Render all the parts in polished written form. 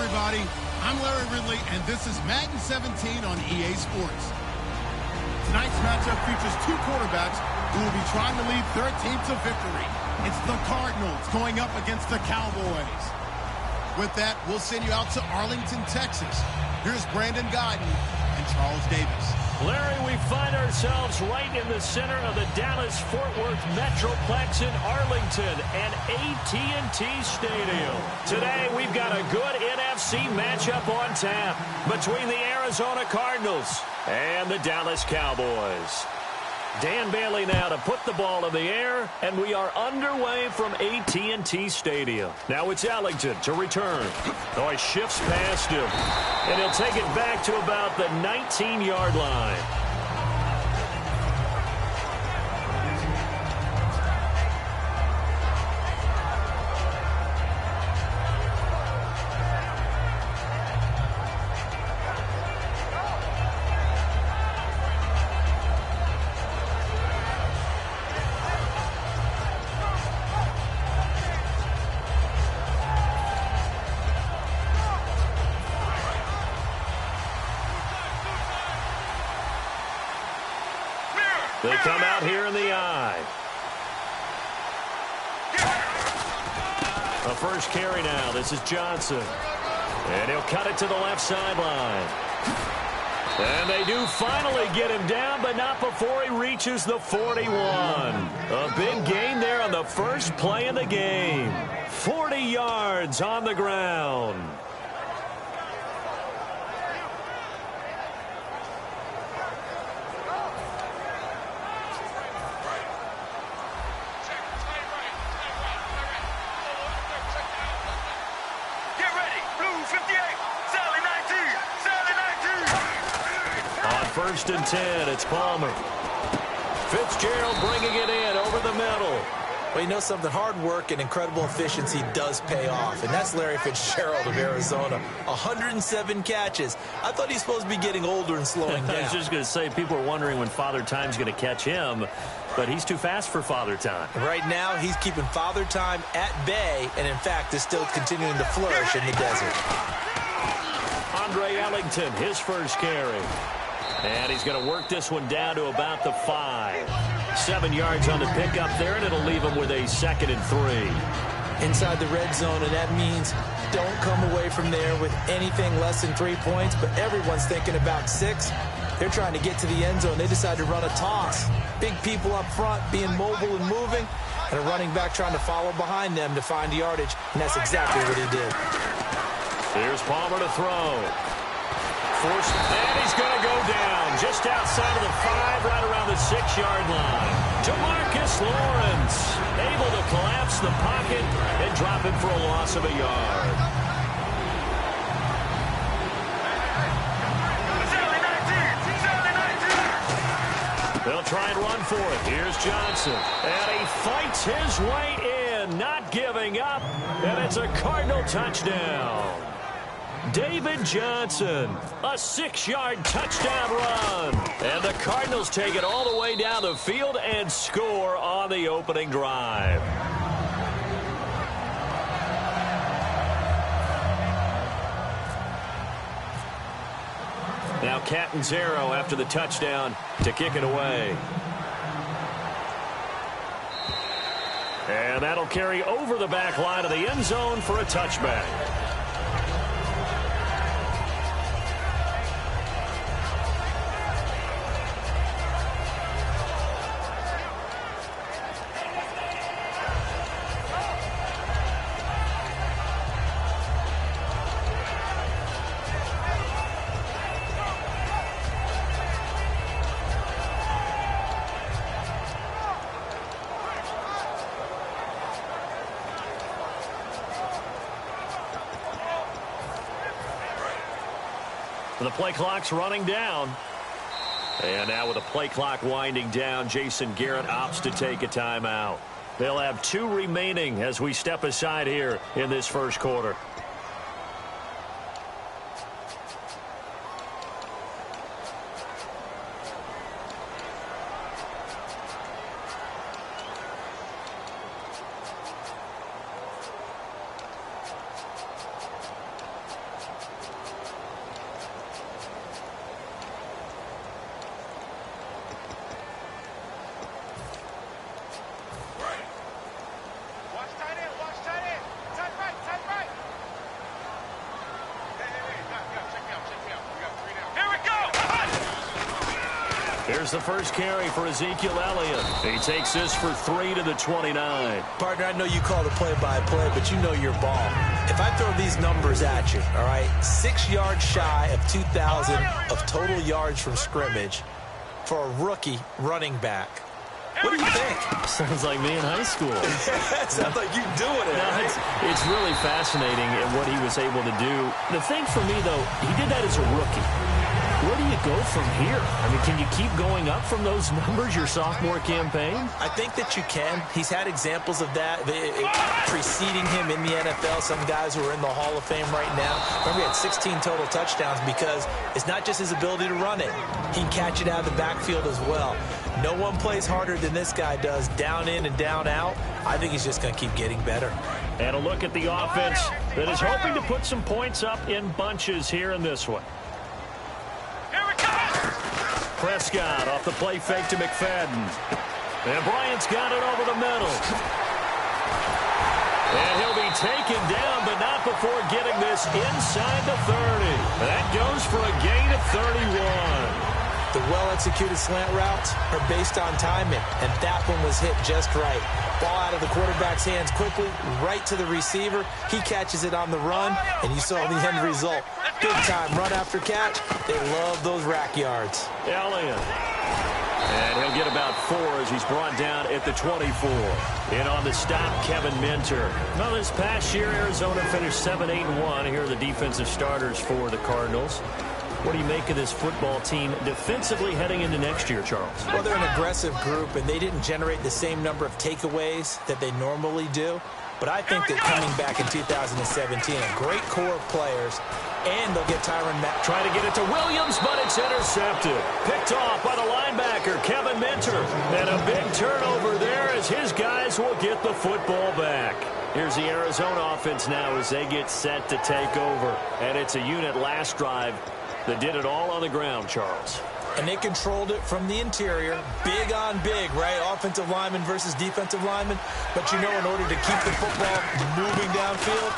everybody. I'm Larry Ridley, and this is Madden 17 on EA Sports. Tonight's matchup features two quarterbacks who will be trying to lead their team to victory. It's the Cardinals going up against the Cowboys. With that, we'll send you out to Arlington, Texas. Here's Brandon Guyton and Charles Davis. Larry, we find ourselves right in the center of the Dallas-Fort Worth Metroplex in Arlington and AT&T Stadium. Today, we've got a good NFC matchup on tap between the Arizona Cardinals and the Dallas Cowboys. Dan Bailey now to put the ball in the air, and we are underway from AT&T Stadium. Now it's Ellington to return. Oh, he shifts past him, and he'll take it back to about the 19-yard line. They come out here in the eye. A first carry now. This is Johnson. And he'll cut it to the left sideline. And they do finally get him down, but not before he reaches the 41. A big gain there on the first play of the game. 40 yards on the ground. First and 10, it's Palmer. Fitzgerald bringing it in over the middle. Well, you know something, hard work and incredible efficiency does pay off, and that's Larry Fitzgerald of Arizona. 107 catches. I thought he's supposed to be getting older and slowing down. I was just going to say, people are wondering when Father Time's going to catch him, but he's too fast for Father Time. Right now, he's keeping Father Time at bay, and in fact, is still continuing to flourish in the desert. Andre Ellington, his first carry. And he's going to work this one down to about the 5. 7 yards on the pickup there, and it'll leave him with a 2nd and 3. Inside the red zone, and that means don't come away from there with anything less than 3 points, but everyone's thinking about 6. They're trying to get to the end zone. They decide to run a toss. Big people up front being mobile and moving, and a running back trying to follow behind them to find yardage, and that's exactly what he did. Here's Palmer to throw. Forced, and he's going to go down just outside of the 5, right around the 6-yard line. DeMarcus Lawrence able to collapse the pocket and drop him for a loss of a yard. They'll try and run for it. Here's Johnson, and he fights his way in, not giving up, and it's a Cardinal touchdown. David Johnson, a 6-yard touchdown run. And the Cardinals take it all the way down the field and score on the opening drive. Now Catanzaro after the touchdown to kick it away. And that'll carry over the back line of the end zone for a touchback. The play clock's running down. And now with the play clock winding down, Jason Garrett opts to take a timeout. They'll have 2 remaining as we step aside here in this first quarter. Here's the first carry for Ezekiel Elliott. He takes this for 3 to the 29. Partner, I know you call the play-by-play, but you know your ball. If I throw these numbers at you, all right, 6 yards shy of 2,000 of total yards from scrimmage for a rookie running back. What do you think? Sounds like me in high school. Sounds like you doing it, right? It's really fascinating in what he was able to do. The thing for me, though, he did that as a rookie. Where do you go from here? I mean, can you keep going up from those numbers your sophomore campaign? I think that you can. He's had examples of that preceding him in the NFL. Some guys who are in the Hall of Fame right now. Remember, he had 16 total touchdowns because it's not just his ability to run it. He can catch it out of the backfield as well. No one plays harder than this guy does, down in and down out. I think he's just going to keep getting better. And a look at the offense that is hoping to put some points up in bunches here in this one. Prescott off the play fake to McFadden. And Bryant's got it over the middle. And he'll be taken down, but not before getting this inside the 30. That goes for a gain of 31. The well-executed slant routes are based on timing, and that one was hit just right. Ball out of the quarterback's hands quickly, right to the receiver. He catches it on the run, and you saw the end result. Big time run after catch. They love those rack yards. Elliott. And he'll get about 4 as he's brought down at the 24. In on the stop, Kevin Minter. Well, this past year, Arizona finished 7-8-1. Here are the defensive starters for the Cardinals. What do you make of this football team defensively heading into next year, Charles? Well, they're an aggressive group, and they didn't generate the same number of takeaways that they normally do. But I think that coming back in 2017, a great core of players, and they'll get Tyrann Mathieu. Trying to get it to Williams, but it's intercepted. Picked off by the linebacker, Kevin Minter. And a big turnover there as his guys will get the football back. Here's the Arizona offense now as they get set to take over. And it's a unit last drive that did it all on the ground, Charles. And they controlled it from the interior. Big on big, right? Offensive lineman versus defensive lineman. But you know, in order to keep the football moving downfield,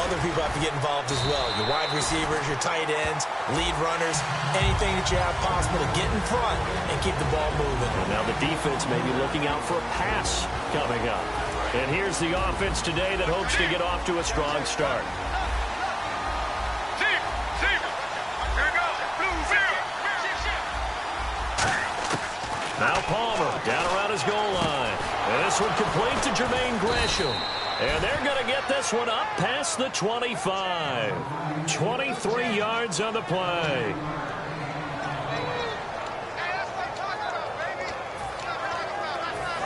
other people have to get involved as well. Your wide receivers, your tight ends, lead runners, anything that you have possible to get in front and keep the ball moving. And now the defense may be looking out for a pass coming up. And here's the offense today that hopes to get off to a strong start. Now Palmer down around his goal line. And this one complete to Jermaine Gresham. And they're going to get this one up past the 25. 23 yards on the play.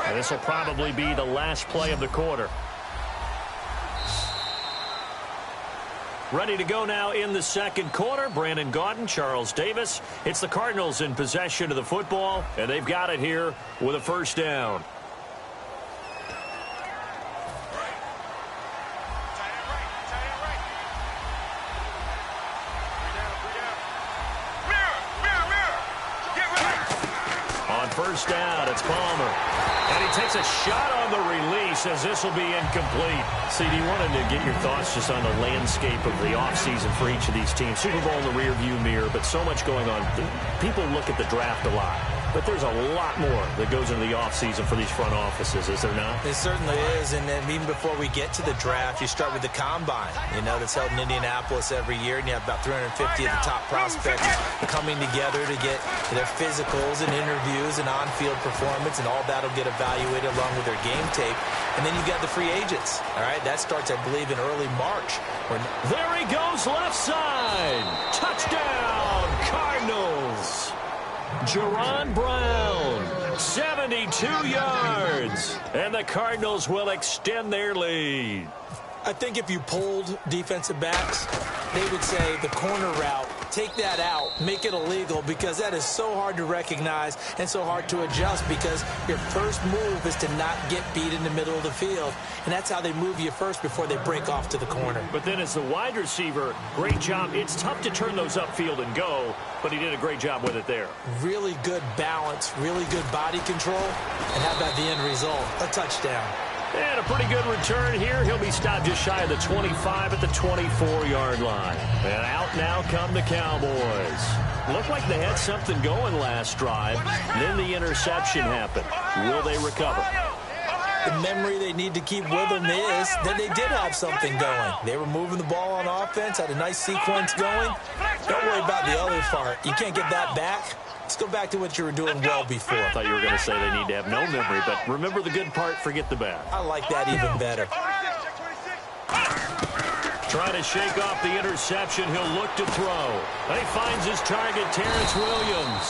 And this will probably be the last play of the quarter. Ready to go now in the second quarter. Brandon Gaudin, Charles Davis. It's the Cardinals in possession of the football, and they've got it here with a first down. On first down, it's Palmer. And he takes a shot on the release as this will be incomplete. CD, wanted to get your thoughts just on the landscape of the offseason for each of these teams. Super Bowl in the rearview mirror, but so much going on. People look at the draft a lot, but there's a lot more that goes into the offseason for these front offices, is there not? It certainly is, and then even before we get to the draft, you start with the Combine, you know, that's held in Indianapolis every year, and you have about 350 of the top prospects coming together to get their physicals and interviews and on-field performance, and all that will get evaluated along with their game tape. And then you've got the free agents, all right? That starts, I believe, in early March. There he goes, left side. Touchdown, Cardinals. Jaron Brown, 72 yards. And the Cardinals will extend their lead. I think if you polled defensive backs, they would say the corner route, take that out, make it illegal, because that is so hard to recognize and so hard to adjust, because your first move is to not get beat in the middle of the field. And that's how they move you first before they break off to the corner. But then as the wide receiver, great job. It's tough to turn those upfield and go, but he did a great job with it there. Really good balance, really good body control. And how about the end result? A touchdown. And a pretty good return here. He'll be stopped just shy of the 25 at the 24-yard line. And out now come the Cowboys. Looked like they had something going last drive. Then the interception happened. Will they recover? The memory they need to keep with them is that they did have something going. They were moving the ball on offense, had a nice sequence going. Don't worry about the other part. You can't get that back. Let's go back to what you were doing well before. I thought you were going to say they need to have no memory, but remember the good part, forget the bad. I like that even better. Trying to shake off the interception. He'll look to throw. And he finds his target, Terrence Williams.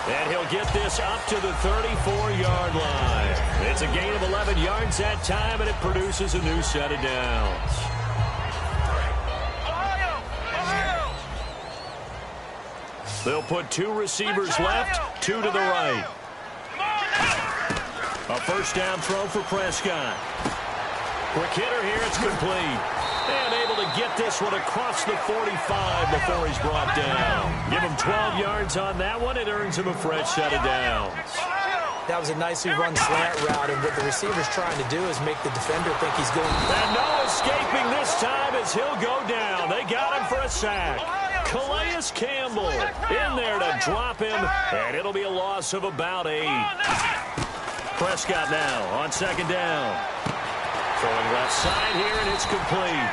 And he'll get this up to the 34-yard line. It's a gain of 11 yards that time, and it produces a new set of downs. They'll put 2 receivers left, 2 to the right. A first down throw for Prescott. Quick hitter here, it's complete. And able to get this one across the 45 before he's brought down. Give him 12 yards on that one. It earns him a fresh set of downs. That was a nicely run slant route, and what the receiver's trying to do is make the defender think he's going. And no escaping this time as he'll go down. They got him for a sack. Calais Campbell in there to drop him, and it'll be a loss of about 8. Prescott now on second down. Throwing left side here, and it's complete.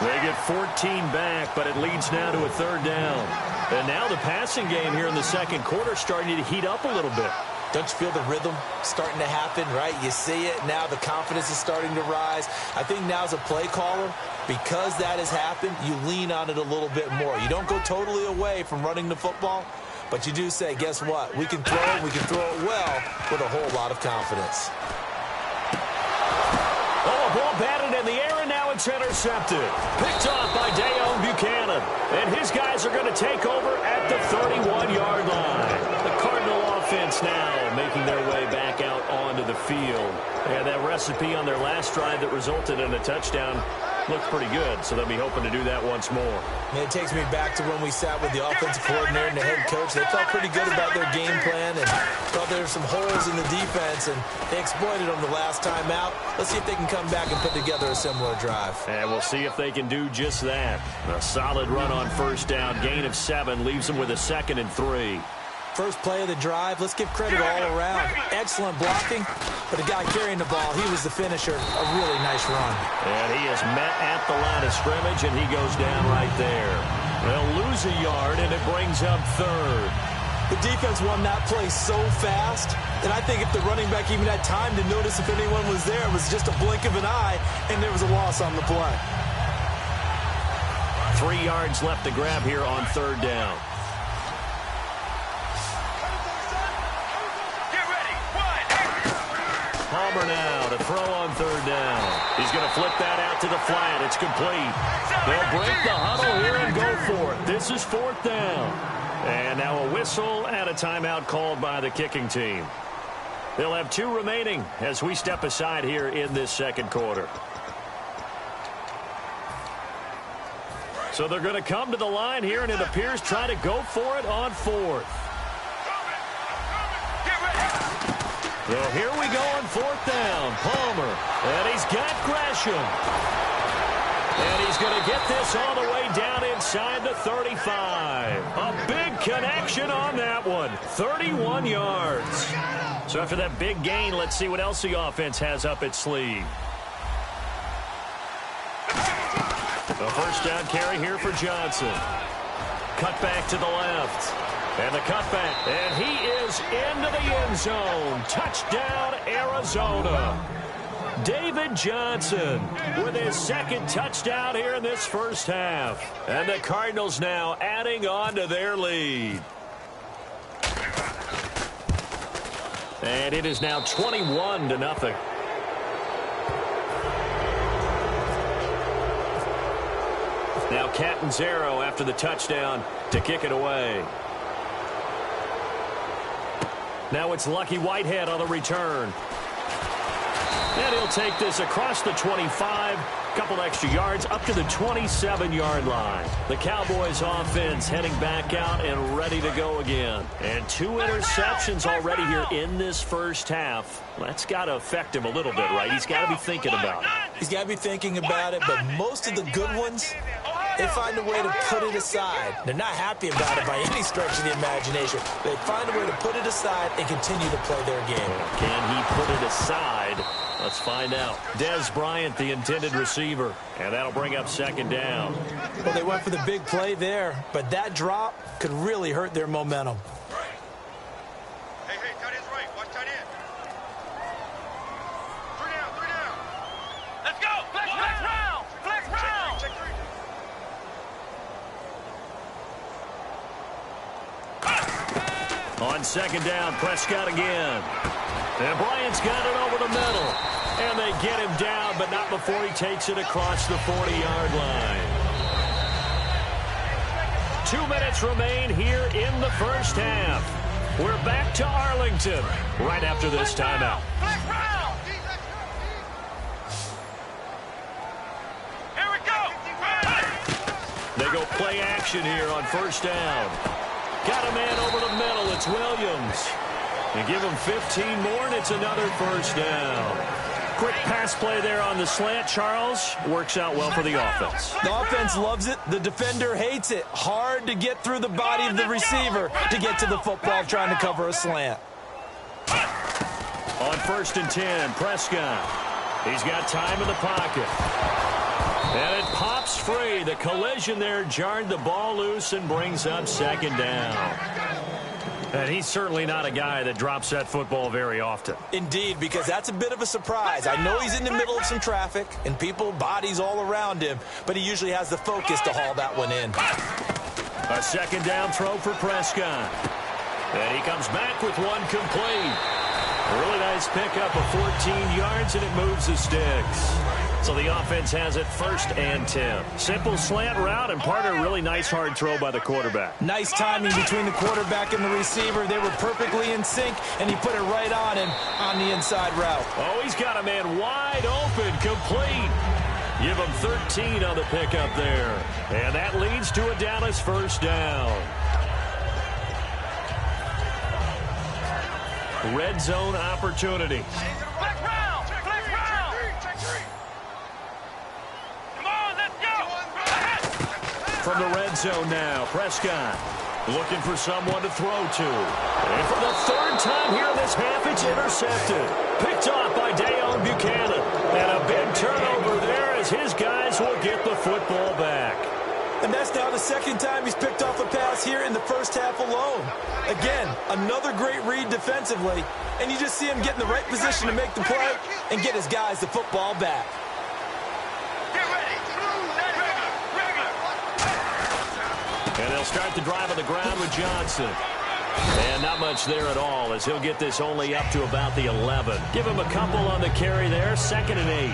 They get 14 back, but it leads now to a third down. And now the passing game here in the second quarter starting to heat up a little bit. Don't you feel the rhythm starting to happen, right? You see it. Now the confidence is starting to rise. I think now as a play caller, because that has happened, you lean on it a little bit more. You don't go totally away from running the football, but you do say, guess what? We can throw it well with a whole lot of confidence. Oh, ball batted in the air, and now it's intercepted. Picked off by Dayon Buchanan. And his guys are going to take over at the 31-yard line. The Cardinal offense now making their way back out onto the field. And that recipe on their last drive that resulted in a touchdown looked pretty good, so they'll be hoping to do that once more. And it takes me back to when we sat with the offensive coordinator and the head coach. They felt pretty good about their game plan and thought there were some holes in the defense, and they exploited them the last time out. Let's see if they can come back and put together a similar drive. And we'll see if they can do just that. A solid run on first down. Gain of 7 leaves them with a 2nd and 3. First play of the drive, let's give credit all around. Excellent blocking, but the guy carrying the ball, he was the finisher. A really nice run. And he is met at the line of scrimmage, and he goes down right there. They'll lose a yard, and it brings up 3rd. The defense won that play so fast that I think if the running back even had time to notice if anyone was there, it was just a blink of an eye, and there was a loss on the play. 3 yards left to grab here on 3rd down. Palmer now to throw on 3rd down. He's going to flip that out to the flat. It's complete. They'll break the huddle here and go for it. This is 4th down. And now a whistle and a timeout called by the kicking team. They'll have 2 remaining as we step aside here in this second quarter. So they're going to come to the line here, and it appears try to go for it on 4th. Well, here we go on 4th down. Palmer, and he's got Gresham. And he's going to get this all the way down inside the 35. A big connection on that one. 31 yards. So after that big gain, let's see what else the offense has up its sleeve. A first down carry here for Johnson. Cut back to the left. And the cutback, and he is into the end zone. Touchdown, Arizona. David Johnson with his 2nd touchdown here in this first half. And the Cardinals now adding on to their lead. And it is now 21-0. Now Catanzaro after the touchdown to kick it away. Now it's Lucky Whitehead on the return. And he'll take this across the 25, a couple extra yards up to the 27-yard line. The Cowboys offense heading back out and ready to go again. And 2 interceptions already here in this first half. That's got to affect him a little bit, right? He's got to be thinking about it. He's got to be thinking about it, but most of the good ones, they find a way to put it aside. They're not happy about it by any stretch of the imagination. They find a way to put it aside and continue to play their game. Can he put it aside? Let's find out. Dez Bryant, the intended receiver, and that'll bring up second down. Well, they went for the big play there, but that drop could really hurt their momentum. Hey, tight end's right. Watch tight end. 3 down. Let's go. Flex round. Check three. On second down, Prescott again. And Bryant's got it over the middle. And they get him down, but not before he takes it across the 40-yard line. 2 minutes remain here in the first half. We're back to Arlington right after this timeout. Here we go. They go play action here on first down. Got a man over the middle. It's Williams. They give him 15 more, and it's another first down. Quick pass play there on the slant, Charles. Works out well for the offense. The offense loves it. The defender hates it. Hard to get through the body of the receiver to get to the football trying to cover a slant. On 1st and 10, Prescott. He's got time in the pocket. And it pops free. The collision there jarred the ball loose and brings up second down. And he's certainly not a guy that drops that football very often. Indeed, because that's a bit of a surprise. I know he's in the middle of some traffic and people, bodies all around him, but he usually has the focus to haul that one in. A second down throw for Prescott. And he comes back with one complete. A really nice pickup of 14 yards, and it moves the sticks. So the offense has it 1st and 10. Simple slant route and part of a really nice hard throw by the quarterback. Nice timing between the quarterback and the receiver. They were perfectly in sync, and he put it right on him on the inside route. Oh, he's got a man wide open, complete. Give him 13 on the pickup there. And that leads to a Dallas first down. Red zone opportunity. From the red zone now, Prescott looking for someone to throw to. And for the 3rd time here in this half, it's intercepted. Picked off by Dayon Buchanan. And a big turnover there as his guys will get the football back. And that's now the 2nd time he's picked off a pass here in the first half alone. Again, another great read defensively. And you just see him get in the right position to make the play and get his guys the football back. And they'll start the drive on the ground with Johnson. And not much there at all as he'll get this only up to about the 11. Give him a couple on the carry there, 2nd and 8.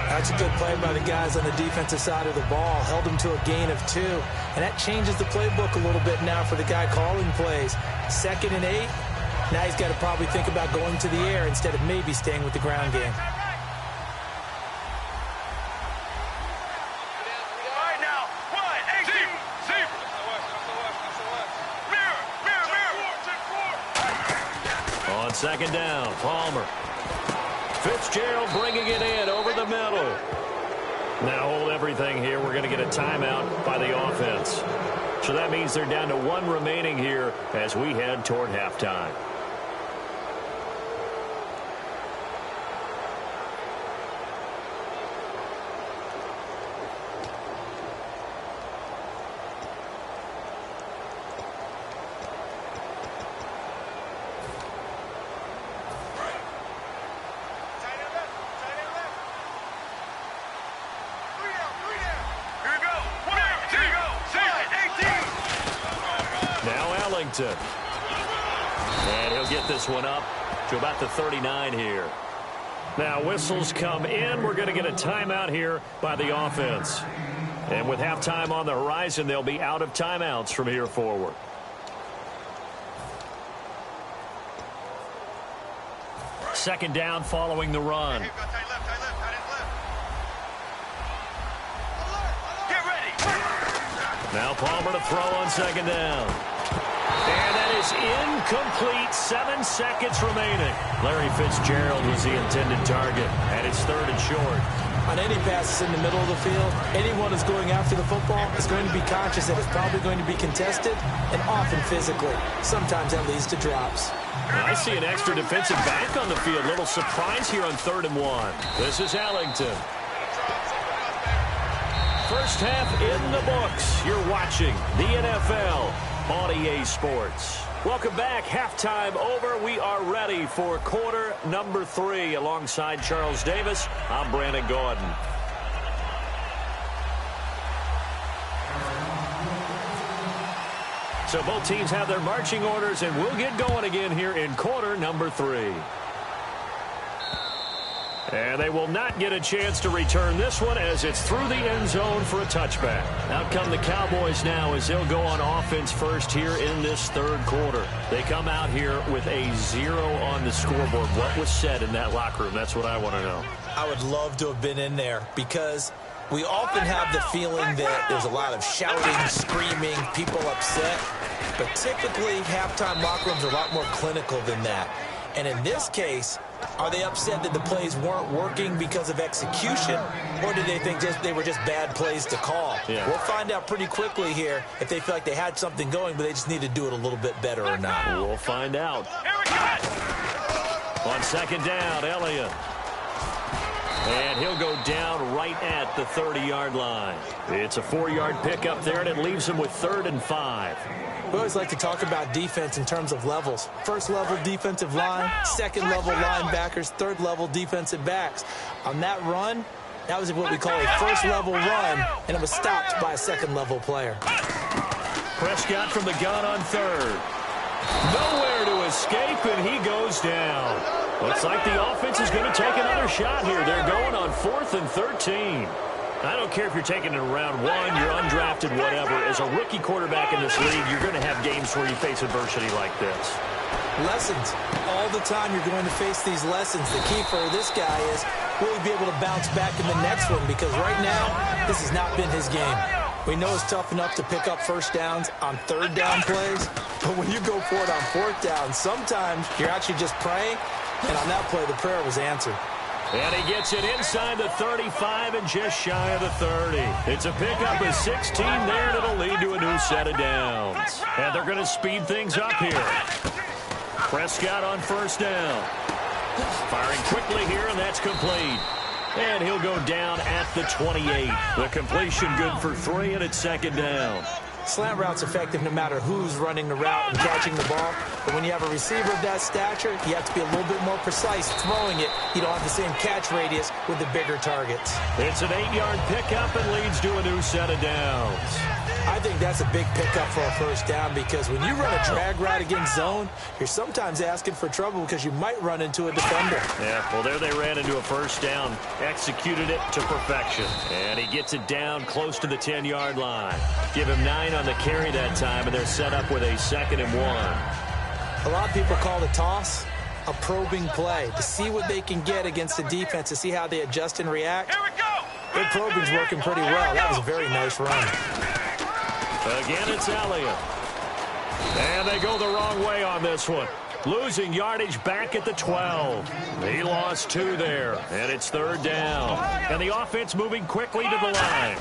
That's a good play by the guys on the defensive side of the ball. Held him to a gain of 2. And that changes the playbook a little bit now for the guy calling plays. 2nd and 8. Now he's got to probably think about going to the air instead of maybe staying with the ground game. On 2nd down, Palmer. Fitzgerald bringing it in over the middle. Now hold everything here. We're going to get a timeout by the offense. So that means they're down to 1 remaining here as we head toward halftime. And he'll get this one up to about the 39 here. Now whistles come in. We're going to get a timeout here by the offense. And with halftime on the horizon, they'll be out of timeouts from here forward. Second down following the run. Now Palmer to throw on second down. And that is incomplete. 7 seconds remaining. Larry Fitzgerald was the intended target, and it's third and short. On any passes in the middle of the field, anyone who's going after the football is going to be conscious that it's probably going to be contested, and often physically. Sometimes that leads to drops. I see an extra defensive back on the field. Little surprise here on 3rd and 1. This is Ellington. First half in the books. You're watching the NFL on EA Sports. Welcome back. Halftime over. We are ready for quarter number 3. Alongside Charles Davis, I'm Brandon Gordon. So both teams have their marching orders, and we'll get going again here in quarter number 3. And they will not get a chance to return this one as it's through the end zone for a touchback. Out come the Cowboys now as they'll go on offense first here in this 3rd quarter. They come out here with a 0 on the scoreboard. What was said in that locker room? That's what I want to know. I would love to have been in there because we often have the feeling that there's a lot of shouting, screaming, people upset. But typically, halftime locker rooms are a lot more clinical than that. And in this case, are they upset that the plays weren't working because of execution, or do they think they were just bad plays to call? Yeah. We'll find out pretty quickly here if they feel like they had something going, but they just need to do it a little bit better or not. We'll find out. On second down, Elliott. And he'll go down right at the 30-yard line. It's a 4-yard pickup there, and it leaves him with 3rd and 5. We always like to talk about defense in terms of levels. First level defensive line, second level linebackers, third level defensive backs. On that run, that was what we call a first level run, and it was stopped by a second level player. Prescott from the gun on 3rd. Nowhere to escape, and he goes down. Looks like the offense is going to take another shot here. They're going on 4th and 13. I don't care if you're taking it in round 1, you're undrafted, whatever. As a rookie quarterback in this league, you're going to have games where you face adversity like this. Lessons. All the time you're going to face these lessons. The key for this guy is, will he be able to bounce back in the next one? Because right now, this has not been his game. We know it's tough enough to pick up first downs on 3rd down plays, but when you go for it on 4th down, sometimes you're actually just praying, and on that play, the prayer was answered. And he gets it inside the 35 and just shy of the 30. It's a pickup of 16 there, and it'll lead to a new set of downs. And they're going to speed things up here. Prescott on first down. Firing quickly here, and that's complete. And he'll go down at the 28. The completion good for 3, and it's second down. Slant route's effective no matter who's running the route and catching the ball. But when you have a receiver of that stature, you have to be a little bit more precise throwing it. You don't have the same catch radius with the bigger targets. It's an 8-yard pickup and leads to a new set of downs. I think that's a big pickup for a first down because when you run a drag route against zone, you're sometimes asking for trouble because you might run into a defender. Yeah, well, there they ran into a first down. Executed it to perfection. And he gets it down close to the 10-yard line. Give him 9 on the carry that time, and they're set up with a 2nd and 1. A lot of people call the toss a probing play to see what they can get against the defense, to see how they adjust and react. Here we go. Their probing's working pretty well. That was a very nice run. Again, it's Elliott. And they go the wrong way on this one. Losing yardage back at the 12. He lost 2 there, and it's 3rd down. And the offense moving quickly to the line.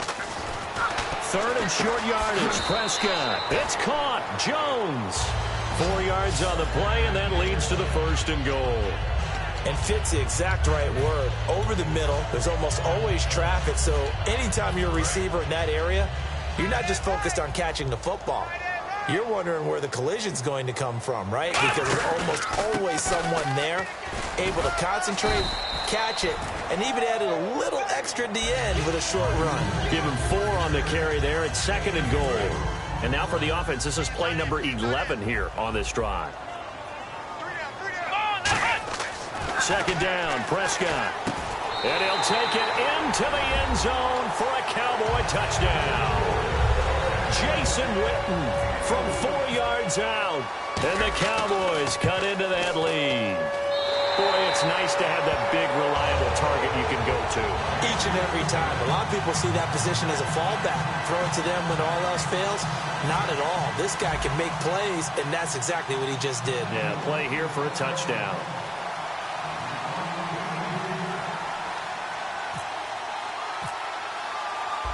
3rd and short yardage. Prescott. It's caught. Jones. 4 yards on the play, and that leads to the 1st and goal. And fit's the exact right word. Over the middle, there's almost always traffic, so anytime you're a receiver in that area, you're not just focused on catching the football. You're wondering where the collision's going to come from, right? Because there's almost always someone there able to concentrate, catch it, and even added a little extra at the end with a short run. Give him 4 on the carry there. It's 2nd and goal. And now for the offense, this is play number 11 here on this drive. 2nd down, Prescott. And he'll take it into the end zone for a Cowboy touchdown. Jason Witten from 4 yards out. And the Cowboys cut into that lead. Boy, it's nice to have that big, reliable target you can go to. Each and every time. A lot of people see that position as a fallback. Throw it to them when all else fails. Not at all. This guy can make plays, and that's exactly what he just did. Yeah, play here for a touchdown.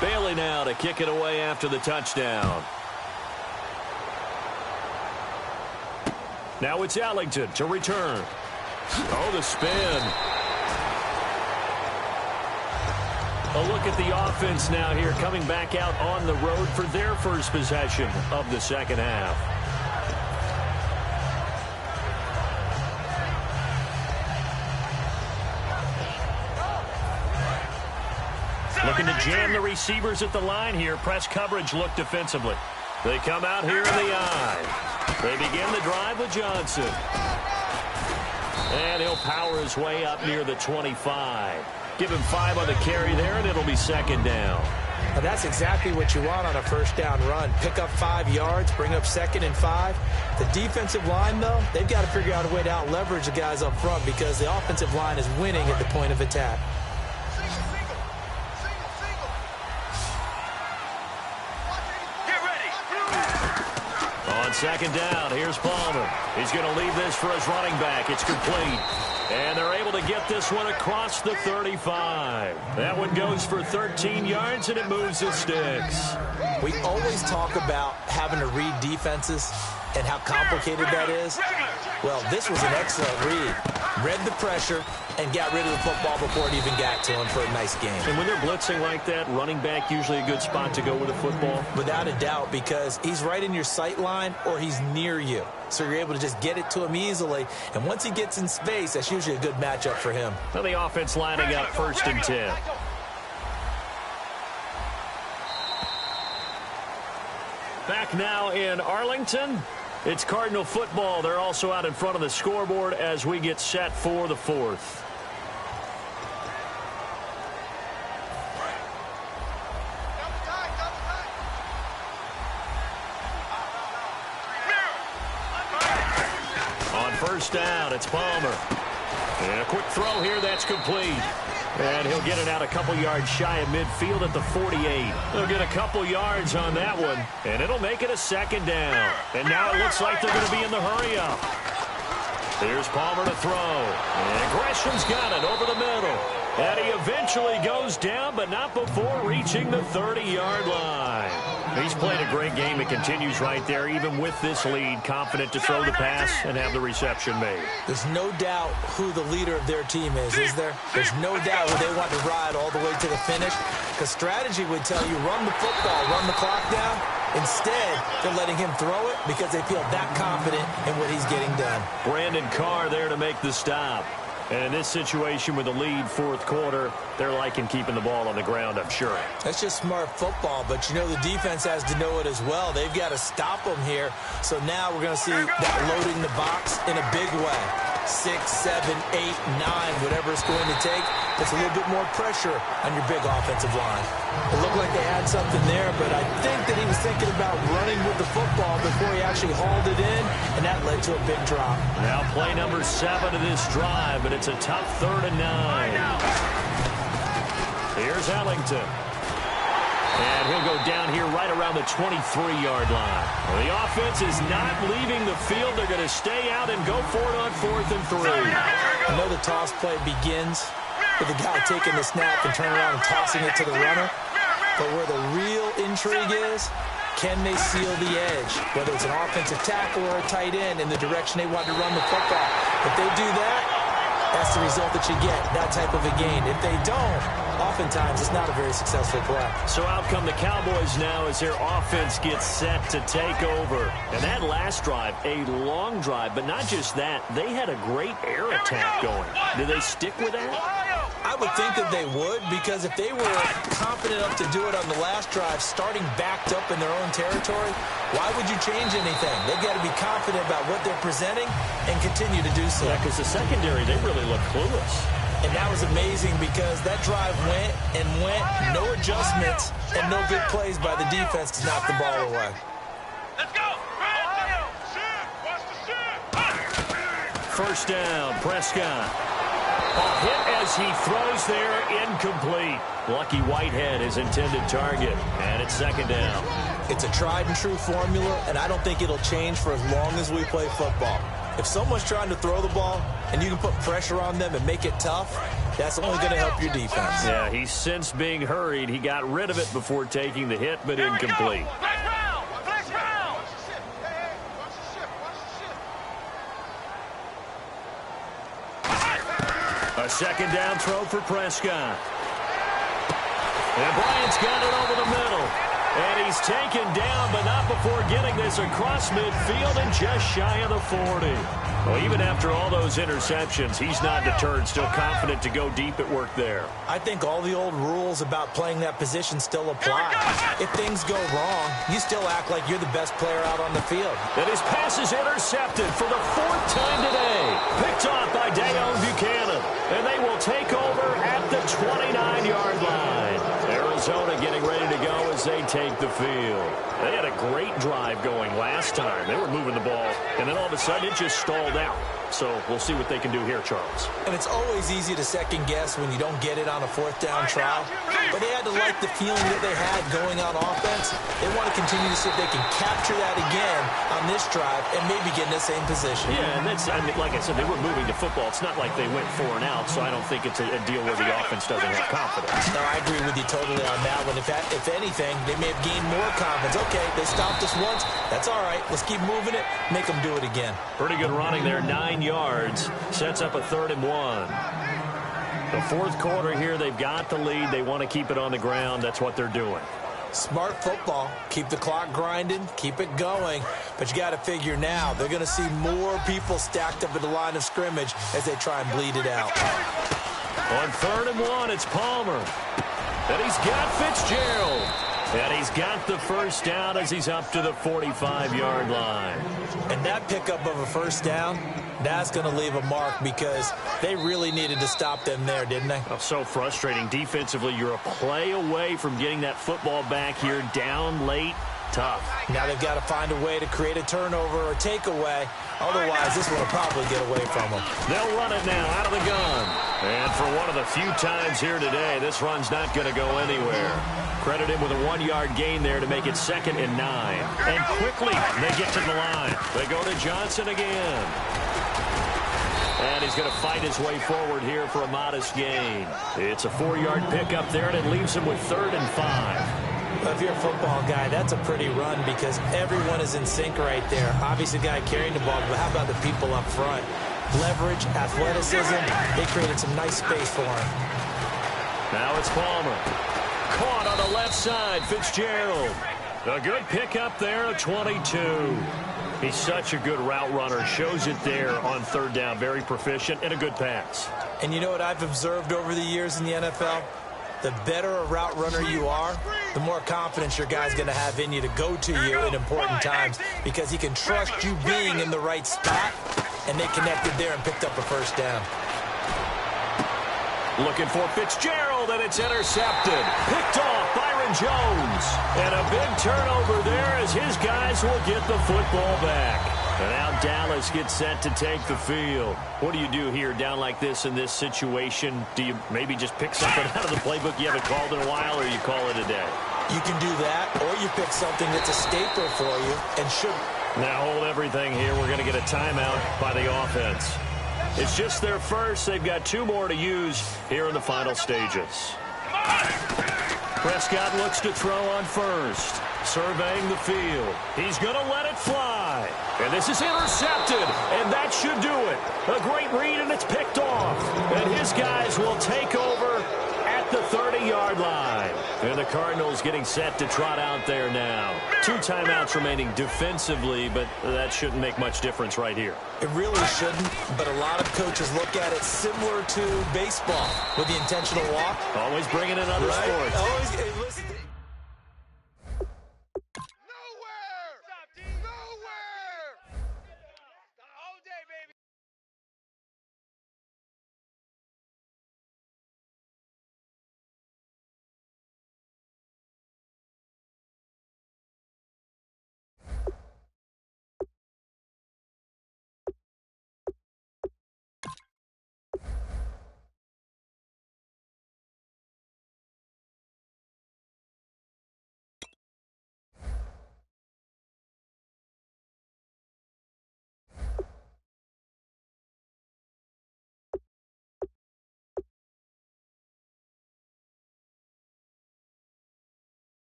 Bailey now to kick it away after the touchdown. Now it's Ellington to return. Oh, the spin. A look at the offense now here, coming back out on the road for their first possession of the second half. Looking to jam the receivers at the line here. Press coverage look defensively. They come out here in the eye. They begin the drive with Johnson. And he'll power his way up near the 25. Give him 5 on the carry there, and it'll be second down. And that's exactly what you want on a first down run. Pick up 5 yards, bring up 2nd and 5. The defensive line, though, they've got to figure out a way to out-leverage the guys up front because the offensive line is winning at the point of attack. On second down, here's Palmer. He's going to leave this for his running back. It's complete. And they're able to get this one across the 35. That one goes for 13 yards, and it moves the sticks. We always talk about having to read defenses and how complicated that is. Well, this was an excellent read. Read the pressure and got rid of the football before it even got to him for a nice game. And when they're blitzing like that, running back usually a good spot to go with a football? Without a doubt, because he's right in your sight line or he's near you. So you're able to just get it to him easily. And once he gets in space, that's usually a good matchup for him. Well, the offense lining up 1st and 10. Back now in Arlington. It's Cardinal football. They're also out in front of the scoreboard as we get set for the 4th. On first down, it's Palmer. And a quick throw here, that's complete. And he'll get it out a couple yards shy of midfield at the 48. They'll get a couple yards on that one, and it'll make it a second down. And now it looks like they're going to be in the hurry-up. Here's Palmer to throw. And Gresham's got it over the middle. And he eventually goes down, but not before reaching the 30-yard line. He's played a great game. It continues right there, even with this lead, confident to throw the pass and have the reception made. There's no doubt who the leader of their team is there? There's no doubt who they want to ride all the way to the finish. Because strategy would tell you, run the football, run the clock down. Instead, they're letting him throw it because they feel that confident in what he's getting done. Brandon Carr there to make the stop. And in this situation with the lead 4th quarter, they're liking keeping the ball on the ground, I'm sure. That's just smart football, but you know the defense has to know it as well. They've got to stop them here. So now we're going to see that loading the box in a big way. 6, 7, 8, 9, whatever it's going to take. It's a little bit more pressure on your big offensive line. It looked like they had something there, but I think that he was thinking about running with the football before he actually hauled it in, and that led to a big drop. Now play number 7 of this drive, but it's a tough 3rd and 9. Here's Ellington. And he'll go down here right around the 23-yard line. Well, the offense is not leaving the field. They're going to stay out and go for it on 4th and 3. I know the toss play begins with the guy taking the snap and turning around and tossing it to the runner. But where the real intrigue is, can they seal the edge? Whether it's an offensive tackle or a tight end in the direction they want to run the football. If they do that, that's the result that you get, that type of a gain. If they don't, oftentimes it's not a very successful play. So out come the Cowboys now as their offense gets set to take over. And that last drive, a long drive, but not just that, they had a great air attack going. Do they stick with that? I would think that they would, because if they were confident enough to do it on the last drive, starting backed up in their own territory, why would you change anything? They've got to be confident about what they're presenting and continue to do so. Yeah, because the secondary, they really look clueless. And that was amazing because that drive went and went, no adjustments, and no big plays by the defense to knock the ball away. Let's go! Ohio! First down, Prescott. A hit as he throws there, incomplete. Lucky Whitehead, his intended target, and it's second down. It's a tried-and-true formula, and I don't think it'll change for as long as we play football. If someone's trying to throw the ball and you can put pressure on them and make it tough, that's only going to help your defense. Yeah, he's since being hurried. He got rid of it before taking the hit, but incomplete. A second down throw for Prescott. And Bryant's got it over the middle. And he's taken down, but not before getting this across midfield and just shy of the 40. Well, even after all those interceptions, he's not deterred, still confident to go deep at work there. I think all the old rules about playing that position still apply. If things go wrong, you still act like you're the best player out on the field. And his pass is intercepted for the 4th time today. Picked off by Dayon Buchanan. And they will take over at the 29-yard line. Arizona getting ready to go as they take the field. They had a great drive going last time. They were moving the ball, and then all of a sudden it just stalled out. So we'll see what they can do here, Charles. And it's always easy to second guess when you don't get it on a 4th down try. But they had to like the feeling that they had going on offense. They want to continue to see if they can capture that again on this drive and maybe get in the same position. Yeah, and that's, I mean, like I said, they were moving the football. It's not like they went 4 and out, so I don't think it's a deal where the offense doesn't have confidence. No, I agree with you totally on that one. If anything, they may have gained more confidence. Okay, they stopped us once. That's all right. Let's keep moving it. Make them do it again. Pretty good running there. 9 yards. Sets up a 3rd and 1. The 4th quarter here, they've got the lead. They want to keep it on the ground. That's what they're doing. Smart football. Keep the clock grinding. Keep it going. But you got to figure now, they're going to see more people stacked up at the line of scrimmage as they try and bleed it out. On 3rd and 1, it's Palmer. And he's got Fitzgerald. And he's got the first down as he's up to the 45-yard line. And that pickup of a first down, that's going to leave a mark because they really needed to stop them there, didn't they? Oh, so frustrating. Defensively, you're a play away from getting that football back here down late. Tough. Now they've got to find a way to create a turnover or takeaway. Otherwise, this one will probably get away from them. They'll run it now out of the gun. And for one of the few times here today, this run's not going to go anywhere. Credit him with a 1-yard gain there to make it 2nd and 9. And quickly, they get to the line. They go to Johnson again. And he's going to fight his way forward here for a modest gain. It's a 4-yard pickup there, and it leaves him with 3rd and 5. Well, if you're a football guy, that's a pretty run because everyone is in sync right there. Obviously, the guy carrying the ball, but how about the people up front? Leverage, athleticism, they created some nice space for him. Now it's Palmer. Caught on the left side, Fitzgerald. A good pickup there at 22. He's such a good route runner. Shows it there on 3rd down. Very proficient and a good pass. And you know what I've observed over the years in the NFL? The better a route runner you are, the more confidence your guy's going to have in you to go to you in important times because he can trust you being in the right spot, and they connected there and picked up a first down. Looking for Fitzgerald, and it's intercepted. Picked off Byron Jones. And a big turnover there as his guys will get the football back. And now Dallas gets set to take the field. What do you do here down like this in this situation? Do you maybe just pick something out of the playbook you haven't called in a while, or you call it a day? You can do that, or you pick something that's a stapler for you and should. Now hold everything here. We're going to get a timeout by the offense. It's just their first. They've got 2 more to use here in the final stages. Prescott looks to throw on first. Surveying the field. He's going to let it fly. And this is intercepted. And that should do it. A great read, and it's picked off. And his guys will take over at the 30-yard line. And the Cardinals getting set to trot out there now. 2 timeouts remaining defensively, but that shouldn't make much difference right here. It really shouldn't, but a lot of coaches look at it similar to baseball with the intentional walk. Always bringing in other sports. Always, hey, listen.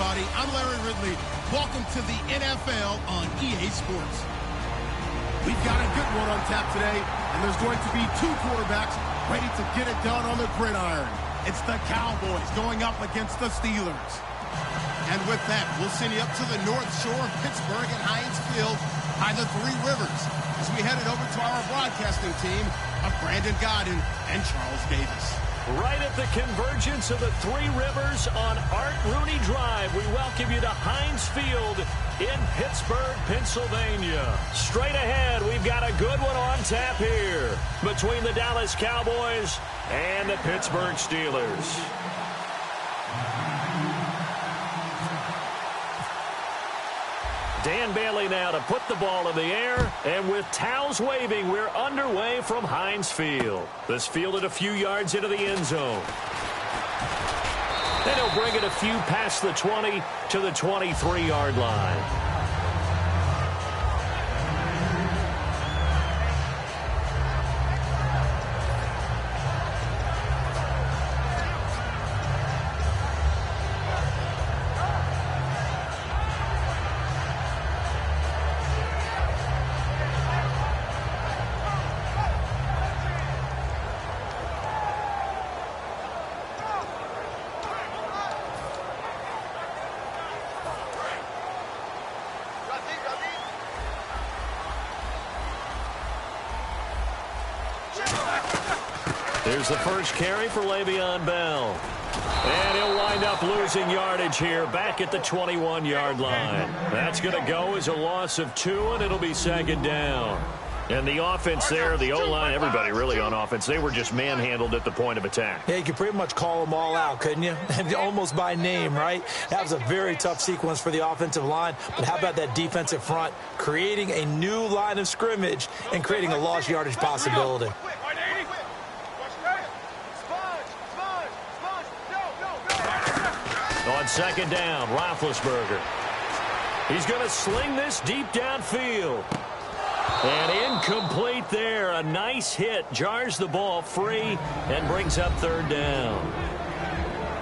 everybody. I'm Larry Ridley. Welcome to the NFL on EA Sports. We've got a good one on tap today, and there's going to be two quarterbacks ready to get it done on the gridiron. It's the Cowboys going up against the Steelers. And with that, we'll send you up to the North Shore of Pittsburgh at Heinz Field by the Three Rivers as we headed over to our broadcasting team of Brandon Godden and Charles Davis. Right at the convergence of the Three Rivers on Art Rooney Drive, we welcome you to Heinz Field in Pittsburgh, Pennsylvania. Straight ahead, we've got a good one on tap here between the Dallas Cowboys and the Pittsburgh Steelers. Dan Bailey now to put the ball in the air, and with towels waving, we're underway from Heinz Field. This fielded a few yards into the end zone. Then he'll bring it a few past the 20 to the 23-yard line. Here's the first carry for Le'Veon Bell. And he'll wind up losing yardage here back at the 21-yard line. That's going to go as a loss of 2, and it'll be second down. And the offense there, the O-line, everybody really on offense, they were just manhandled at the point of attack. Yeah, you could pretty much call them all out, couldn't you? Almost by name, right? That was a very tough sequence for the offensive line. But how about that defensive front creating a new line of scrimmage and creating a lost yardage possibility? On second down, Roethlisberger. He's going to sling this deep downfield. And incomplete there. A nice hit. Jars the ball free and brings up third down.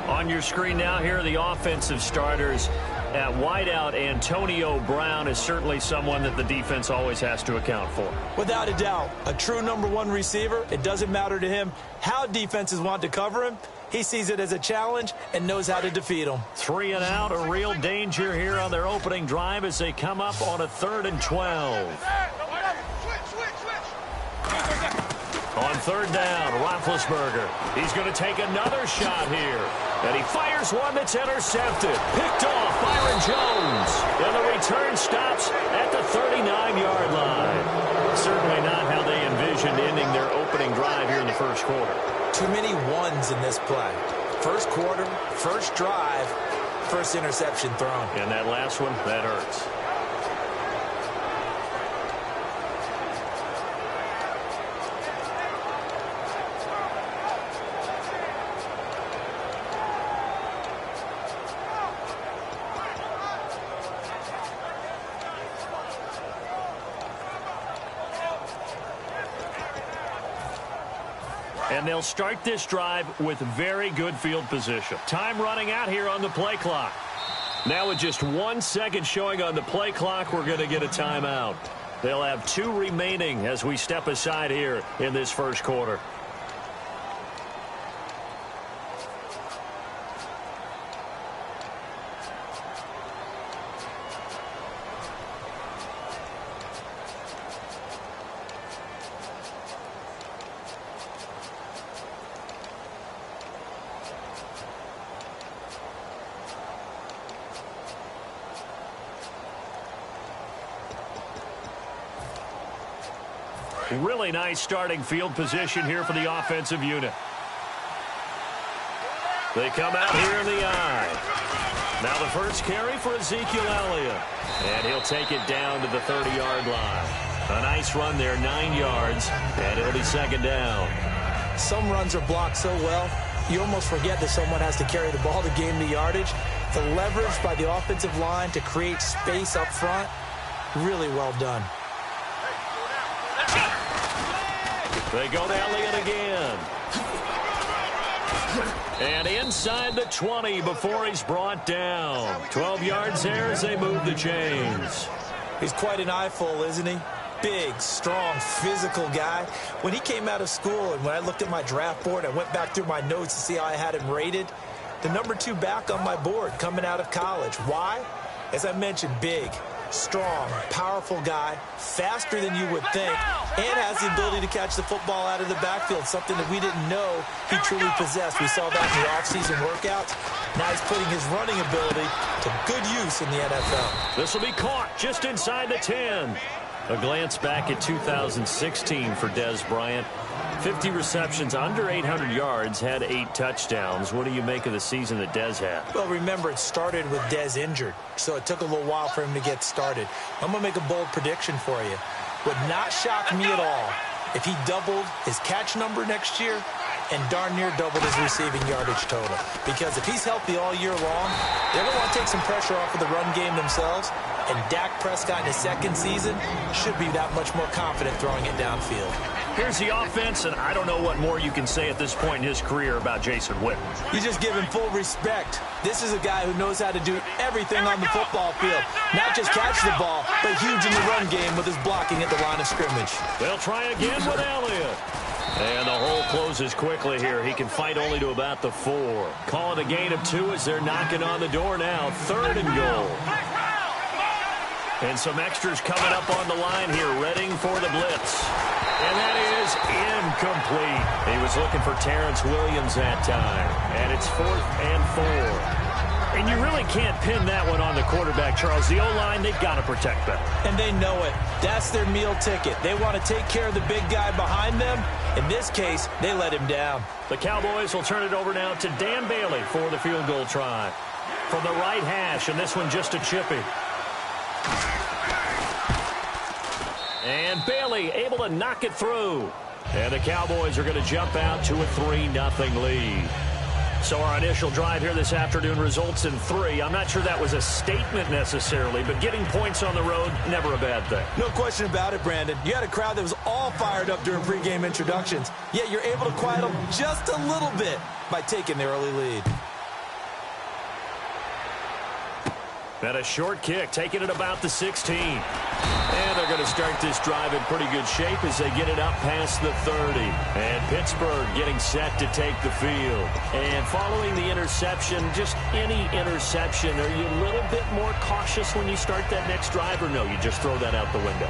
On your screen now, here are the offensive starters. At wideout, Antonio Brown is certainly someone that the defense always has to account for. Without a doubt, a true #1 receiver. It doesn't matter to him how defenses want to cover him. He sees it as a challenge and knows how to defeat them. 3 and out, a real danger here on their opening drive as they come up on a 3rd and 12. On third down, Roethlisberger. He's going to take another shot here. And he fires one that's intercepted. Picked off Byron Jones. And the return stops at the 39-yard line. Certainly not how they envisioned ending their opening drive here in the first quarter. Too many ones in this play. First quarter, first drive, first interception thrown. And that last one, that hurts. And they'll start this drive with very good field position. Time running out here on the play clock. Now with just 1 second showing on the play clock, we're going to get a timeout. They'll have 2 remaining as we step aside here in this first quarter. Really nice starting field position here for the offensive unit. They come out here in the eye. Now the first carry for Ezekiel Elliott. And he'll take it down to the 30-yard line. A nice run there, 9 yards, and it'll be second down. Some runs are blocked so well, you almost forget that someone has to carry the ball to gain the yardage. The leverage by the offensive line to create space up front, really well done. They go to Elliott again. And inside the 20 before he's brought down. 12 yards there as they move the chains. He's quite an eyeful, isn't he? Big, strong, physical guy. When he came out of school and when I looked at my draft board, I went back through my notes to see how I had him rated. The number 2 back on my board coming out of college. Why? As I mentioned, big, strong, powerful guy, faster than you would think, and has the ability to catch the football out of the backfield, something that we didn't know he truly possessed. We saw that in the offseason workouts. Now he's putting his running ability to good use in the NFL. This will be caught just inside the 10. A glance back at 2016 for Dez Bryant. 50 receptions, under 800 yards, had 8 touchdowns. What do you make of the season that Dez had? Well, remember, it started with Dez injured, so it took a little while for him to get started. I'm going to make a bold prediction for you. Would not shock me at all if he doubled his catch number next year and darn near doubled his receiving yardage total. Because if he's healthy all year long, they're going to want to take some pressure off of the run game themselves, and Dak Prescott in his second season should be that much more confident throwing it downfield. Here's the offense, and I don't know what more you can say at this point in his career about Jason Witten. You just give him full respect. This is a guy who knows how to do everything on the football field. Not just catch the ball, but huge in the run game with his blocking at the line of scrimmage. They'll try again with Elliott. And the hole closes quickly here. He can fight only to about the 4. Call it a gain of 2 as they're knocking on the door now. 3rd and goal. And some extras coming up on the line here, readying for the blitz. And that is incomplete. He was looking for Terrence Williams that time. And it's 4th and 4. And you really can't pin that one on the quarterback, Charles. The O-line, they've got to protect them. And they know it. That's their meal ticket. They want to take care of the big guy behind them. In this case, they let him down. The Cowboys will turn it over now to Dan Bailey for the field goal try. From the right hash, and this one just a chippy. And Bailey able to knock it through. And the Cowboys are going to jump out to a 3-0 lead. So our initial drive here this afternoon results in 3. I'm not sure that was a statement necessarily, but getting points on the road, never a bad thing. No question about it, Brandon. You had a crowd that was all fired up during pregame introductions, yet you're able to quiet them just a little bit by taking the early lead. And a short kick, taking it about the 16. And they're going to start this drive in pretty good shape as they get it up past the 30. And Pittsburgh getting set to take the field. And following the interception, just any interception, are you a little bit more cautious when you start that next drive, or no, you just throw that out the window?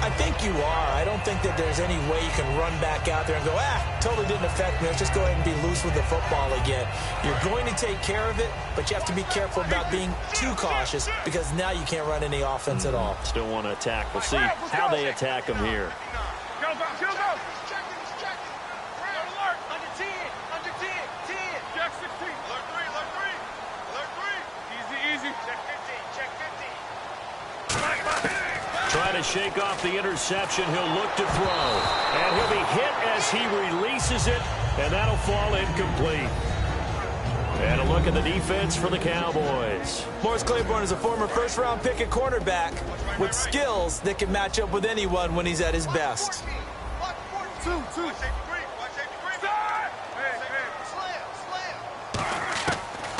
I think you are. I don't think that there's any way you can run back out there and go, totally didn't affect me. Let's just go ahead and be loose with the football again. You're going to take care of it, but you have to be careful about being too cautious because now you can't run any offense at all. Still want to attack. We'll see how they attack them here. Go, go, go, go. Check it. Alert. Under 10. Under 10. 10. Check 16. Alert 3. Alert 3. Alert 3. Easy. Check 15. Check 15. Trying to shake off the interception. He'll look to throw. And he'll be hit as he releases it. And that'll fall incomplete. And a look at the defense for the Cowboys. Morris Claiborne is a former first-round pick at cornerback with skills that can match up with anyone when he's at his best. 2.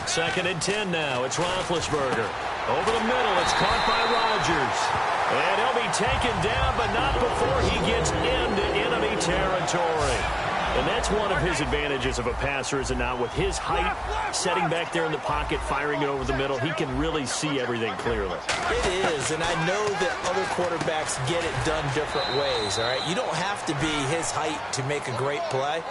2nd and 10 now. It's Roethlisberger. Over the middle. It's caught by Rodgers. And he'll be taken down, but not before he gets into enemy territory. And that's one of his advantages of a passer, is it not? With his height, setting back there in the pocket, firing it over the middle, he can really see everything clearly. It is, and I know that other quarterbacks get it done different ways, all right? You don't have to be his height to make a great play.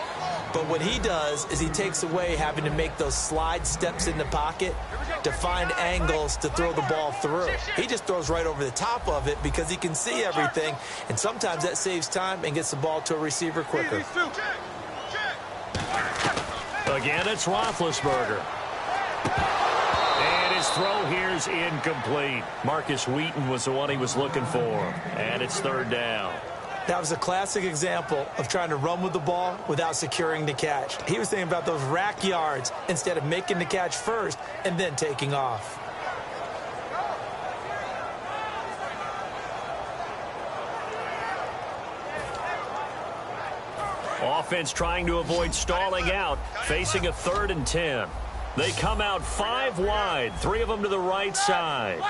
But what he does is he takes away having to make those slide steps in the pocket to find angles to throw the ball through. He just throws right over the top of it because he can see everything, and sometimes that saves time and gets the ball to a receiver quicker. Again, it's Roethlisberger. And his throw here is incomplete. Marcus Wheaton was the one he was looking for. And it's 3rd down. That was a classic example of trying to run with the ball without securing the catch. He was thinking about those rack yards instead of making the catch first and then taking off. Offense trying to avoid stalling out, facing a 3rd and 10. They come out 5 wide, 3 of them to the right side.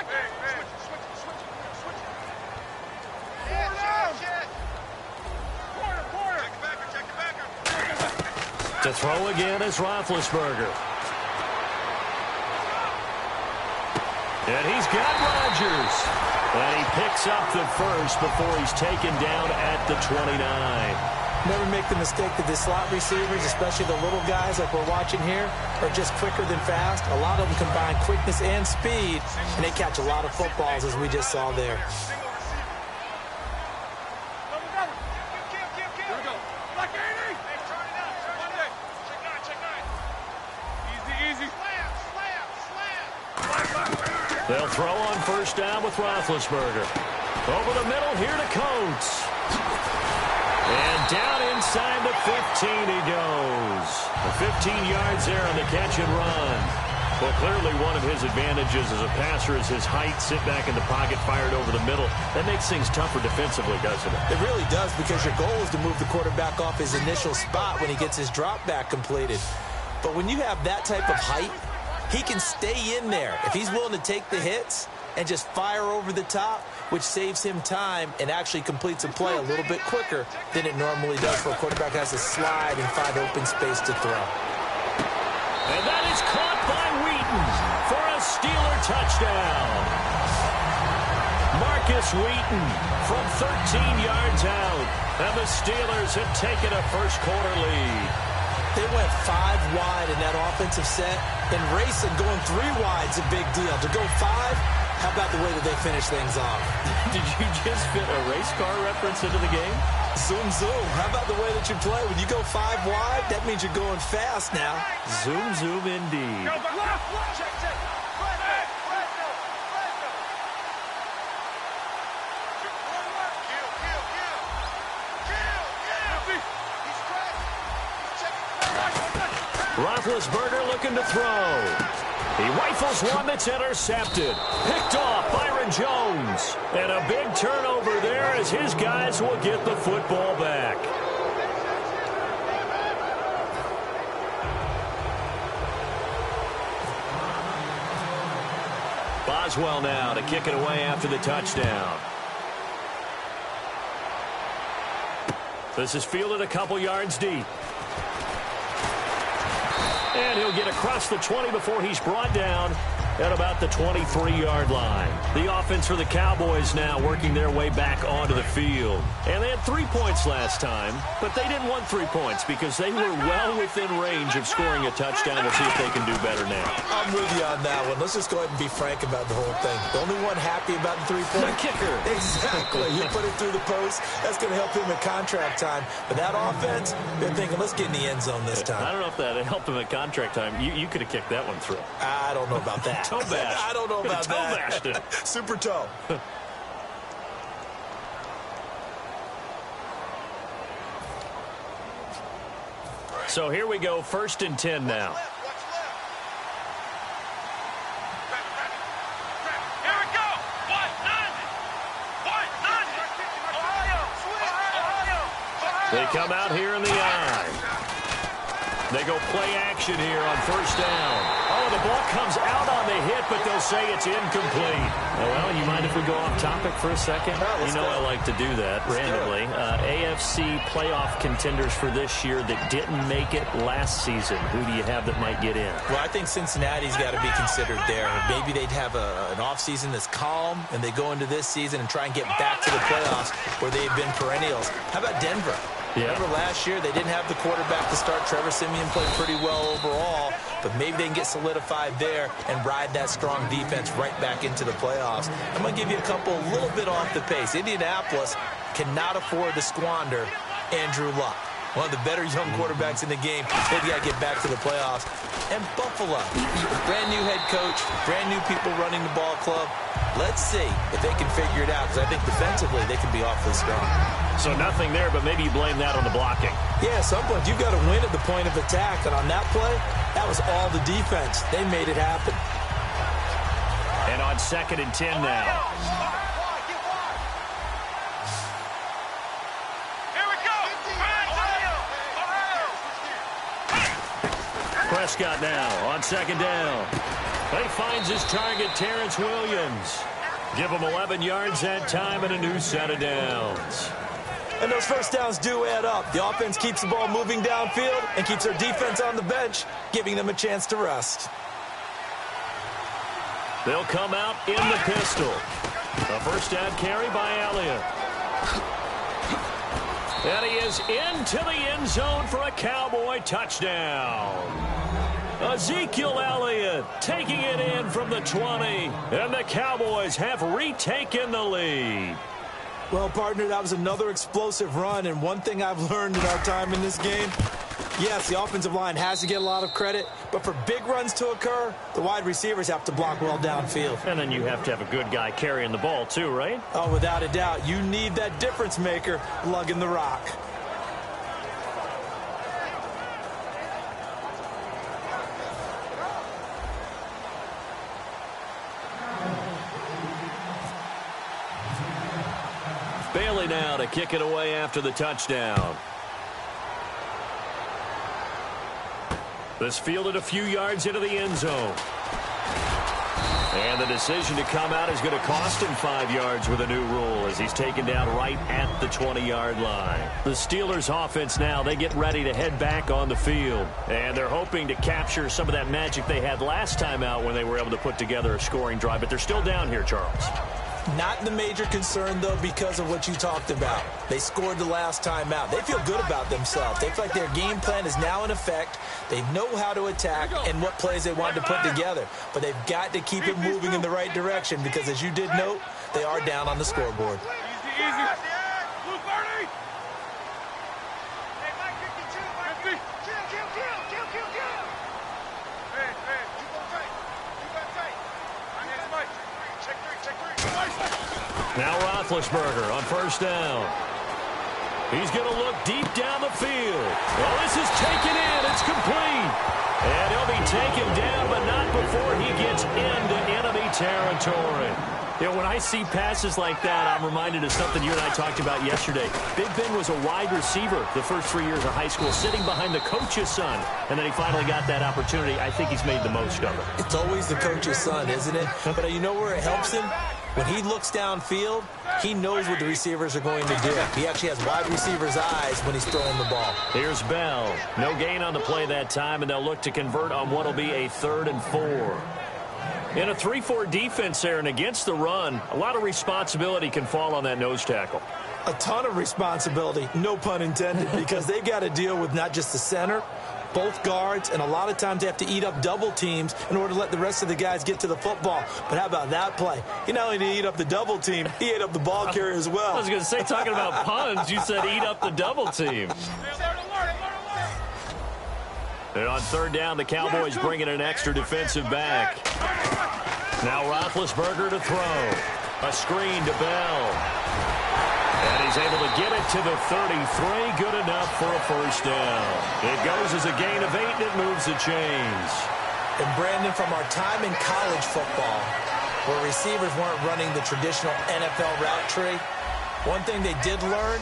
To throw again is Roethlisberger. And he's got Rodgers. And he picks up the first before he's taken down at the 29. Never make the mistake that the slot receivers, especially the little guys like we're watching here, are just quicker than fast. A lot of them combine quickness and speed, and they catch a lot of footballs, as we just saw there. They'll throw on 1st down with Roethlisberger. Over the middle, here to Coates. And down inside the 15 he goes. 15 yards there on the catch and run. Well, clearly one of his advantages as a passer is his height. Sit back in the pocket, fired over the middle. That makes things tougher defensively, doesn't it? It really does, because your goal is to move the quarterback off his initial spot when he gets his drop back completed. But when you have that type of height, he can stay in there if he's willing to take the hits and just fire over the top, which saves him time and actually completes a play a little bit quicker than it normally does for a quarterback who has to slide and find open space to throw. And that is caught by Wheaton for a Steeler touchdown. Marcus Wheaton from 13 yards out, and the Steelers have taken a first-quarter lead. They went 5 wide in that offensive set, and racing going 3 wide is a big deal. To go 5, how about the way that they finish things off? Did you just fit a race car reference into the game? Zoom, zoom. How about the way that you play? When you go 5 wide, that means you're going fast now. Zoom, zoom indeed. Check, check. Roethlisberger looking to throw. He rifles one that's intercepted. Picked off Byron Jones. And a big turnover there as his guys will get the football back. Boswell now to kick it away after the touchdown. This is fielded a couple yards deep. And he'll get across the 20 before he's brought down at about the 23-yard line. The offense for the Cowboys now working their way back onto the field. And they had 3 points last time, but they didn't want 3 points because they were well within range of scoring a touchdown. We'll see if they can do better now. I'm with you on that one. Let's just go ahead and be frank about the whole thing. The only one happy about the 3-point kicker. Exactly. You put it through the post. That's going to help him at contract time. But that offense, they're thinking, let's get in the end zone this time. I don't know if that helped him at contract time. You could have kicked that one through. I don't know about that. Toe bash. I don't know about toe that. Bashed it. Super toe. So here we go, 1st and 10 now. They come out here in the eye. They go play action here on 1st down. Oh, the ball comes out on the hit, but they'll say it's incomplete. Well, you mind if we go off topic for a second? You know I like to do that randomly. AFC playoff contenders for this year that didn't make it last season. Who do you have that might get in? Well, I think Cincinnati's got to be considered there. Maybe they'd have an offseason that's calm, and they go into this season and try and get back to the playoffs where they've been perennials. How about Denver? Yeah. Remember last year, they didn't have the quarterback to start. Trevor Siemian played pretty well overall, but maybe they can get solidified there and ride that strong defense right back into the playoffs. I'm going to give you a little bit off the pace. Indianapolis cannot afford to squander Andrew Luck, one of the better young quarterbacks in the game. They've got to get back to the playoffs. And Buffalo, brand new head coach, brand new people running the ball club. Let's see if they can figure it out, because I think defensively they can be awfully strong. So nothing there, but maybe you blame that on the blocking. Yeah, at some point you've got to win at the point of attack, and on that play, that was all the defense. They made it happen. And on 2nd and 10 now. Prescott now on second down. He finds his target, Terrence Williams. Give him 11 yards that time and a new set of downs. And those first downs do add up. The offense keeps the ball moving downfield and keeps their defense on the bench, giving them a chance to rest. They'll come out in the pistol. A first down carry by Elliott. And he is into the end zone for a Cowboy touchdown. Ezekiel Elliott taking it in from the 20. And the Cowboys have retaken the lead. Well, partner, that was another explosive run. And one thing I've learned in our time in this game, yes, the offensive line has to get a lot of credit, but for big runs to occur, the wide receivers have to block well downfield. And then you have to have a good guy carrying the ball too, right? Oh, without a doubt. You need that difference maker lugging the rock. Bailey now to kick it away after the touchdown. This fielded a few yards into the end zone. And the decision to come out is going to cost him 5 yards with a new rule as he's taken down right at the 20-yard line. The Steelers offense now, they get ready to head back on the field. And they're hoping to capture some of that magic they had last time out when they were able to put together a scoring drive. But they're still down here, Charles. Not the major concern, though, because of what you talked about. They scored the last time out. They feel good about themselves. They feel like their game plan is now in effect. They know how to attack and what plays they want to put together. But they've got to keep it moving in the right direction because, as you did note, they are down on the scoreboard. Easy, easy. Blue 30. Hey, Mike 52, Mike 50. Kill. Hey, keep on tight. Keep on tight. Next Mike. Check three. Now Roethlisberger on first down. He's going to look deep down the field. Well, this is taken in. It's complete. And he'll be taken down, but not before he gets into enemy territory. You know, when I see passes like that, I'm reminded of something you and I talked about yesterday. Big Ben was a wide receiver the first 3 years of high school, sitting behind the coach's son. And then he finally got that opportunity. I think he's made the most of it. It's always the coach's son, isn't it? But you know where it helps him? When he looks downfield, he knows what the receivers are going to do. He actually has wide receivers' eyes when he's throwing the ball. Here's Bell. No gain on the play that time, and they'll look to convert on what will be a 3rd and 4. In a 3-4 defense there and against the run, a lot of responsibility can fall on that nose tackle. A ton of responsibility, no pun intended, because they've got to deal with not just the center, both guards, and a lot of times they have to eat up double teams in order to let the rest of the guys get to the football. But how about that play? He not only did he eat up the double team, he ate up the ball carrier as well. I was going to say, talking about puns, you said eat up the double team. And on 3rd down, the Cowboys bring in an extra defensive back. Now Roethlisberger to throw. A screen to Bell. And he's able to get it to the 33. Good enough for a first down. It goes as a gain of 8, and it moves the chains. And Brandon, from our time in college football, where receivers weren't running the traditional NFL route tree, one thing they did learn,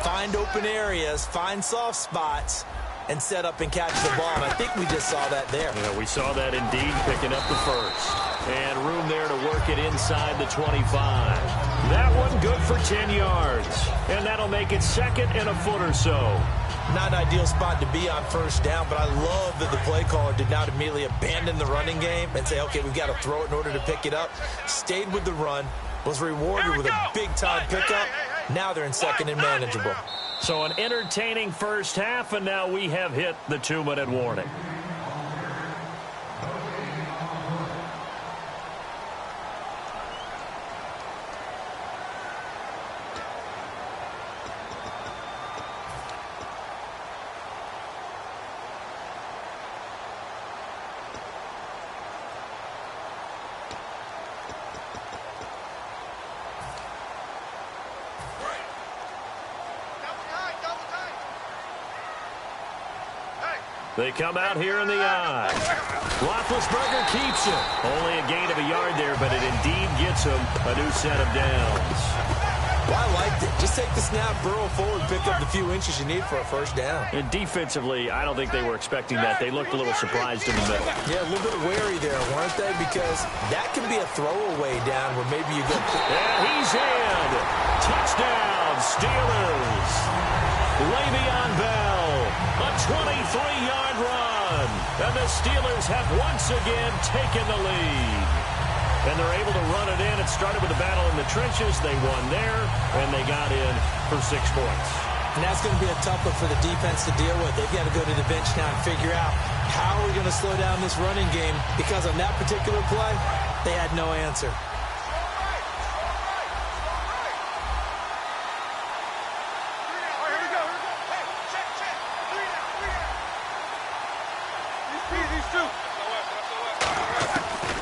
find open areas, find soft spots, and set up and catch the ball. And I think we just saw that there. Yeah, we saw that indeed, picking up the first. And room there to work it inside the 25. That one good for 10 yards. And that'll make it 2nd and a foot or so. Not an ideal spot to be on first down, but I love that the play caller did not immediately abandon the running game and say, okay, we've got to throw it in order to pick it up. Stayed with the run, was rewarded with a big-time pickup. Now they're in 2nd and manageable. So an entertaining first half, and now we have hit the 2-minute warning. They come out here in the I. Roethlisberger keeps it. Only a gain of a yard there, but it indeed gets him a new set of downs. Well, I liked it. Just take the snap, burrow forward, pick up the few inches you need for a first down. And defensively, I don't think they were expecting that. They looked a little surprised in the middle. Yeah, a little bit wary there, weren't they? Because that can be a throwaway down where maybe you go. And he's in. Touchdown, Steelers. Le'Veon Bell, a 23-yard run. And the Steelers have once again taken the lead. And they're able to run it in. It started with a battle in the trenches. They won there, and they got in for 6 points. And that's going to be a tough one for the defense to deal with. They've got to go to the bench now and figure out how are we going to slow down this running game, because on that particular play, they had no answer.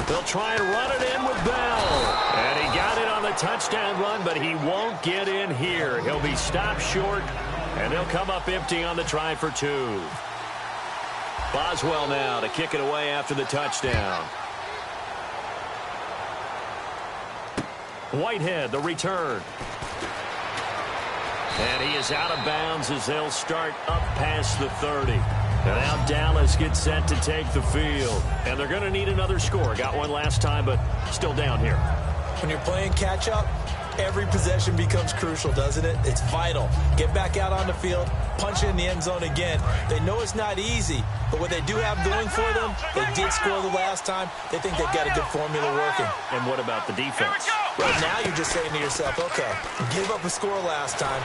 They'll try and run it in with Bell. And he got it on the touchdown run, but he won't get in here. He'll be stopped short, and they'll come up empty on the try for 2. Boswell now to kick it away after the touchdown. Whitehead, the return. And he is out of bounds as they'll start up past the 30. And now Dallas gets set to take the field. And they're going to need another score. Got one last time, but still down here. When you're playing catch-up, every possession becomes crucial, doesn't it? It's vital. Get back out on the field, punch it in the end zone again. They know it's not easy, but what they do have going for them, they did score the last time. They think they've got a good formula working. And what about the defense? Right now you're just saying to yourself, okay, give up a score last time.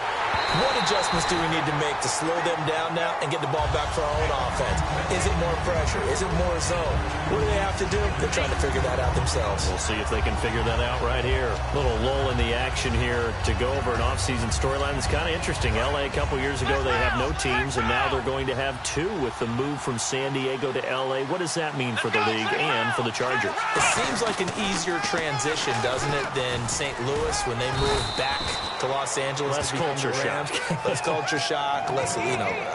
What adjustments do we need to make to slow them down now and get the ball back for our own offense? Is it more pressure? Is it more zone? What do they have to do? They're trying to figure that out themselves. We'll see if they can figure that out right here. Little lull in the action here to go over an offseason storyline that's kind of interesting. LA a couple years ago, they have no teams, and now they're going to have 2 with the move from San Diego to LA. What does that mean for the league and for the Chargers? It seems like an easier transition, doesn't it, than St. Louis when they moved back to Los Angeles. Less culture shock. Less culture shock, less,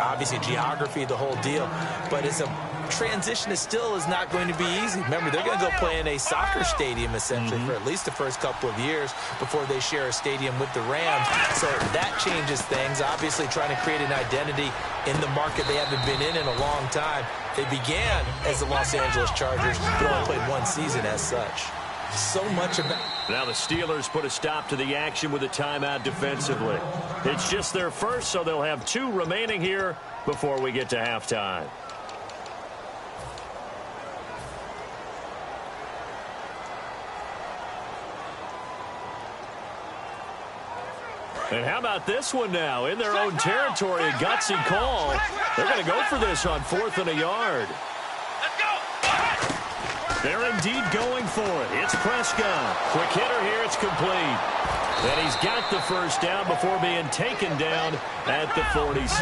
obviously geography, the whole deal. But it's a transition that still is not going to be easy. Remember, they're going to go play in a soccer stadium, essentially, for at least the first couple of years before they share a stadium with the Rams. So that changes things. Obviously, trying to create an identity in the market they haven't been in a long time. They began as the Los Angeles Chargers, but only played 1 season as such. So much about... Now the Steelers put a stop to the action with a timeout defensively. It's just their first, so they'll have 2 remaining here before we get to halftime. And how about this one now? In their own territory, a gutsy call. They're going to go for this on 4th and a yard. They're indeed going for it. It's Prescott. Quick hitter here. It's complete. And he's got the first down before being taken down at the 46.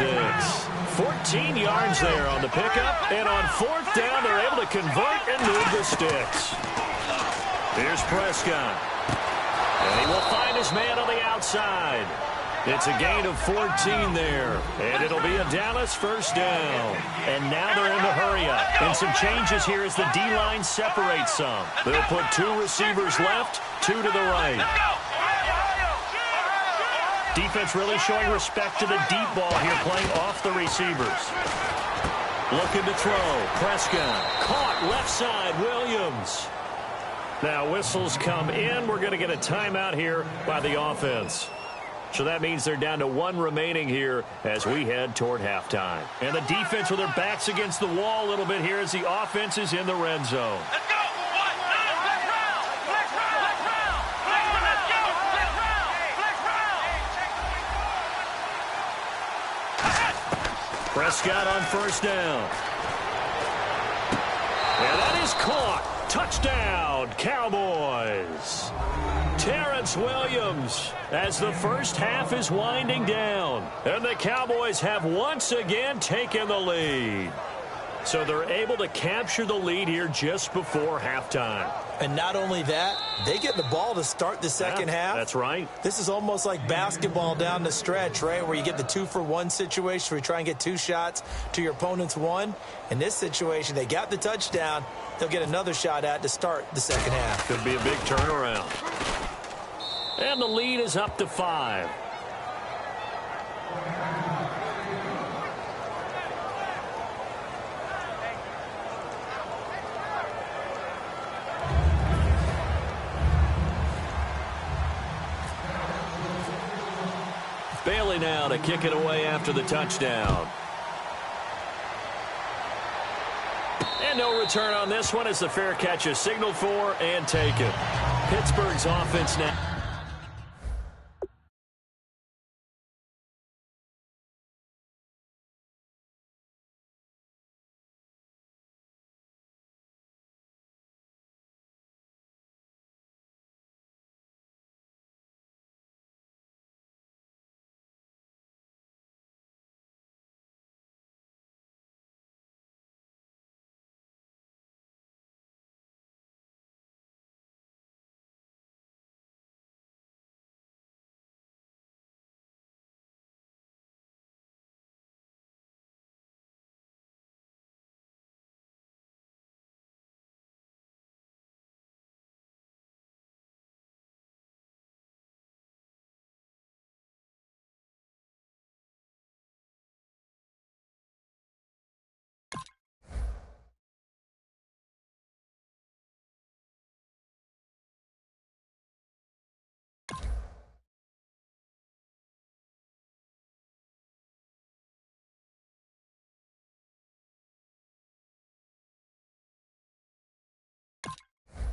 14 yards there on the pickup. And on 4th down, they're able to convert and move the sticks. Here's Prescott. And he will find his man on the outside. It's a gain of 14 there. And it'll be a Dallas first down. And now they're in the hurry-up. And some changes here as the D-line separates some. They'll put 2 receivers left, 2 to the right. Defense really showing respect to the deep ball here, playing off the receivers. Looking to throw. Prescott. Caught left side. Williams. Now whistles come in. We're going to get a timeout here by the offense. So that means they're down to 1 remaining here as we head toward halftime. And the defense with their backs against the wall a little bit here as the offense is in the red zone. Let's go! Flex round! Prescott on first down. And that is caught. Touchdown, Cowboys. Terrence Williams as the first half is winding down. And the Cowboys have once again taken the lead. So they're able to capture the lead here just before halftime. And not only that, they get the ball to start the second half. That's right. This is almost like basketball down the stretch, right, where you get the 2-for-1 situation where you try and get 2 shots to your opponent's 1. In this situation, they got the touchdown. They'll get another shot at to start the second half. Could be a big turnaround. And the lead is up to 5. Bailey now to kick it away after the touchdown. And no return on this one as the fair catch is signaled for and taken. Pittsburgh's offense now.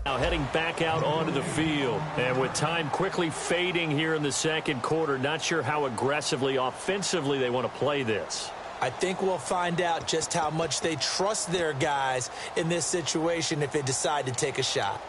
Now heading back out onto the field. And with time quickly fading here in the second quarter, not sure how aggressively, offensively they want to play this. I think we'll find out just how much they trust their guys in this situation if they decide to take a shot.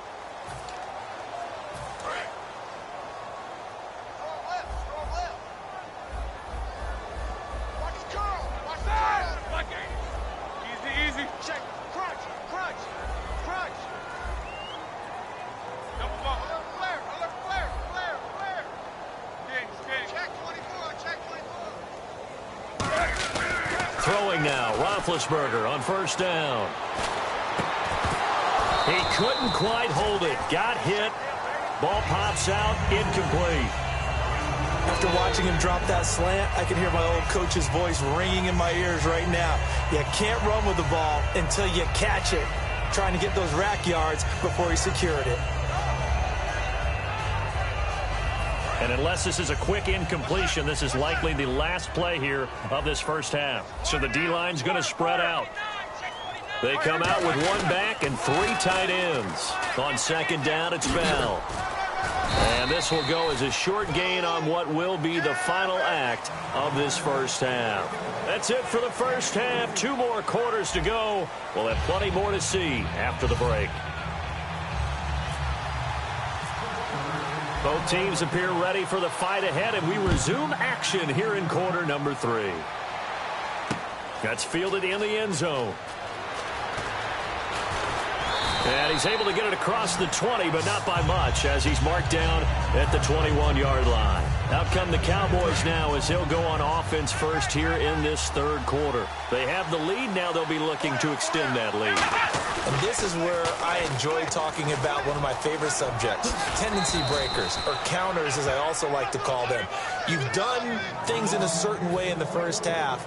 Throwing now, Roethlisberger on first down. He couldn't quite hold it. Got hit. Ball pops out, incomplete. After watching him drop that slant, I can hear my old coach's voice ringing in my ears right now. You can't run with the ball until you catch it. Trying to get those rack yards before he secured it. And unless this is a quick incompletion, this is likely the last play here of this first half. So the D-line's going to spread out. They come out with one back and 3 tight ends. On second down, it's Bell. And this will go as a short gain on what will be the final act of this first half. That's it for the first half. 2 more quarters to go. We'll have plenty more to see after the break. Both teams appear ready for the fight ahead, and we resume action here in quarter number 3. That's fielded in the end zone. And he's able to get it across the 20, but not by much, as he's marked down at the 21-yard line. Out come the Cowboys now as they'll go on offense first here in this third quarter. They have the lead. Now they'll be looking to extend that lead. And this is where I enjoy talking about one of my favorite subjects, tendency breakers, or counters as I also like to call them. You've done things in a certain way in the first half,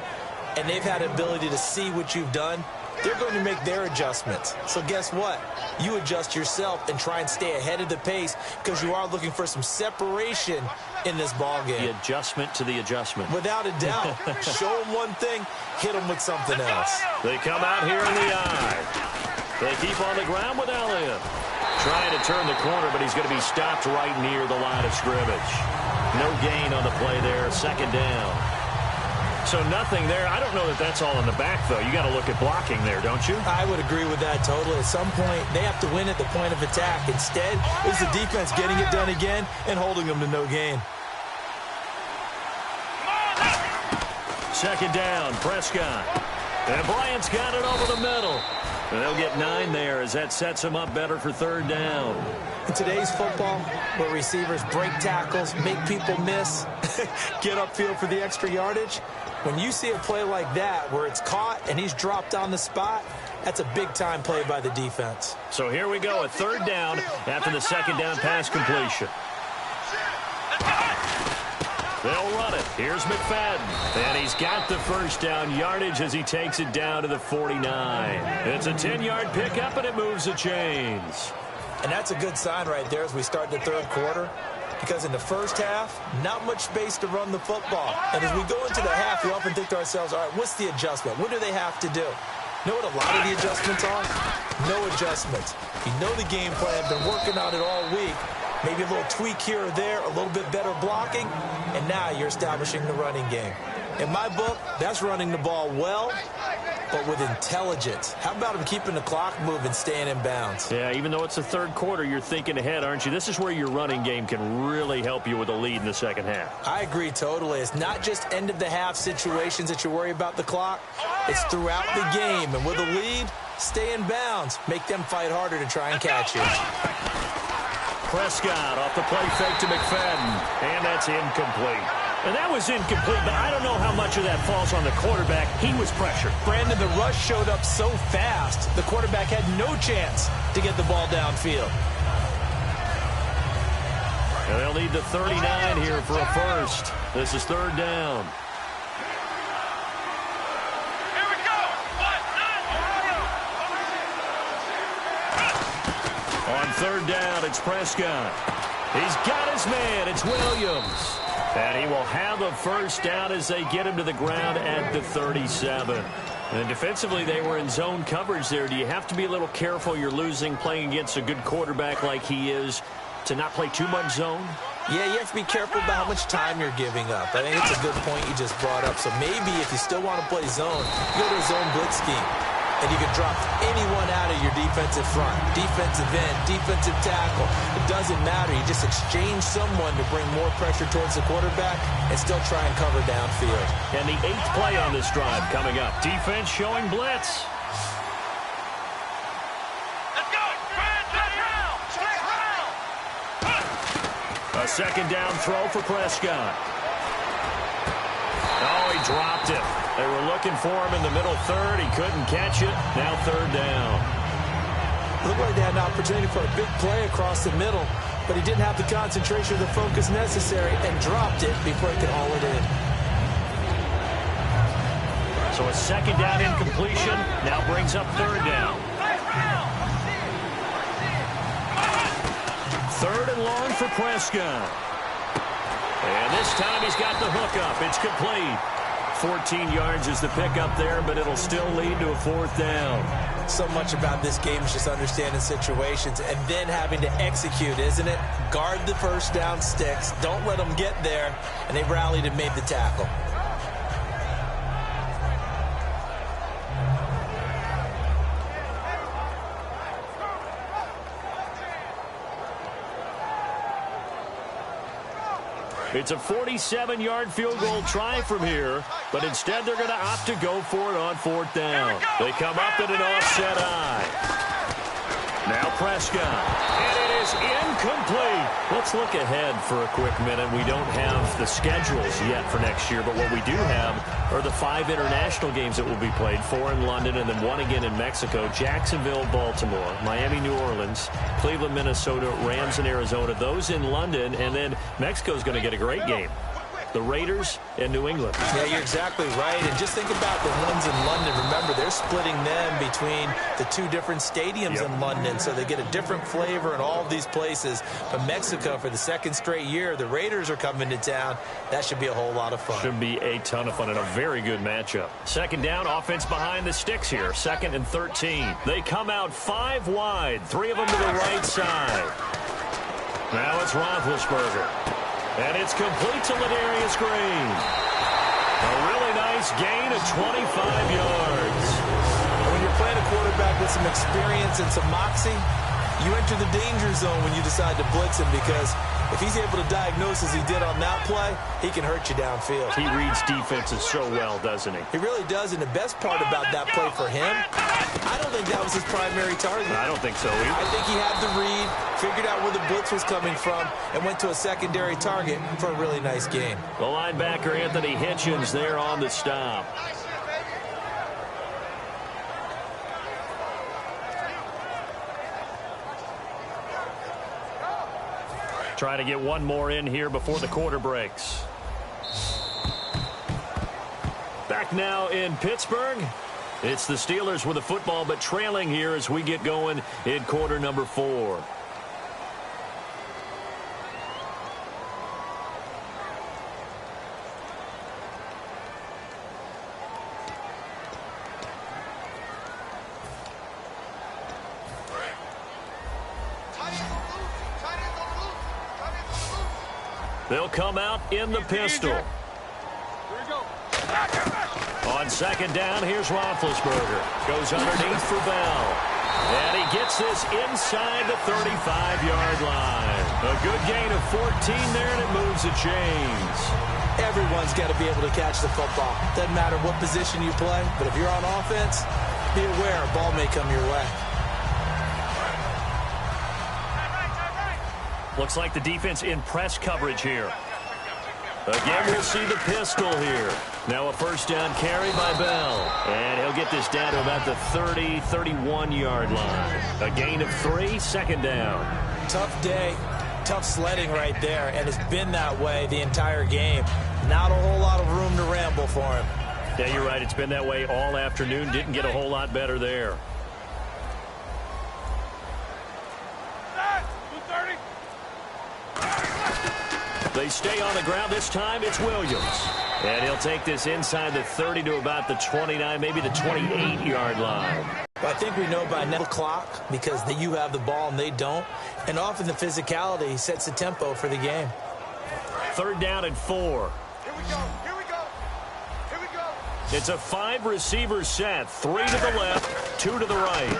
and they've had the ability to see what you've done. They're going to make their adjustments. So guess what? You adjust yourself and try and stay ahead of the pace because you are looking for some separation in this ball game. The adjustment to the adjustment. Without a doubt. Show them one thing, hit them with something else. They come out here in the eye. They keep on the ground with Elliott. Trying to turn the corner, but he's going to be stopped right near the line of scrimmage. No gain on the play there. Second down. So nothing there. I don't know that that's all in the back, though. You got to look at blocking there, don't you? I would agree with that totally. At some point, they have to win at the point of attack. Instead, it's the defense getting it done again and holding them to no gain. Second down, Prescott. And Bryant's got it over the middle. And they'll get 9 there as that sets them up better for third down. In today's football, where receivers break tackles, make people miss, get upfield for the extra yardage, when you see a play like that where it's caught and he's dropped on the spot, that's a big-time play by the defense. So here we go, a third down after the second down pass completion. They'll run it. Here's McFadden. And he's got the first down yardage as he takes it down to the 49. It's a 10-yard pickup, and it moves the chains. And that's a good sign right there as we start the third quarter. Because in the first half, not much space to run the football. And as we go into the half, we often think to ourselves, all right, what's the adjustment? What do they have to do? You know what a lot of the adjustments are? No adjustments. You know the game plan, been working on it all week. Maybe a little tweak here or there, a little bit better blocking, and now you're establishing the running game. In my book, that's running the ball well, but with intelligence. How about him keeping the clock moving, staying in bounds? Yeah, even though it's the third quarter, you're thinking ahead, aren't you? This is where your running game can really help you with a lead in the second half. I agree totally. It's not just end-of-the-half situations that you worry about the clock. It's throughout the game. And with a lead, stay in bounds. Make them fight harder to try and catch you. Prescott off the play fake to McFadden, and that's incomplete. And that was incomplete, but I don't know how much of that falls on the quarterback. He was pressured. Brandon, the rush showed up so fast, the quarterback had no chance to get the ball downfield. And they'll need the 39 here for a first. This is third down. Here we go. On third down, it's Prescott. He's got his man. It's Williams. And he will have a first down as they get him to the ground at the 37. And defensively, they were in zone coverage there. Do you have to be a little careful? You're losing playing against a good quarterback like he is to not play too much zone? Yeah, you have to be careful about how much time you're giving up. I think it's a good point you just brought up. So maybe if you still want to play zone, you go to a zone blitz scheme. And you can drop anyone out of your defensive front, defensive end, defensive tackle. It doesn't matter. You just exchange someone to bring more pressure towards the quarterback and still try and cover downfield. And the 8th play on this drive coming up. Defense showing blitz. Let's go. A second down throw for Prescott. Oh, he dropped it. They were looking for him in the middle third. He couldn't catch it. Now third down. Looked like they had an opportunity for a big play across the middle, but he didn't have the concentration or the focus necessary and dropped it before he could haul it in. So a second down incompletion now brings up third down. Third and long for Prescott. And this time he's got the hookup. It's complete. 14 yards is the pickup there, but it'll still lead to a fourth down. So much about this game is just understanding situations and then having to execute, isn't it? Guard the first down sticks. Don't let them get there. And they rallied and made the tackle. It's a 47-yard field goal try from here, but instead they're going to opt to go for it on fourth down. They come up at an offset eye. Now Prescott, and it is incomplete. Let's look ahead for a quick minute. We don't have the schedules yet for next year, but what we do have are the 5 international games that will be played, 4 in London and then 1 again in Mexico, Jacksonville, Baltimore, Miami, New Orleans, Cleveland, Minnesota, Rams in Arizona, those in London, and then Mexico's going to get a great game. The Raiders and New England. Yeah, you're exactly right. And just think about the ones in London. Remember, they're splitting them between the 2 different stadiums in London, so they get a different flavor in all of these places. But Mexico, for the 2nd straight year, the Raiders are coming to town. That should be a whole lot of fun. Should be a ton of fun and a very good matchup. Second down, offense behind the sticks here. 2nd and 13. They come out 5 wide, 3 of them to the right side. Now it's Roethlisberger. And it's complete to Ladarius Green. A really nice gain of 25 yards. When you're playing a quarterback with some experience and some moxie, you enter the danger zone when you decide to blitz him, because if he's able to diagnose as he did on that play, he can hurt you downfield. He reads defenses so well, doesn't he? He really does, and the best part about that play for him, I don't think that was his primary target. I don't think so either. I think he had the read, figured out where the blitz was coming from, and went to a secondary target for a really nice gain. The linebacker, Anthony Hitchens, there on the stop. Try to get one more in here before the quarter breaks. back now in Pittsburgh. It's the Steelers with the football, but trailing here as we get going in quarter number 4. They'll come out in the pistol. On second down, here's Roethlisberger. Goes underneath for Bell. And he gets this inside the 35-yard line. A good gain of 14 there, and it moves the chains. Everyone's got to be able to catch the football. Doesn't matter what position you play, but if you're on offense, be aware a ball may come your way. Looks like the defense in press coverage here. Again, we'll see the pistol here. Now a first down carry by Bell. And he'll get this down to about the 30, 31-yard line. A gain of 3, second down. Tough day, tough sledding right there, and it's been that way the entire game. Not a whole lot of room to ramble for him. Yeah, you're right. It's been that way all afternoon. Didn't get a whole lot better there. They stay on the ground. This time it's Williams. And he'll take this inside the 30 to about the 29, maybe the 28-yard line. I think we know by now the clock because you have the ball and they don't. And often the physicality sets the tempo for the game. Third down and 4. Here we go. Here we go. Here we go. It's a 5-receiver set. 3 to the left, 2 to the right.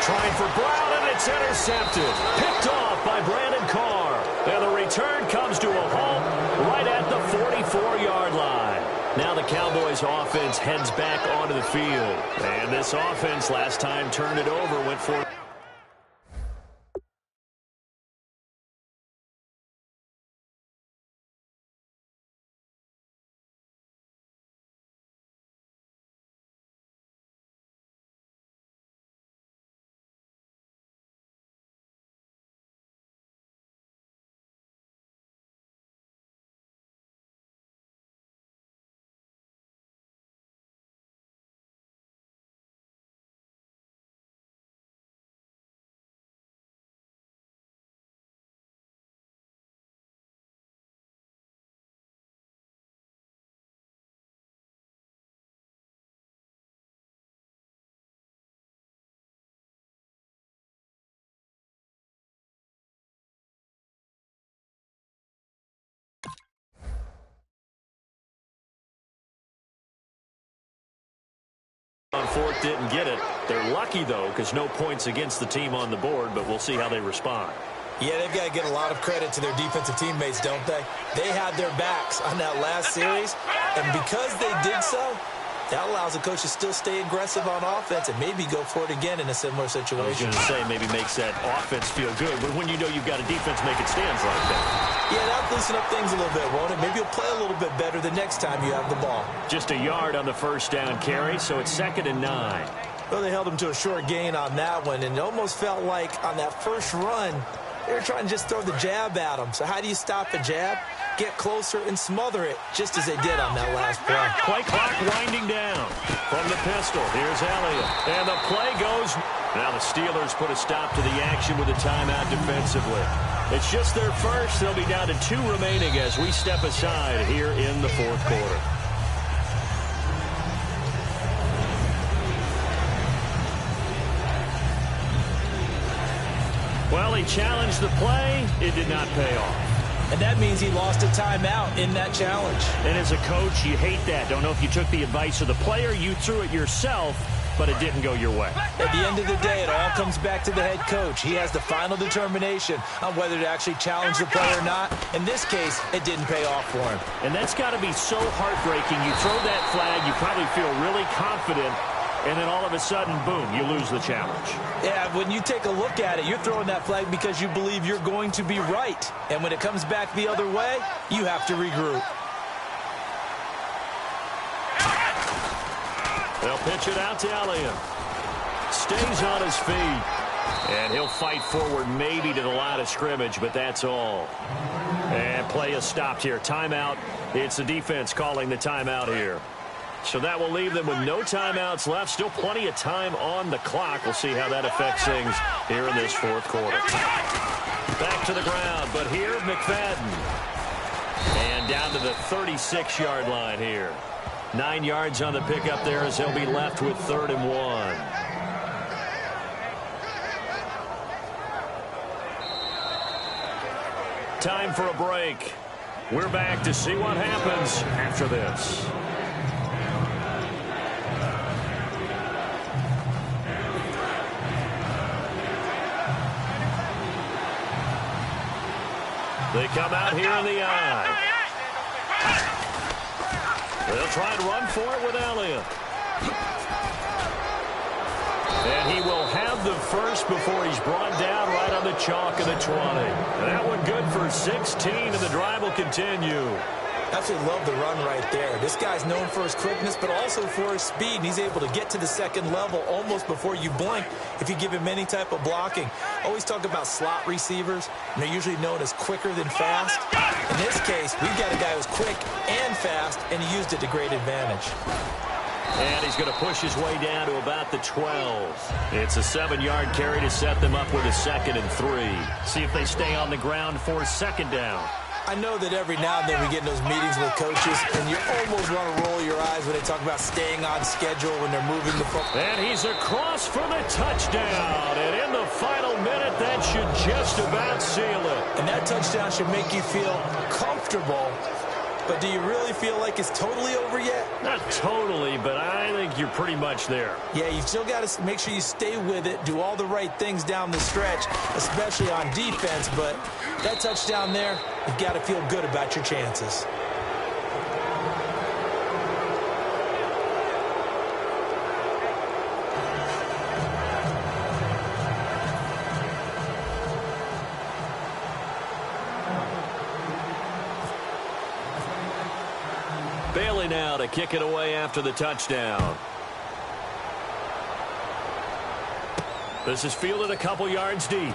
Trying for Brown, and it's intercepted. Picked off by Brandon Carr. And the return comes to a halt right at the 44-yard line. Now the Cowboys offense heads back onto the field. And this offense last time turned it over, went for... On fourth, didn't get it. They're lucky, though, because no points against the team on the board, but we'll see how they respond. Yeah, they've got to get a lot of credit to their defensive teammates, don't they? They had their backs on that last series, and because they did so, that allows the coach to still stay aggressive on offense and maybe go for it again in a similar situation. I was going to say maybe makes that offense feel good, but when you know you've got a defense making stands like that. Yeah, that'll loosen up things a little bit, won't it? Maybe you'll play a little bit better the next time you have the ball. Just a yard on the first down carry, so it's 2nd and 9. Well, they held him to a short gain on that one, and it almost felt like on that first run, they were trying to just throw the jab at him. So how do you stop a jab? Get closer and smother it, just as they did on that last play. Play clock winding down from the pistol. Here's Elliott, and the play goes. Now the Steelers put a stop to the action with a timeout defensively. It's just their first. They'll be down to 2 remaining as we step aside here in the fourth quarter. Well, he challenged the play. It did not pay off. And that means he lost a timeout in that challenge. And as a coach, you hate that. Don't know if you took the advice of the player. You threw it yourself, but it didn't go your way. At the end of the day, it all comes back to the head coach. He has the final determination on whether to actually challenge the player or not. In this case, it didn't pay off for him. And that's got to be so heartbreaking. You throw that flag, you probably feel really confident, and then all of a sudden, boom, you lose the challenge. Yeah, when you take a look at it, you're throwing that flag because you believe you're going to be right. And when it comes back the other way, you have to regroup. They'll pitch it out to Elliott. Stays on his feet. And he'll fight forward maybe to the line of scrimmage, but that's all. And play is stopped here. Timeout. It's the defense calling the timeout here. So that will leave them with no timeouts left. Still plenty of time on the clock. We'll see how that affects things here in this fourth quarter. Back to the ground, but here McFadden. And down to the 36-yard line here. 9 yards on the pickup there as they'll be left with 3rd and 1. Time for a break. We're back to see what happens after this. They come out here in the eye. They'll try and run for it with Elliott. And he will have the first before he's brought down right on the chalk of the 20. And that one good for 16, and the drive will continue. Absolutely love the run right there. This guy's known for his quickness, but also for his speed. And he's able to get to the second level almost before you blink if you give him any type of blocking. Always talk about slot receivers, and they're usually known as quicker than fast. In this case, we've got a guy who's quick and fast, and he used it to great advantage. And he's going to push his way down to about the 12. It's a 7-yard carry to set them up with a 2nd and 3. See if they stay on the ground for 2nd down. I know that every now and then we get in those meetings with coaches, and you almost want to roll your eyes when they talk about staying on schedule when they're moving the football. And he's across for the touchdown. And in the final minute, that should just about seal it. And that touchdown should make you feel comfortable. But do you really feel like it's totally over yet? Not totally, but I think you're pretty much there. Yeah, you still got to make sure you stay with it, do all the right things down the stretch, especially on defense. But that touchdown there, you've got to feel good about your chances. Bailey now to kick it away after the touchdown. This is fielded a couple yards deep.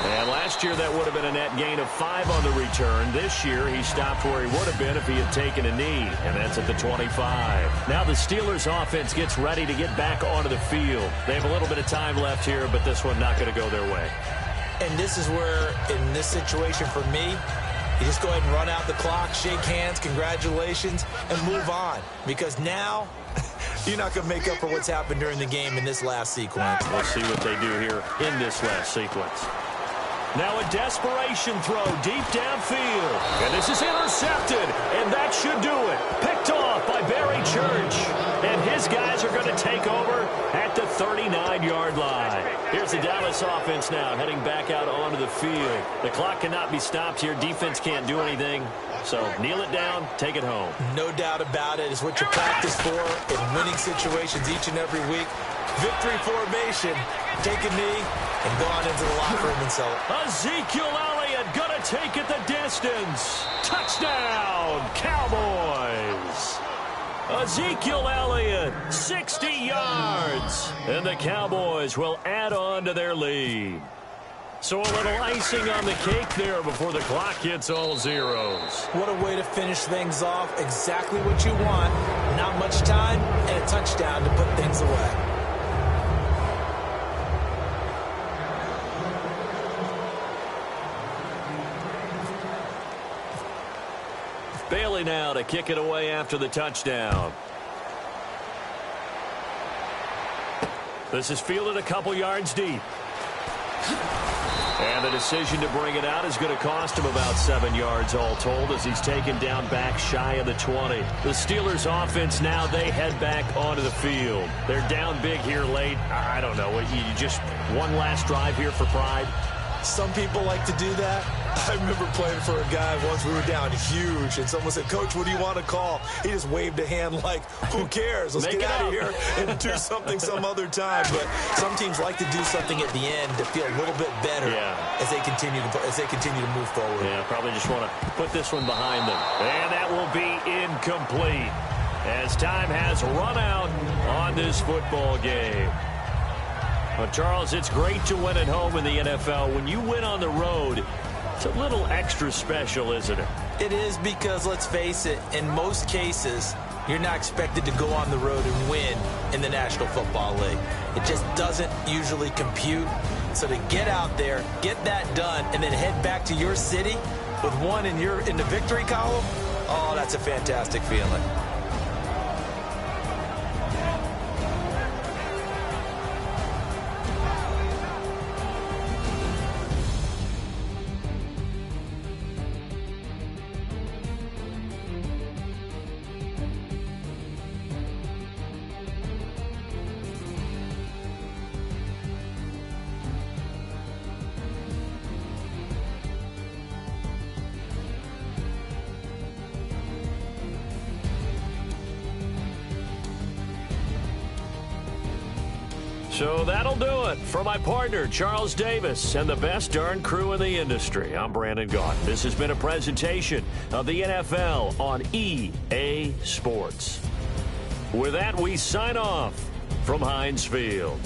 And last year that would have been a net gain of 5 on the return. This year he stopped where he would have been if he had taken a knee, and that's at the 25. Now the Steelers offense gets ready to get back onto the field. They have a little bit of time left here, but this one not going to go their way. And this is where, in this situation for me, you just go ahead and run out the clock, shake hands, congratulations, and move on. Because now, you're not going to make up for what's happened during the game in this last sequence. We'll see what they do here in this last sequence. Now a desperation throw deep downfield. And this is intercepted, and that should do it. Picked off by Barry Church. And his guys are going to take over at the 39-yard line. Here's the Dallas offense now heading back out onto the field. The clock cannot be stopped here. Defense can't do anything. So kneel it down, take it home. No doubt about it. It's what you practice for in winning situations each and every week. Victory formation. Take a knee and go on into the locker room and sell it. Ezekiel Elliott going to take it the distance. Touchdown, Cowboys. Ezekiel Elliott, 60 yards. And the Cowboys will add on to their lead. So a little icing on the cake there before the clock hits all zeros. What a way to finish things off. Exactly what you want. Not much time and a touchdown to put things away. Bailey now to kick it away after the touchdown. This is fielded a couple yards deep. And the decision to bring it out is going to cost him about 7 yards all told as he's taken down back shy of the 20. The Steelers offense now, they head back onto the field. They're down big here late. I don't know. You just one last drive here for pride? Some people like to do that. I remember playing for a guy once. We were down huge, and someone said, "Coach, what do you want to call?" He just waved a hand like, "Who cares? Let's get out of here and do something some other time." But some teams like to do something at the end to feel a little bit better as they continue to move forward. Yeah, probably just want to put this one behind them, and that will be incomplete as time has run out on this football game. Well, Charles, it's great to win at home in the NFL. When you win on the road, It's a little extra special, isn't it? It is, because, let's face it, in most cases, you're not expected to go on the road and win in the National Football League. It just doesn't usually compute. So to get out there, get that done, and then head back to your city with one in the victory column, oh, that's a fantastic feeling. So that'll do it. For my partner, Charles Davis, and the best darn crew in the industry, I'm Brandon Gaughan. This has been a presentation of the NFL on EA Sports. With that, we sign off from Heinz Field.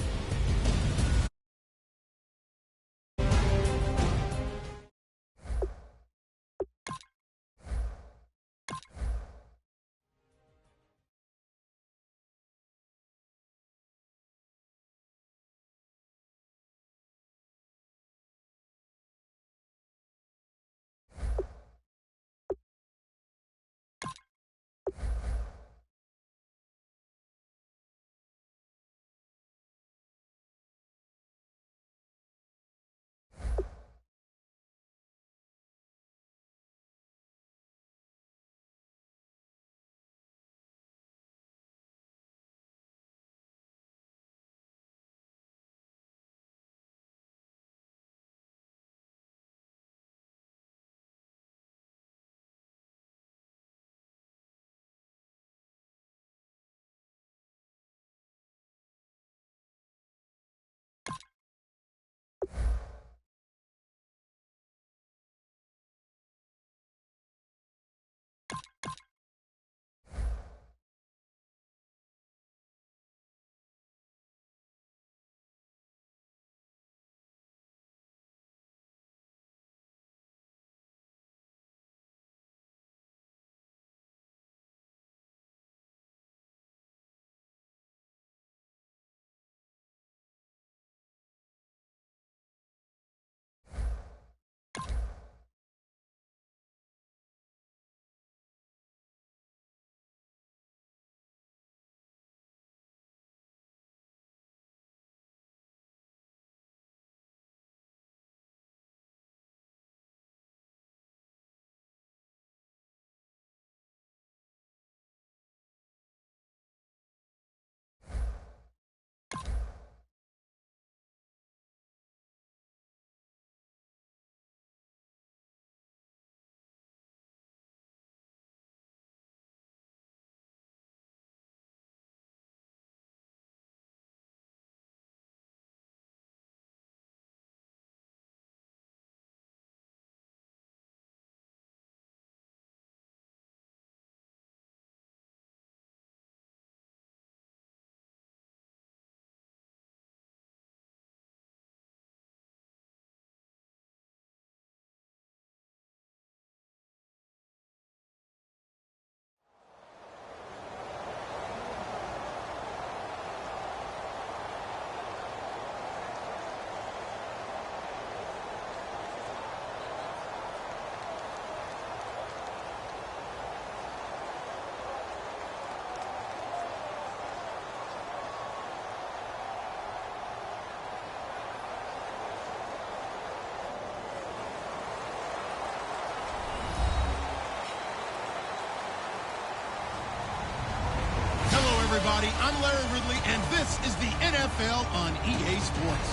Everybody, I'm Larry Ridley, and this is the NFL on EA Sports.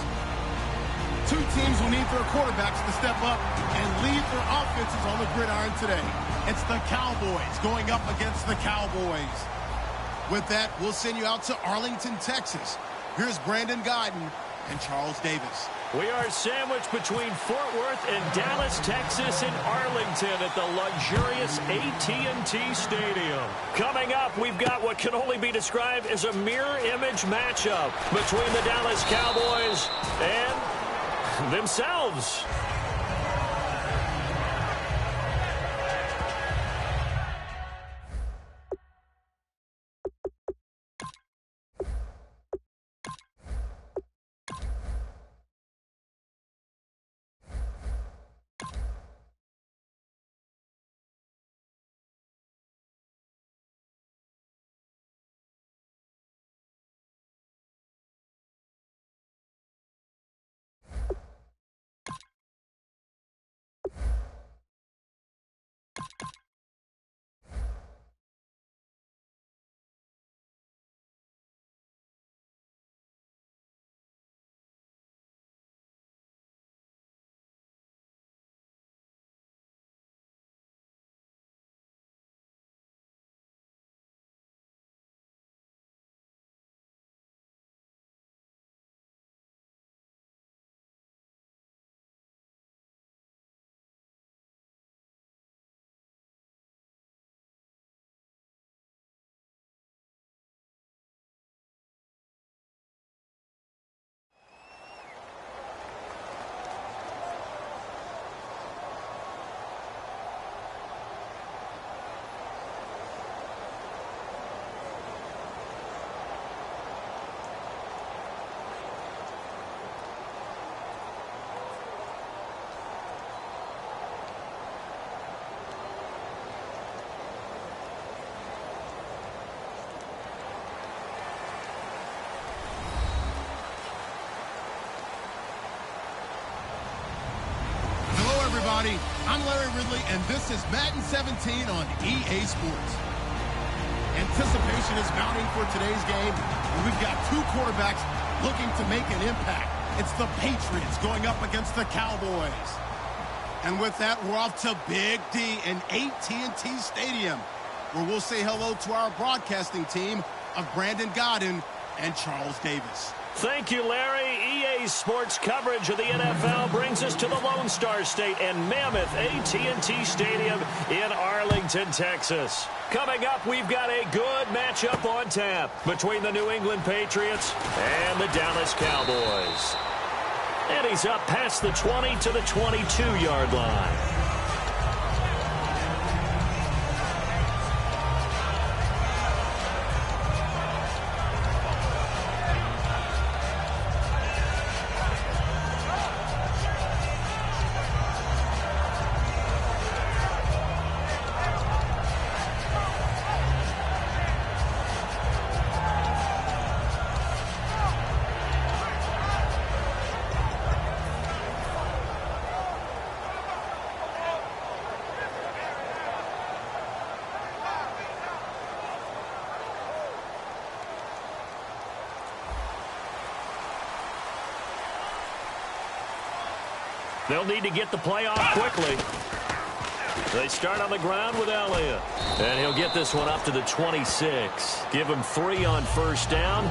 Two teams will need their quarterbacks to step up and lead their offenses on the gridiron today. It's the Cowboys going up against the Cowboys. With that, we'll send you out to Arlington, Texas. Here's Brandon Gaughan and Charles Davis. We are sandwiched between Fort Worth and Dallas, Texas, and Arlington at the luxurious AT&T Stadium. Coming up, we've got what can only be described as a mirror image matchup between the Dallas Cowboys and themselves. Everybody, I'm Larry Ridley, and this is Madden 17 on EA Sports. Anticipation is mounting for today's game, and we've got two quarterbacks looking to make an impact. It's the Patriots going up against the Cowboys. And with that, we're off to Big D in AT&T Stadium, where we'll say hello to our broadcasting team of Brandon Godden and Charles Davis. Thank you, Larry. EA Sports coverage of the NFL brings us to the Lone Star State and mammoth AT&T Stadium in Arlington, Texas. Coming up, we've got a good matchup on tap between the New England Patriots and the Dallas Cowboys. And he's up past the 20 to the 22-yard line. They'll need to get the play off quickly. They start on the ground with Elliott. And he'll get this one up to the 26. Give him 3 on first down.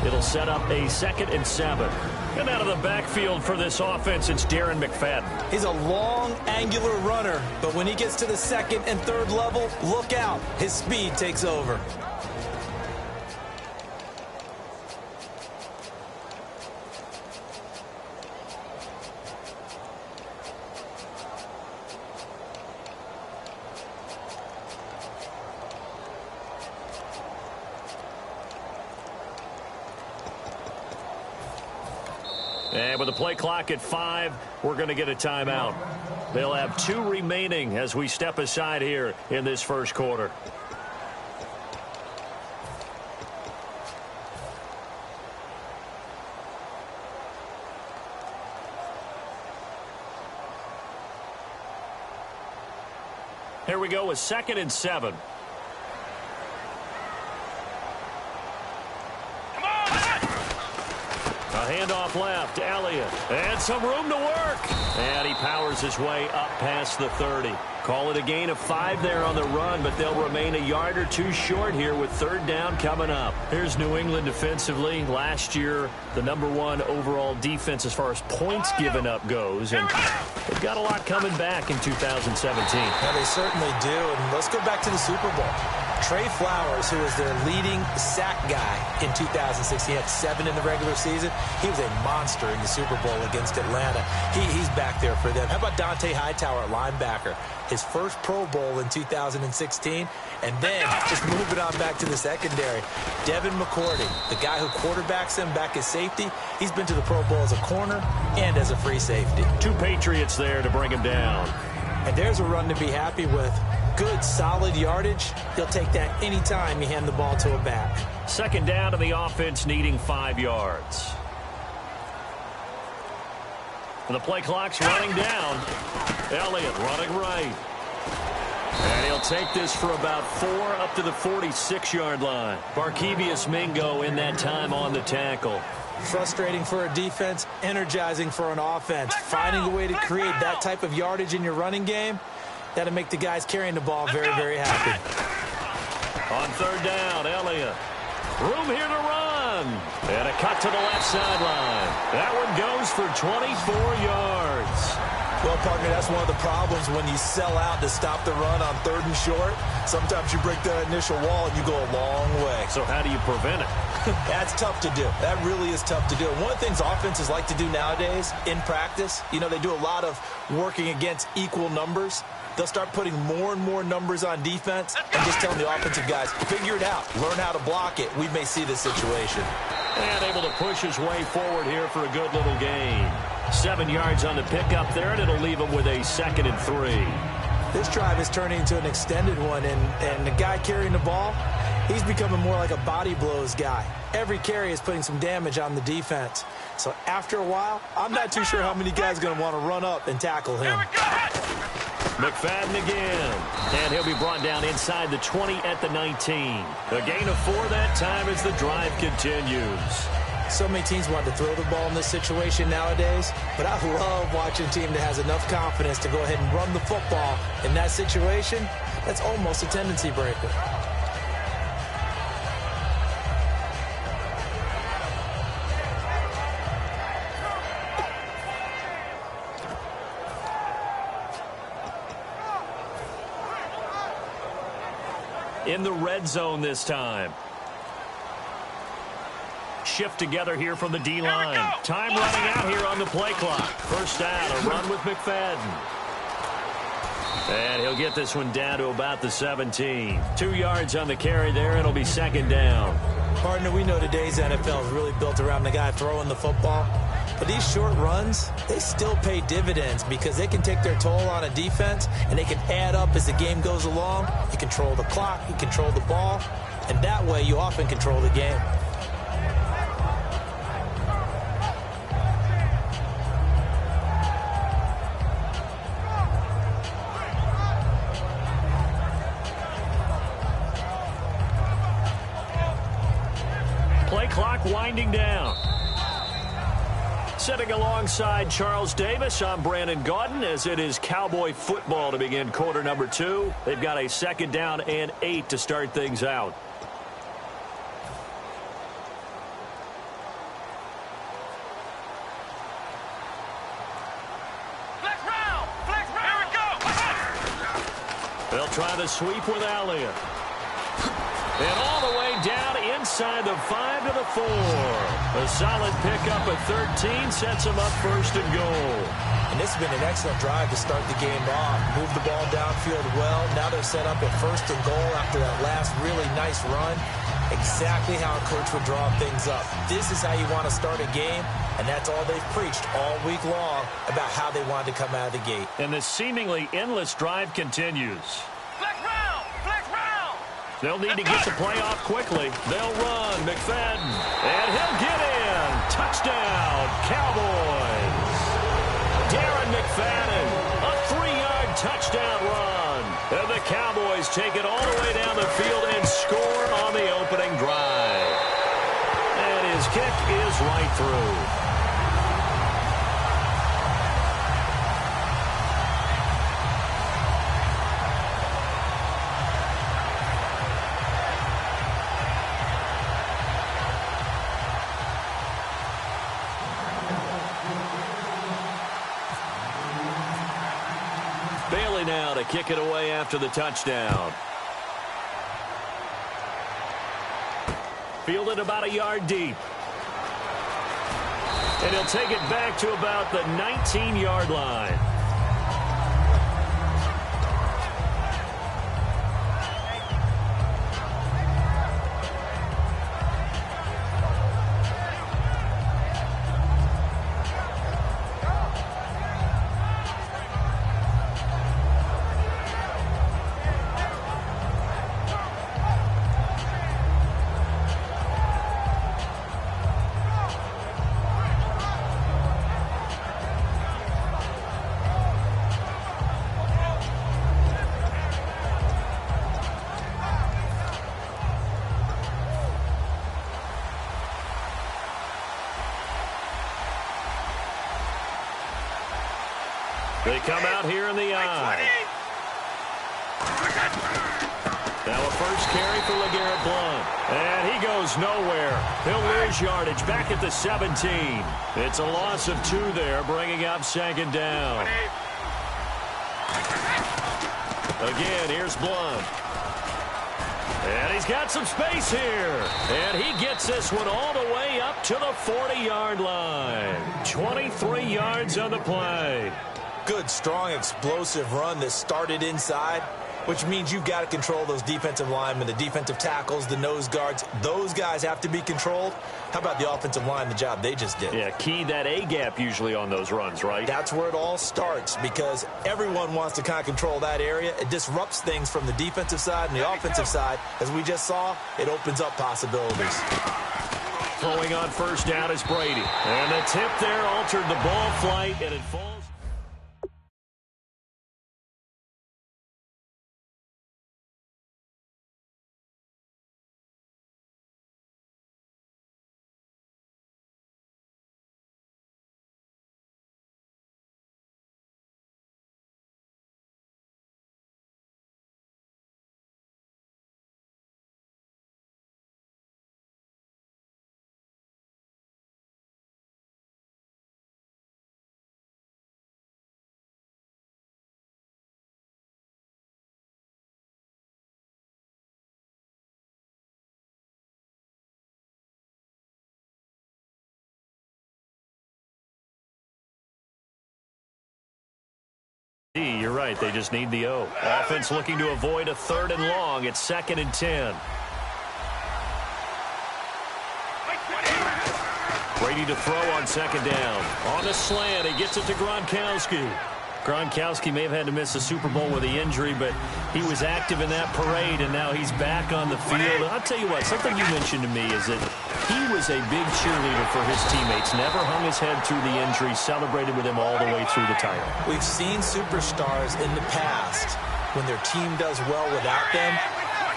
It'll set up a 2nd and 7. And out of the backfield for this offense, it's Darren McFadden. He's a long, angular runner, but when he gets to the 2nd and 3rd level, look out. His speed takes over. And with the play clock at 5, we're going to get a timeout. They'll have 2 remaining as we step aside here in this first quarter. Here we go with 2nd and 7. Handoff left, Elliott, and some room to work. And he powers his way up past the 30. Call it a gain of 5 there on the run, but they'll remain a yard or 2 short here with 3rd down coming up. Here's New England defensively. Last year, the #1 overall defense as far as points given up goes. And they've got a lot coming back in 2017. Yeah, they certainly do. And let's go back to the Super Bowl. Trey Flowers, who was their leading sack guy in 2006, he had 7 in the regular season. He was a monster in the Super Bowl against Atlanta. He's back there for them. How about Dante Hightower, linebacker? His first Pro Bowl in 2016, and then just moving on back to the secondary. Devin McCourty, the guy who quarterbacks him back as safety, he's been to the Pro Bowl as a corner and as a free safety. 2 Patriots there to bring him down. And there's a run to be happy with. Good, solid yardage. He'll take that anytime you hand the ball to a back. 2nd down to the offense needing 5 yards. The play clock's running down. Elliott running right. And he'll take this for about 4 up to the 46-yard line. Barkevius Mingo in that time on the tackle. Frustrating for a defense, energizing for an offense. Finding a way to create that type of yardage in your running game, that'll make the guys carrying the ball very, very happy. On third down, Elliott. Room here to run. And a cut to the left sideline. That one goes for 24 yards. Well, partner, that's one of the problems when you sell out to stop the run on 3rd and short. Sometimes you break that initial wall and you go a long way. So how do you prevent it? That's tough to do. That really is tough to do. One of the things offenses like to do nowadays in practice, they do a lot of working against equal numbers. They'll start putting more and more numbers on defense and just telling the offensive guys, figure it out, learn how to block it. We may see this situation. And able to push his way forward here for a good little gain. 7 yards on the pickup there, and it'll leave him with a 2nd and 3. This drive is turning into an extended one, and the guy carrying the ball, he's becoming more like a body blows guy. Every carry is putting some damage on the defense. So after a while, I'm not too sure how many guys are going to want to run up and tackle him. McFadden again. And he'll be brought down inside the 20 at the 19. A gain of 4 that time as the drive continues. So many teams want to throw the ball in this situation nowadays, but I love watching a team that has enough confidence to go ahead and run the football. In that situation, that's almost a tendency breaker. In the red zone this time. Shift together here from the D-line. Time running out here on the play clock. First down, a run with McFadden. And he'll get this one down to about the 17. 2 yards on the carry there, and it'll be 2nd down. Partner, we know today's NFL is really built around the guy throwing the football. But these short runs, they still pay dividends because they can take their toll on a defense, and they can add up as the game goes along. You control the clock, you control the ball, and that way you often control the game. Play clock winding down. Sitting alongside Charles Davis, I'm Brandon Gaudin as it is Cowboy football to begin quarter number 2. They've got a 2nd down and 8 to start things out. Flex round! Here we go! They'll try the sweep with Elliott. And all the way down inside the 5 to the 4. A solid pickup at 13 sets him up 1st and goal. And this has been an excellent drive to start the game off. Move the ball downfield well. Now they're set up at 1st and goal after that last really nice run. Exactly how a coach would draw things up. This is how you want to start a game, and that's all they've preached all week long about how they wanted to come out of the gate. And the seemingly endless drive continues. Flex round! Flex round! They'll need to get the play off quickly. They'll run. McFadden. And he'll get in. Touchdown, Cowboys. Darren McFadden. A 3-yard touchdown run. And the Cowboys take it all the way down the field and score on the opening drive. And his kick is right through. Bailey now to kick it away after the touchdown. Fielded about a yard deep. And he'll take it back to about the 19-yard line. They come out here in the eye. Now a first carry for LeGarrette Blount. And he goes nowhere. He'll lose yardage back at the 17. It's a loss of 2 there, bringing up second down. Again, here's Blount. And he's got some space here. And he gets this one all the way up to the 40-yard line. 23 yards on the play. Good, strong, explosive run that started inside, which means you've got to control those defensive linemen, the defensive tackles, the nose guards. Those guys have to be controlled. How about the offensive line, the job they just did? Yeah, key that A-gap usually on those runs, right? That's where it all starts, because everyone wants to kind of control that area. It disrupts things from the defensive side and the offensive side. As we just saw, it opens up possibilities. Throwing on first down is Brady. And the tip there altered the ball flight, and it falls. You're right. They just need the O. Offense looking to avoid a 3rd and long. It's 2nd and 10. Brady to throw on 2nd down. On the slant, he gets it to Gronkowski. Gronkowski may have had to miss a Super Bowl with the injury, but he was active in that parade, and now he's back on the field. I'll tell you what, something you mentioned to me is that he was a big cheerleader for his teammates, never hung his head through the injury, celebrated with him all the way through the title. We've seen superstars in the past, when their team does well without them,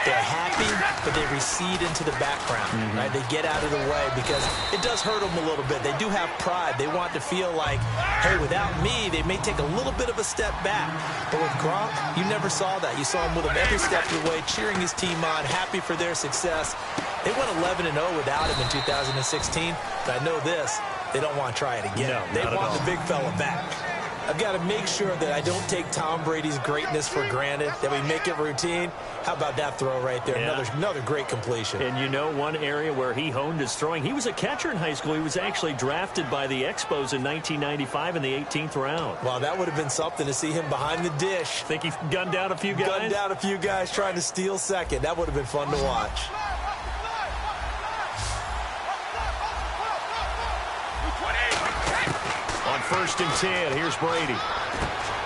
they're happy, but they recede into the background, right? They get out of the way because it does hurt them a little bit. They do have pride. They want to feel like, hey, without me, they may take a little bit of a step back. But with Gronk, you never saw that. You saw him with him every step of the way, cheering his team on, happy for their success. They went 11-0 without him in 2016, but I know this, they don't want to try it again. No, they want the big fella back. I've got to make sure that I don't take Tom Brady's greatness for granted, that we make it routine. How about that throw right there? Yeah. Another great completion. And you know one area where he honed his throwing? He was a catcher in high school. He was actually drafted by the Expos in 1995 in the 18th round. Wow, that would have been something to see him behind the dish. Think he gunned down a few guys? Gunned down a few guys trying to steal second. That would have been fun to watch. On 1st and 10, here's Brady.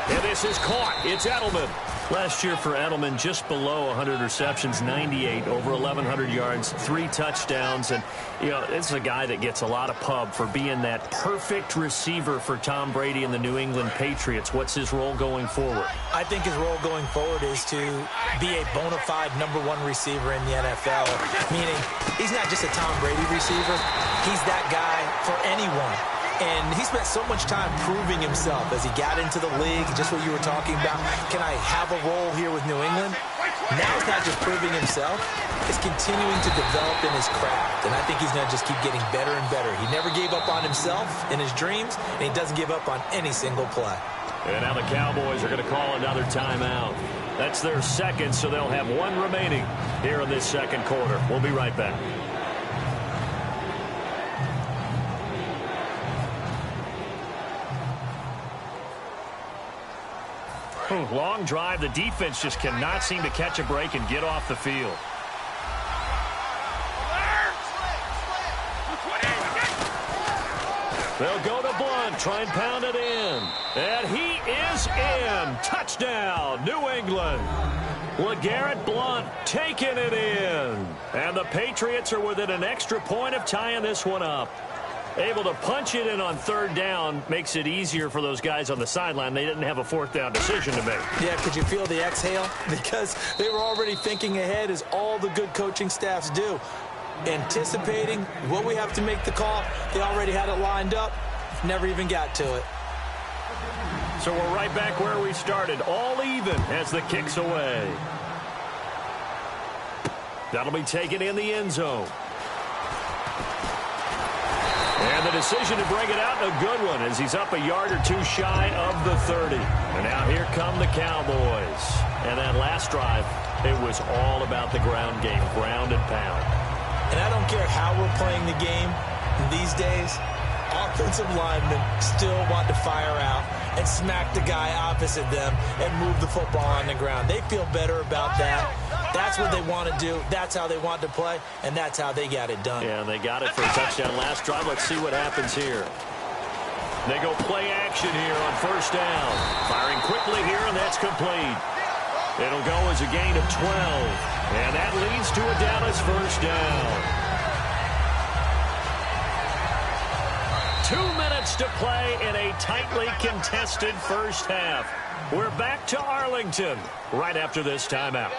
And this is caught. It's Edelman. Last year for Edelman, just below 100 receptions, 98, over 1,100 yards, 3 touchdowns. And, you know, this is a guy that gets a lot of pub for being that perfect receiver for Tom Brady and the New England Patriots. What's his role going forward? I think his role going forward is to be a bona fide #1 receiver in the NFL, meaning he's not just a Tom Brady receiver. He's that guy for anyone. And he spent so much time proving himself as he got into the league, just what you were talking about. Can I have a role here with New England? Now it's not just proving himself. It's continuing to develop in his craft. And I think he's going to just keep getting better and better. He never gave up on himself in his dreams, and he doesn't give up on any single play. And now the Cowboys are going to call another timeout. That's their second, so they'll have 1 remaining here in this second quarter. We'll be right back. Long drive. The defense just cannot seem to catch a break and get off the field. They'll go to Blount, try and pound it in. And he is in. Touchdown, New England. LeGarrette Blount taking it in. And the Patriots are within an extra point of tying this one up. Able to punch it in on 3rd down makes it easier for those guys on the sideline. They didn't have a 4th down decision to make. Yeah, could you feel the exhale? Because they were already thinking ahead, as all the good coaching staffs do. Anticipating what we have to make the call. They already had it lined up. Never even got to it. So we're right back where we started, all even as the kick's away. That'll be taken in the end zone. And the decision to bring it out, a good one, as he's up a yard or two shy of the 30. And now here come the Cowboys. And that last drive, it was all about the ground game, ground and pound. And I don't care how we're playing the game these days, offensive linemen still want to fire out and smack the guy opposite them and move the football on the ground. They feel better about that. That's what they want to do. That's how they want to play, and that's how they got it done. Yeah, they got it for a touchdown last drive. Let's see what happens here. They go play action here on first down. Firing quickly here, and that's complete. It'll go as a gain of 12, and that leads to a Dallas first down. 2 minutes to play in a tightly contested first half. We're back to Arlington right after this timeout.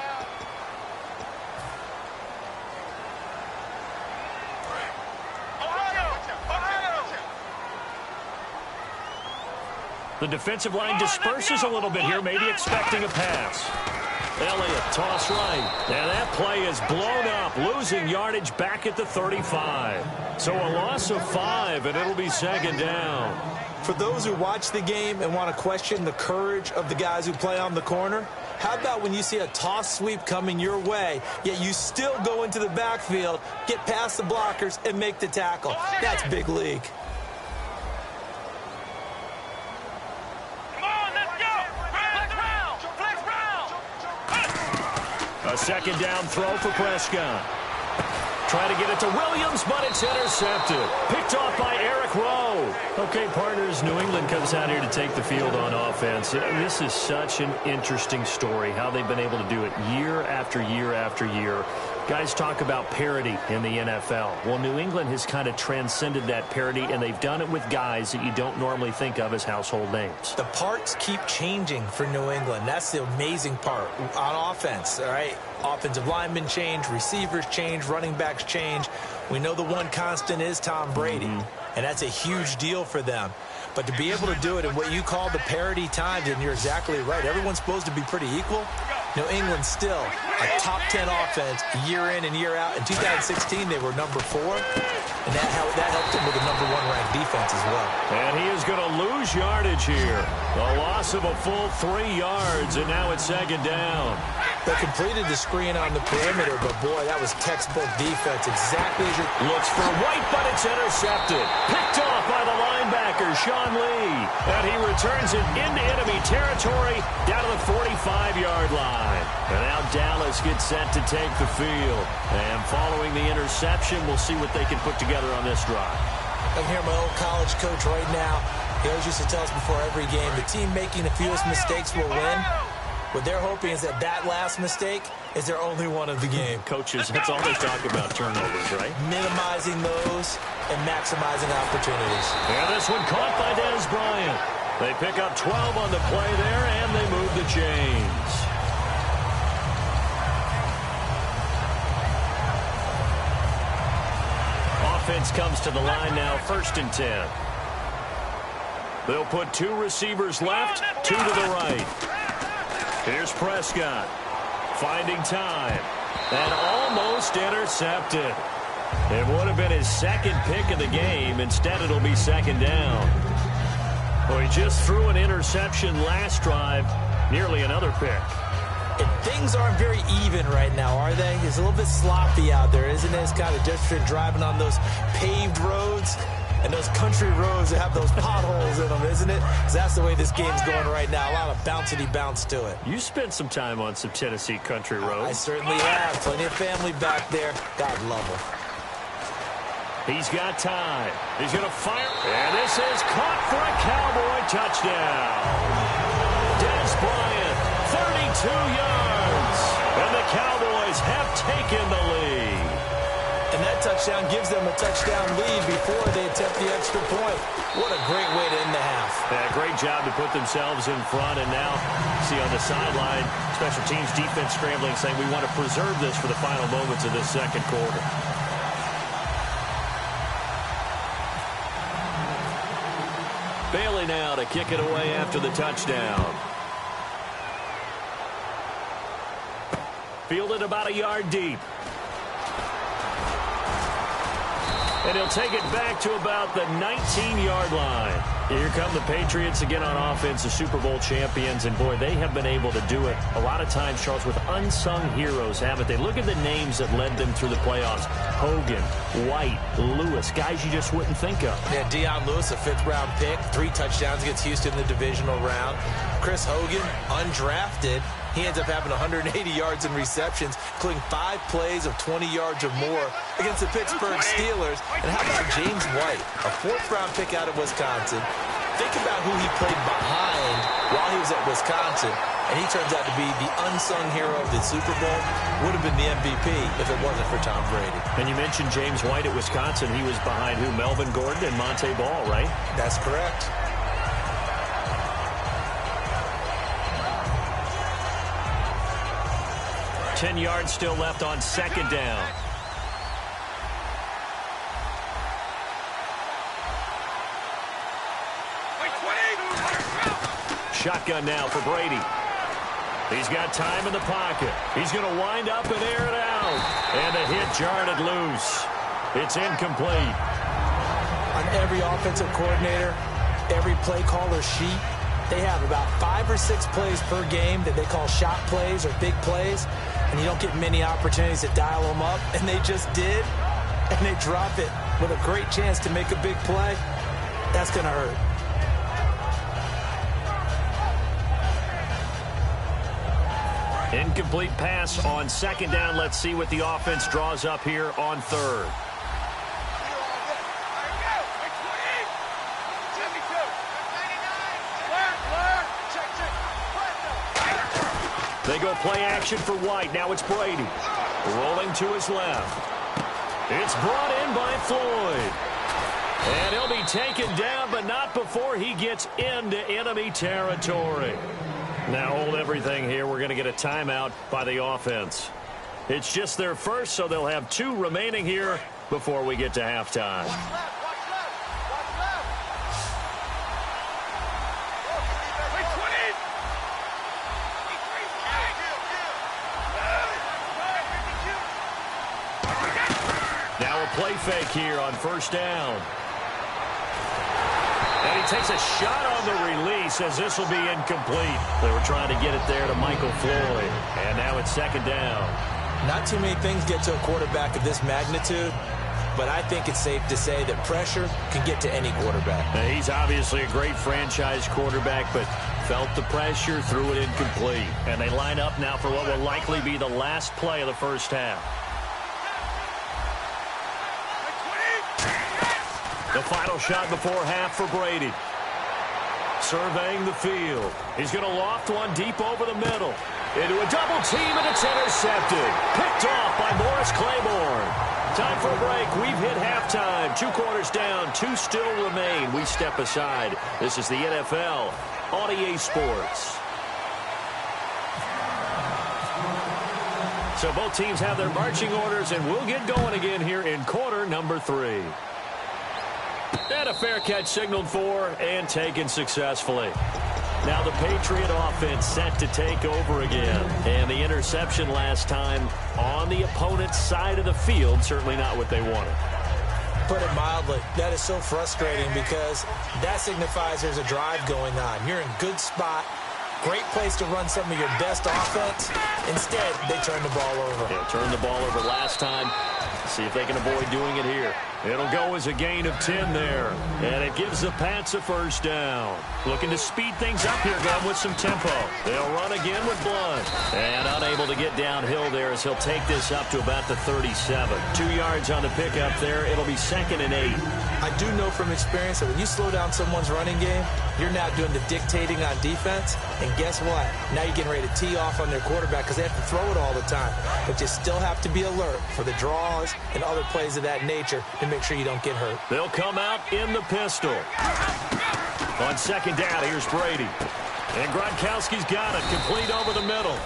The defensive line disperses a little bit here, maybe expecting a pass. Elliott, toss right. And that play is blown up, losing yardage back at the 35. So a loss of 5, and it'll be second down. For those who watch the game and want to question the courage of the guys who play on the corner, how about when you see a toss sweep coming your way, yet you still go into the backfield, get past the blockers, and make the tackle? That's big league. A second down throw for Prescott. Trying to get it to Williams, but it's intercepted. Picked off by Eric Rowe. Okay, partners, New England comes out here to take the field on offense. This is such an interesting story, how they've been able to do it year after year after year. Guys talk about parity in the NFL. Well, New England has kind of transcended that parity, and they've done it with guys that you don't normally think of as household names. The parts keep changing for New England. That's the amazing part on offense, all right? Offensive linemen change, receivers change, running backs change. We know the one constant is Tom Brady, and that's a huge deal for them. But to be able to do it in what you call the parity times, and you're exactly right, everyone's supposed to be pretty equal. New England still a top 10 offense year in and year out. In 2016, they were number 4, and that helped them with a number 1 ranked defense as well. And he is going to lose yardage here. A loss of a full 3 yards, and now it's second down. They completed the screen on the perimeter, but boy, that was textbook defense. Exactly as you're... Looks for White, but it's intercepted. Picked off by the linebacker, Sean Lee. And he returns it into enemy territory down to the 45-yard line. And now Dallas gets set to take the field. And following the interception, we'll see what they can put together on this drive. I'm here, my old college coach right now. He always used to tell us before every game, the team making the fewest mistakes will win. What they're hoping is that last mistake is their only one of the game. Coaches, that's all they talk about, turnovers, right? Minimizing those and maximizing opportunities. And this one caught by Des Bryant. They pick up 12 on the play there, and they move the chains. Offense comes to the line now, 1st and 10. They'll put 2 receivers left, 2 to the right. Here's Prescott, finding time, and almost intercepted. It would have been his 2nd pick of the game. Instead, it'll be second down. Well, he just threw an interception last drive, nearly another pick. And things aren't very even right now, are they? It's a little bit sloppy out there, isn't it? It's kind of different driving on those paved roads and those country roads that have those potholes in them, isn't it? Because that's the way this game's going right now. A lot of bouncy bounce to it. You spent some time on some Tennessee country roads. I certainly have. Plenty of family back there. God love them. He's got time. He's going to fire. And this is caught for a Cowboy touchdown. Des Bryant, 32 yards. And the Cowboys have taken the lead. And that touchdown gives them a touchdown lead before they attempt the extra point. What a great way to end the half. Yeah, great job to put themselves in front. And now, see on the sideline, special teams defense scrambling, saying we want to preserve this for the final moments of this second quarter. Bailey now to kick it away after the touchdown. Fielded about a yard deep. And he'll take it back to about the 19-yard line. Here come the Patriots again on offense, the Super Bowl champions. And, boy, they have been able to do it a lot of times, Charles, with unsung heroes, haven't they? Look at the names that led them through the playoffs. Hogan, White, Lewis, guys you just wouldn't think of. Yeah, Deion Lewis, a 5th-round pick, 3 touchdowns against Houston in the divisional round. Chris Hogan, undrafted. He ends up having 180 yards in receptions, including 5 plays of 20 yards or more against the Pittsburgh Steelers. And how about James White, a 4th-round pick out of Wisconsin? Think about who he played behind while he was at Wisconsin, and he turns out to be the unsung hero of the Super Bowl. Would have been the MVP if it wasn't for Tom Brady. And you mentioned James White at Wisconsin. He was behind who? Melvin Gordon and Monte Ball, right? That's correct. Ten yards still left on 2nd down. Shotgun now for Brady. He's got time in the pocket. He's going to wind up and air it out. And the hit jarred it loose. It's incomplete. On every offensive coordinator, every play caller sheet, they have about 5 or 6 plays per game that they call shot plays or big plays. And you don't get many opportunities to dial them up. And they just did. And they drop it with a great chance to make a big play. That's going to hurt. Incomplete pass on 2nd down. Let's see what the offense draws up here on 3rd. They go play action for White. Now it's Brady. Rolling to his left. It's brought in by Floyd. And he'll be taken down, but not before he gets into enemy territory. Now hold everything here. We're going to get a timeout by the offense. It's just their first, so they'll have 2 remaining here before we get to halftime. Now a play fake here on 1st down. And he takes a shot on the release as this will be incomplete. They were trying to get it there to Michael Floyd. And now it's 2nd down. Not too many things get to a quarterback of this magnitude, but I think it's safe to say that pressure can get to any quarterback. Now, he's obviously a great franchise quarterback, but felt the pressure, threw it incomplete. And they line up now for what will likely be the last play of the 1st half. The final shot before half for Brady. Surveying the field. He's going to loft one deep over the middle. Into a double team, and it's intercepted. Picked off by Morris Claiborne. Time for a break. We've hit halftime. 2 quarters down. 2 still remain. We step aside. This is the NFL on EA Sports. So both teams have their marching orders, and we'll get going again here in quarter number 3. And a fair catch signaled for and taken successfully. Now the Patriot offense set to take over again. And the interception last time on the opponent's side of the field, certainly not what they wanted. Put it mildly, that is so frustrating because that signifies there's a drive going on. You're in good spot. Great place to run some of your best offense. Instead, they turn the ball over. Yeah, turned the ball over last time. See if they can avoid doing it here. It'll go as a gain of 10 there. And it gives the Pats a 1st down. Looking to speed things up here, going with some tempo. They'll run again with Blunt. And unable to get downhill there as he'll take this up to about the 37. 2 yards on the pickup there. It'll be 2nd and 8. I do know from experience that when you slow down someone's running game, you're now doing the dictating on defense. And guess what? Now you're getting ready to tee off on their quarterback because they have to throw it all the time. But you still have to be alert for the draws and other plays of that nature to make sure you don't get hurt. They'll come out in the pistol. On 2nd down, here's Brady. And Gronkowski's got it, complete over the middle.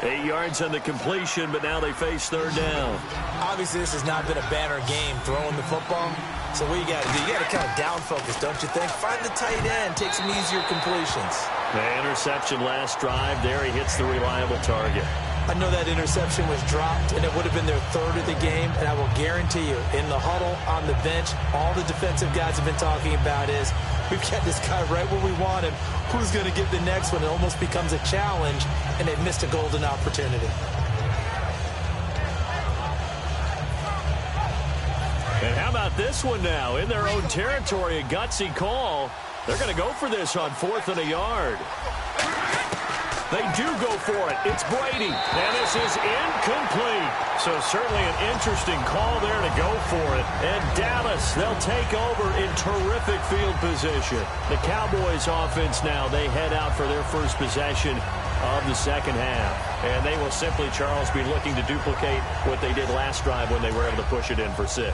8 yards on the completion, but now they face third down. Obviously, this has not been a banner game throwing the football. So what you got to do, you got to kind of down focus, don't you think? Find the tight end, take some easier completions. The interception last drive. There he hits the reliable target. I know that interception was dropped, and it would have been their third of the game, and I will guarantee you, in the huddle, on the bench, all the defensive guys have been talking about is, we've got this guy right where we want him. Who's going to get the next one? It almost becomes a challenge, and they missed a golden opportunity. And how about this one now? In their own territory, a gutsy call. They're going to go for this on 4th and a yard. They do go for it. It's Brady. And this is incomplete. So certainly an interesting call there to go for it. And Dallas, they'll take over in terrific field position. The Cowboys offense now, they head out for their first possession of the second half. And they will simply, Charles, be looking to duplicate what they did last drive when they were able to push it in for 6.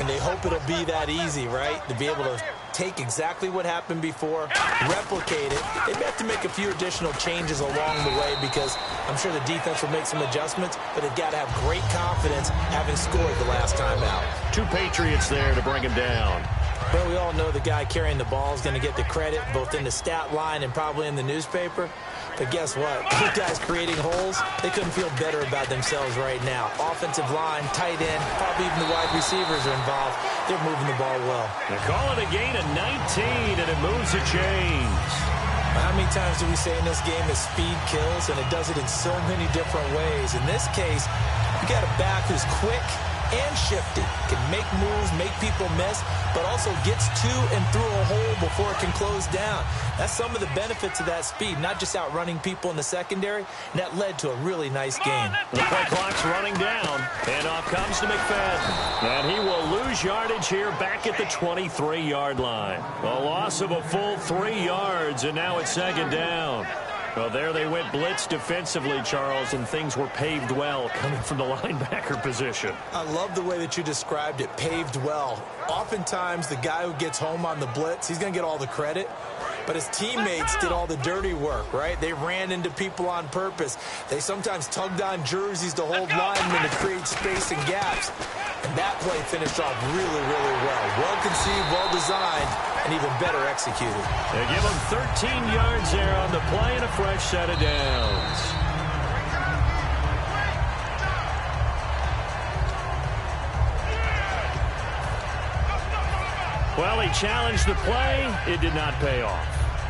And they hope it'll be that easy, right? To be able to take exactly what happened before, replicate it. They may have to make a few additional changes along the way because I'm sure the defense will make some adjustments, but they've got to have great confidence having scored the last time out. 2 Patriots there to bring him down. Well, we all know the guy carrying the ball is going to get the credit both in the stat line and probably in the newspaper. But guess what? These guys creating holes, they couldn't feel better about themselves right now. Offensive line, tight end, probably even the wide receivers are involved. They're moving the ball well. They call it a gain of 19, and it moves the chains. How many times do we say in this game that speed kills, and it does it in so many different ways? In this case, you got a back who's quick and shifty, can make moves, make people miss, but also gets to and through a hole before it can close down. That's some of the benefits of that speed, not just outrunning people in the secondary, and that led to a really nice game. The play clock's running down, and off comes to McFadden. And he will lose yardage here back at the 23-yard line. A loss of a full 3 yards, and now it's second down. Well, there they went blitz defensively, Charles, and things were paved well coming from the linebacker position. I love the way that you described it, paved well. Oftentimes, the guy who gets home on the blitz, he's going to get all the credit. But his teammates did all the dirty work, right? They ran into people on purpose. They sometimes tugged on jerseys to hold linemen to create space and gaps. And that play finished off really, really well. Well-conceived, well-designed, and even better executed. They give him 13 yards there on the play and a fresh set of downs. Well, he challenged the play. It did not pay off.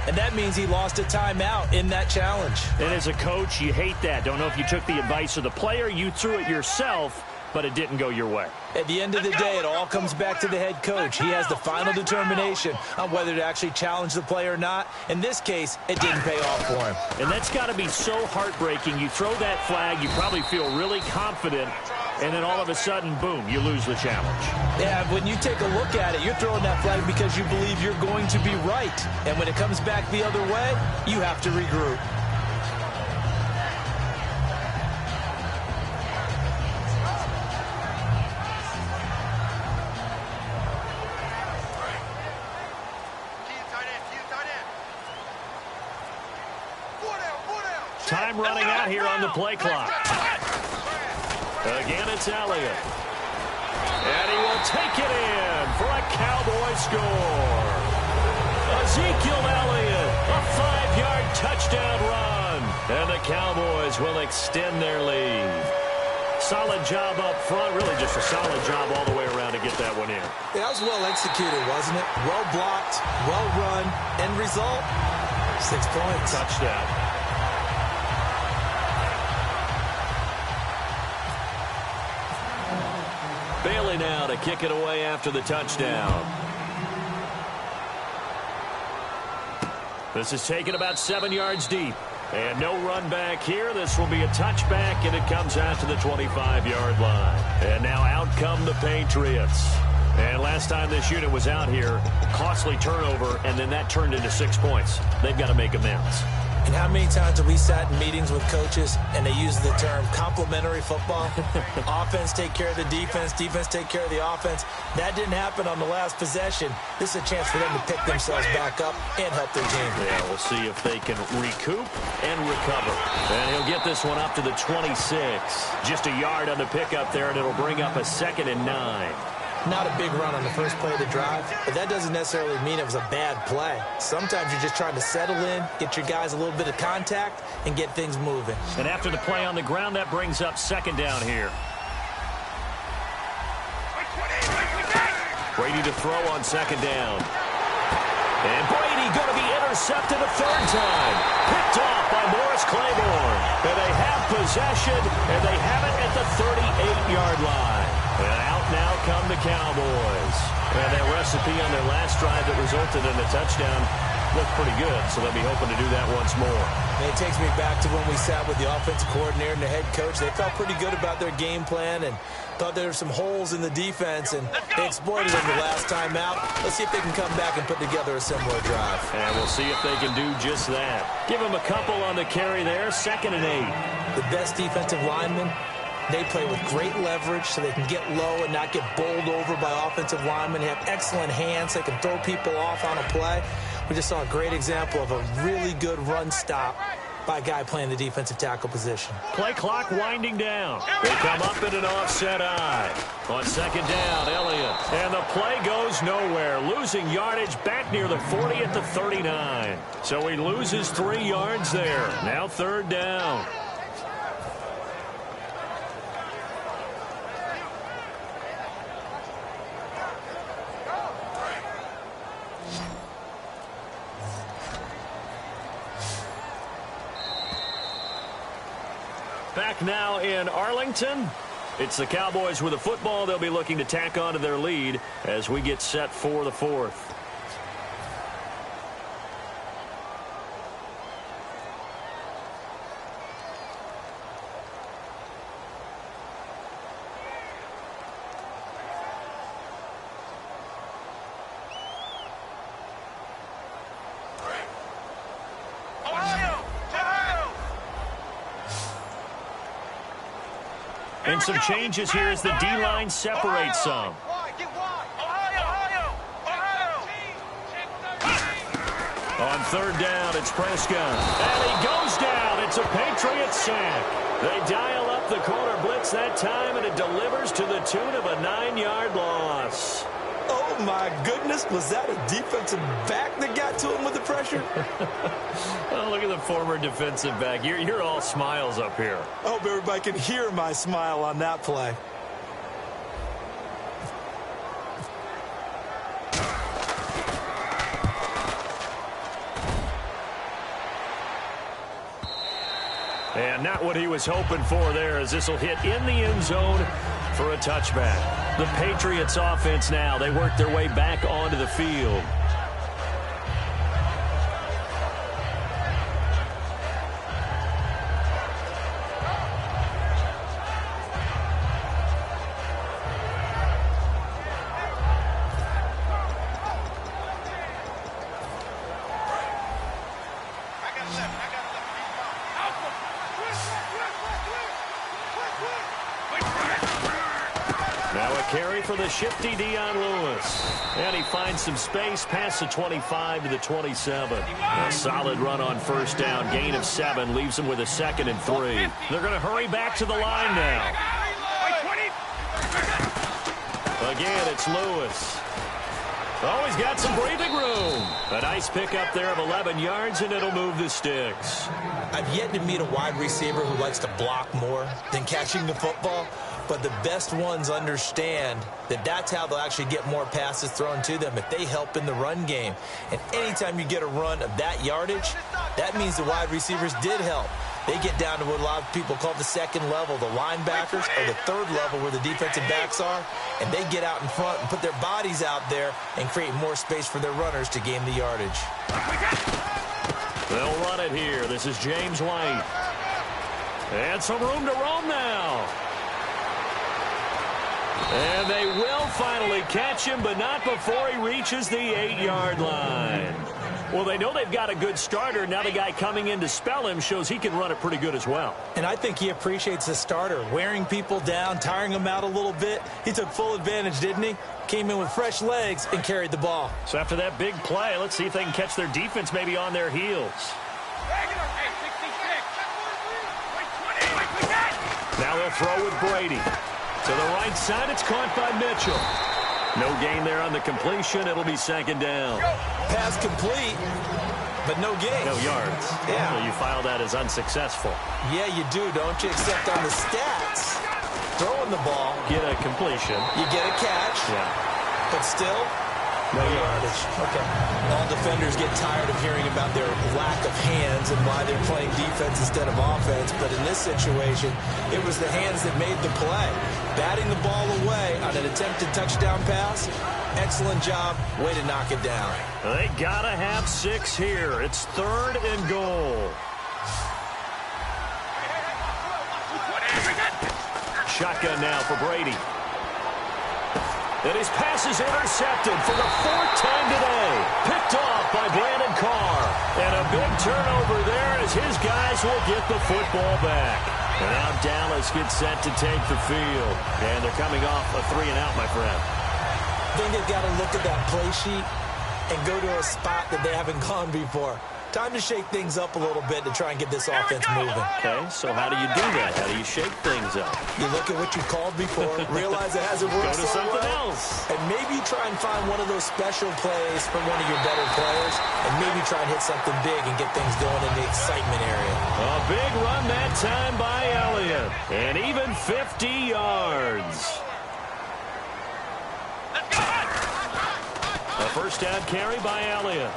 And that means he lost a timeout in that challenge. And as a coach, you hate that. Don't know if you took the advice of the player, you threw it yourself, but it didn't go your way. At the end of the day, it all comes back to the head coach. He has the final determination on whether to actually challenge the play or not. In this case, it didn't pay off for him. And that's got to be so heartbreaking. You throw that flag, you probably feel really confident, and then all of a sudden, boom, you lose the challenge. Yeah, when you take a look at it, you're throwing that flag because you believe you're going to be right. And when it comes back the other way, you have to regroup. Time running out here on the play clock. Again, it's Elliott. And he will take it in for a Cowboy score. Ezekiel Elliott, a 5-yard touchdown run. And the Cowboys will extend their lead. Solid job up front, really just a solid job all the way around to get that one in. Yeah, that was well executed, wasn't it? Well blocked, well run, end result, 6 points. Touchdown. Bailey now to kick it away after the touchdown. This is taken about 7 yards deep. And no run back here. This will be a touchback, and it comes out to the 25-yard line. And now out come the Patriots. And last time this unit was out here, costly turnover, and then that turned into 6 points. They've got to make amends. And how many times have we sat in meetings with coaches and they use the term complementary football? Offense take care of the defense, defense take care of the offense. That didn't happen on the last possession. This is a chance for them to pick themselves back up and help their team. Yeah, we'll see if they can recoup and recover. And he'll get this one up to the 26. Just a yard on the pickup there, and it'll bring up a 2nd and 9. Not a big run on the first play of the drive, but that doesn't necessarily mean it was a bad play. Sometimes you're just trying to settle in, get your guys a little bit of contact, and get things moving. And after the play on the ground, that brings up 2nd down here. Brady to throw on 2nd down. And Brady going to be intercepted a 3rd time. Picked off by Morris Claiborne. And they have possession, and they have it at the 38-yard line. And out now come the Cowboys. And that recipe on their last drive that resulted in a touchdown looked pretty good, so they'll be hoping to do that once more. And it takes me back to when we sat with the offensive coordinator and the head coach. They felt pretty good about their game plan and thought there were some holes in the defense, and they exploited them the last time out. Let's see if they can come back and put together a similar drive. And we'll see if they can do just that. Give them a couple on the carry there, 2nd and 8. The best defensive linemen, they play with great leverage so they can get low and not get bowled over by offensive linemen. They have excellent hands. They can throw people off on a play. We just saw a great example of a really good run stop by a guy playing the defensive tackle position. Play clock winding down. They come up in an offset eye. On 2nd down, Elliott. And the play goes nowhere. Losing yardage back near the 40 at the 39. So he loses 3 yards there. Now 3rd down. Back now in Arlington. It's the Cowboys with the football. They'll be looking to tack on to their lead as we get set for the 4th. And some changes here as the D-line separates some. On 3rd down, it's Prescott. And he goes down. It's a Patriot sack. They dial up the corner blitz that time, and it delivers to the tune of a 9-yard loss. Oh, my goodness. Was that a defensive back that got to him with the pressure? Oh, look at the former defensive back. You're all smiles up here. I hope everybody can hear my smile on that play. And not what he was hoping for there, as this will hit in the end zone for a touchback. The Patriots offense now, they work their way back onto the field. Now a carry for the shifty Dion Lewis. And he finds some space past the 25 to the 27. A solid run on 1st down. Gain of 7 leaves him with a 2nd and 3. They're going to hurry back to the line now. Again, it's Lewis. Oh, he's got some breathing room. A nice pickup there of 11 yards, and it'll move the sticks. I've yet to meet a wide receiver who likes to block more than catching the football. But the best ones understand that that's how they'll actually get more passes thrown to them, if they help in the run game. And anytime you get a run of that yardage, that means the wide receivers did help. They get down to what a lot of people call the 2nd level, the linebackers, or the 3rd level where the defensive backs are, and they get out in front and put their bodies out there and create more space for their runners to gain the yardage. They'll run it here. This is James White. And some room to roam now. And they will finally catch him, but not before he reaches the 8-yard line. Well, they know they've got a good starter. Now the guy coming in to spell him shows he can run it pretty good as well. And I think he appreciates the starter, wearing people down, tiring them out a little bit. He took full advantage, didn't he? Came in with fresh legs and carried the ball. So after that big play, let's see if they can catch their defense maybe on their heels. Now they'll throw with Brady. To the right side, it's caught by Mitchell. No gain there on the completion. It'll be second down. Pass complete, but no gain. No yards. Yeah. So you file that as unsuccessful. Yeah, you do, don't you? Except on the stats, throwing the ball, Get a completion. you get a catch, Yeah. but still, No yardage. Okay. All defenders get tired of hearing about their lack of hands and why they're playing defense instead of offense. But in this situation, it was the hands that made the play. Batting the ball away on an attempted touchdown pass. Excellent job. Way to knock it down. They gotta have 6 here. It's 3rd and goal. Shotgun now for Brady. And his pass is intercepted for the 4th time today. Picked off by Brandon Carr. And a big turnover there as his guys will get the football back. And now Dallas gets set to take the field. And they're coming off a 3-and-out, my friend. I think they've got to look at that play sheet and go to a spot that they haven't gone before. Time to shake things up a little bit to try and get this offense moving. Okay, so how do you do that? How do you shake things up? You look at what you called before, realize it hasn't worked Go to so something well, else. and maybe try and find one of those special plays from one of your better players, and maybe try and hit something big and get things going in the excitement area. A big run that time by Elliott. And even 50 yards. A first down carry by Elliott.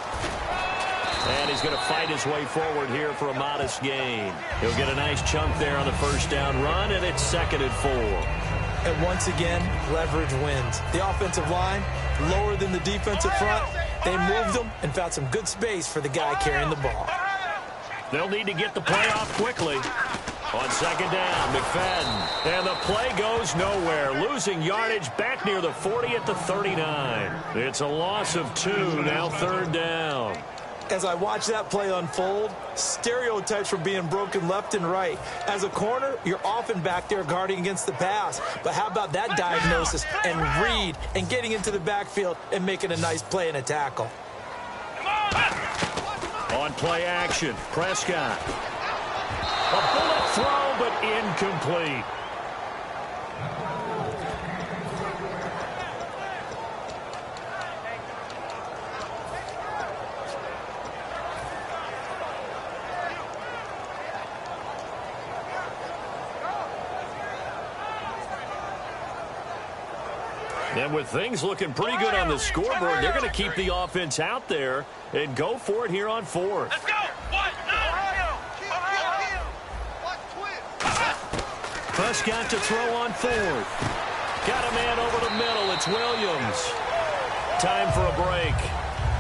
And he's going to fight his way forward here for a modest gain. He'll get a nice chunk there on the first down run, and it's 2nd and 4. And once again, leverage wins. The offensive line, lower than the defensive front. They moved them and found some good space for the guy carrying the ball. They'll need to get the play off quickly. On 2nd down, McFadden. And the play goes nowhere. Losing yardage back near the 40 at the 39. It's a loss of 2, now 3rd down. As I watch that play unfold, stereotypes were being broken left and right. As a corner, you're often back there guarding against the pass. But how about that diagnosis and read and getting into the backfield and making a nice play and a tackle? On play action, Prescott. A bullet throw, but incomplete. And with things looking pretty good on the scoreboard, they're going to keep the offense out there and go for it here on 4th. Let's go! Prescott to throw on 4th. Got a man over the middle. It's Williams. Time for a break.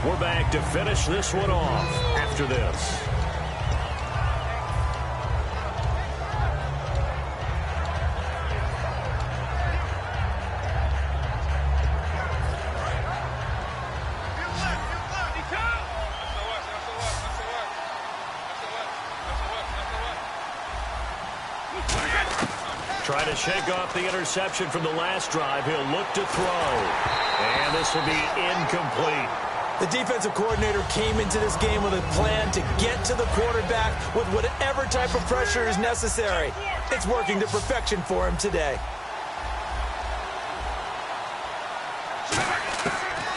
We're back to finish this one off after this. Try to shake off the interception from the last drive. He'll look to throw. And this will be incomplete. The defensive coordinator came into this game with a plan to get to the quarterback with whatever type of pressure is necessary. It's working to perfection for him today.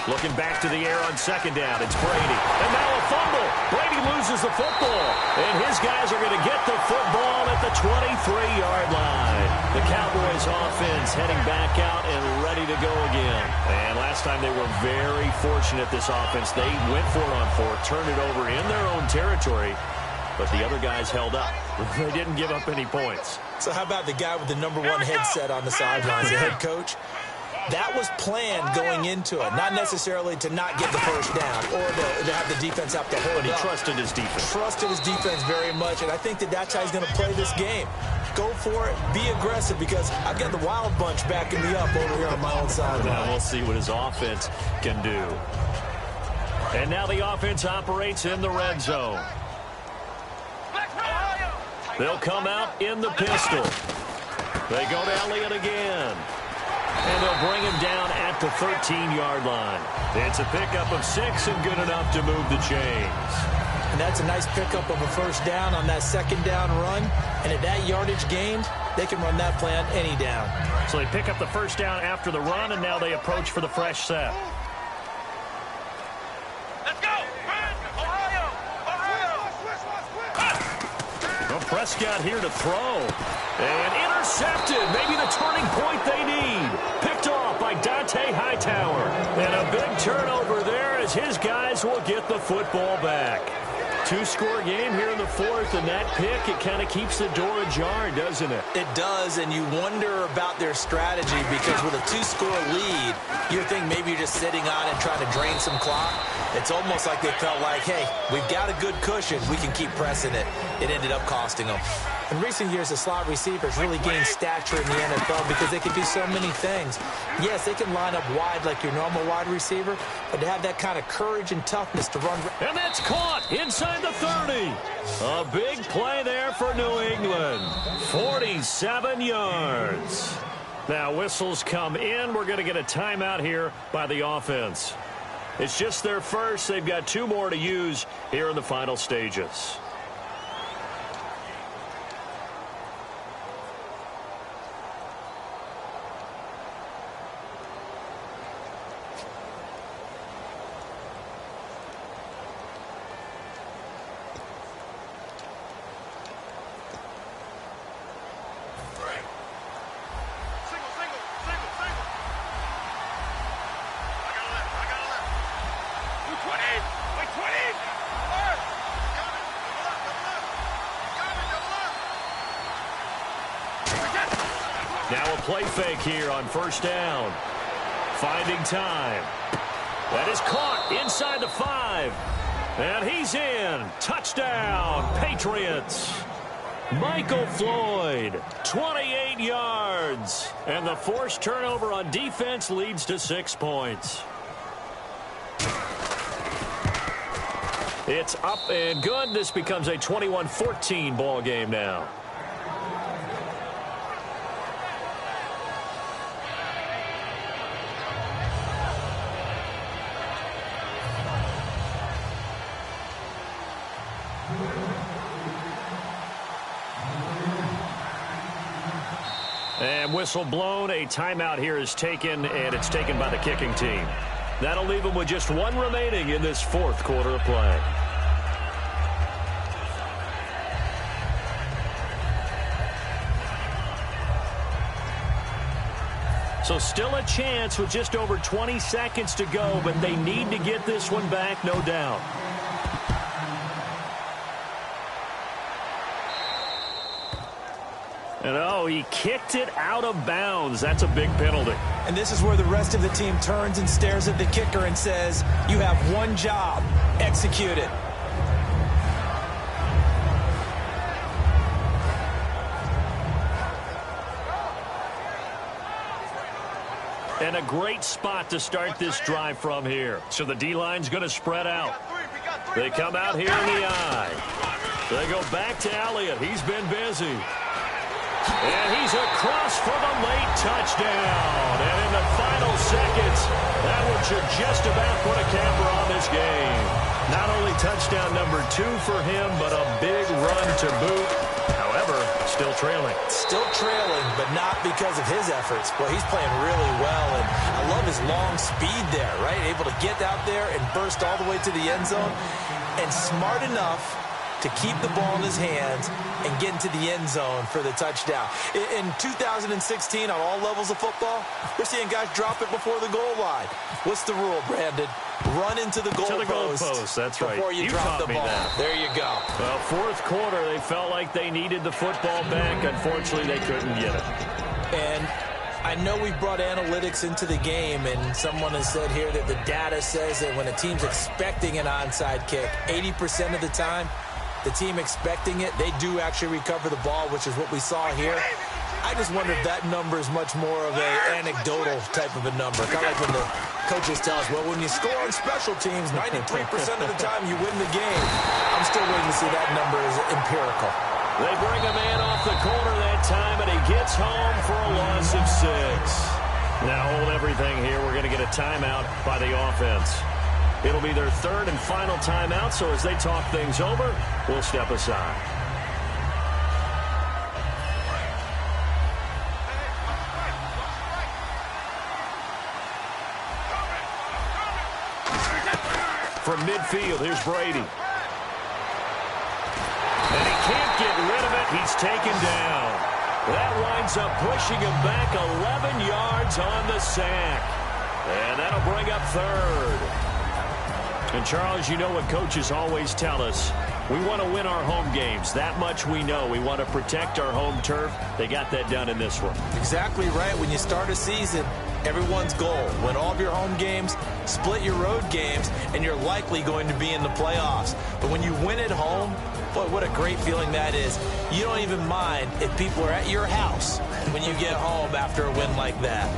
Looking back to the air on 2nd down. It's Brady. And now a fumble. Brady loses the football. And his guys are going to get the football at the 23-yard line. The Cowboys offense heading back out and ready to go again. And last time they were very fortunate, this offense. They went for it on 4th, turned it over in their own territory. But the other guys held up. They didn't give up any points. So how about the guy with the #1 headset on the sidelines, the head coach? That was planned going into it, not necessarily to not get the first down or to have the defense have to hold But he up. trusted his defense. Trusted his defense very much, and I think that's how he's going to play this game. Go for it. Be aggressive, because I've got the wild bunch backing me up over here on my own sideline. Now we'll see what his offense can do. And now the offense operates in the red zone. They'll come out in the pistol. They go to Elliott again. And they'll bring him down at the 13-yard line. It's a pickup of 6 and good enough to move the chains. And that's a nice pickup of a first down on that second down run. And at that yardage gained, they can run that play on any down. So they pick up the first down after the run, and now they approach for the fresh set. Let's go! Ohio! Well, Prescott here to throw. And intercepted. Maybe the turning point they need. Picked off by Dante Hightower. And a big turnover there as his guys will get the football back. Two-score game here in the fourth, and that pick, it kind of keeps the door ajar, doesn't it? It does, and you wonder about their strategy, because with a 2-score lead, you think maybe you're just sitting on it trying to drain some clock. It's almost like they felt like, hey, we've got a good cushion. We can keep pressing it. It ended up costing them. In recent years, the slot receivers really gained stature in the NFL because they can do so many things. Yes, they can line up wide like your normal wide receiver, but to have that kind of courage and toughness to run. And that's caught inside the 30. A big play there for New England. 47 yards. Now whistles come in. We're going to get a timeout here by the offense. It's just their first. They've got 2 more to use here in the final stages. Now a play fake here on first down. Finding time. That is caught inside the 5. And he's in. Touchdown, Patriots. Michael Floyd, 28 yards. And the forced turnover on defense leads to 6 points. It's up and good. This becomes a 21-14 ball game now. And whistle blown. A timeout here is taken, and it's taken by the kicking team. That'll leave them with just 1 remaining in this fourth quarter of play. So still a chance with just over 20 seconds to go, but they need to get this one back, no doubt. And oh, he kicked it out of bounds. That's a big penalty. And this is where the rest of the team turns and stares at the kicker and says, you have one job, execute it. And a great spot to start this drive from here. So the D-line's going to spread out. They come out here in the eye. They go back to Elliott. He's been busy. And he's across for the late touchdown. And in the final seconds, that one should just about put a capper on this game. Not only touchdown number 2 for him, but a big run to boot. However, still trailing. Still trailing, but not because of his efforts. Well, he's playing really well, and I love his long speed there, right? Able to get out there and burst all the way to the end zone, and smart enough to keep the ball in his hands and get into the end zone for the touchdown. In 2016, on all levels of football, we're seeing guys drop it before the goal line. What's the rule, Brandon? Run into the goalpost. That's right. Before you drop the ball. That. There you go. Well, fourth quarter, they felt like they needed the football back. Unfortunately, they couldn't get it. And I know we've brought analytics into the game, and someone has said here that the data says that when a team's expecting an onside kick, 80% of the time, the team expecting it, they do actually recover the ball, which is what we saw here. I just wonder if that number is much more of an anecdotal type of a number. Kind of like when the coaches tell us, well, when you score on special teams, 93% of the time you win the game. I'm still waiting to see that number is empirical. They bring a man off the corner that time, and he gets home for a loss of 6. Now hold everything here. We're going to get a timeout by the offense. It'll be their third and final timeout, so as they talk things over, we'll step aside. From midfield, here's Brady. And he can't get rid of it. He's taken down. That winds up pushing him back 11 yards on the sack. And that'll bring up third. And, Charles, you know what coaches always tell us. We want to win our home games. That much we know. We want to protect our home turf. They got that done in this one. Exactly right. When you start a season, everyone's goal, win all of your home games, split your road games, and you're likely going to be in the playoffs. But when you win at home, boy, what a great feeling that is. You don't even mind if people are at your house when you get home after a win like that.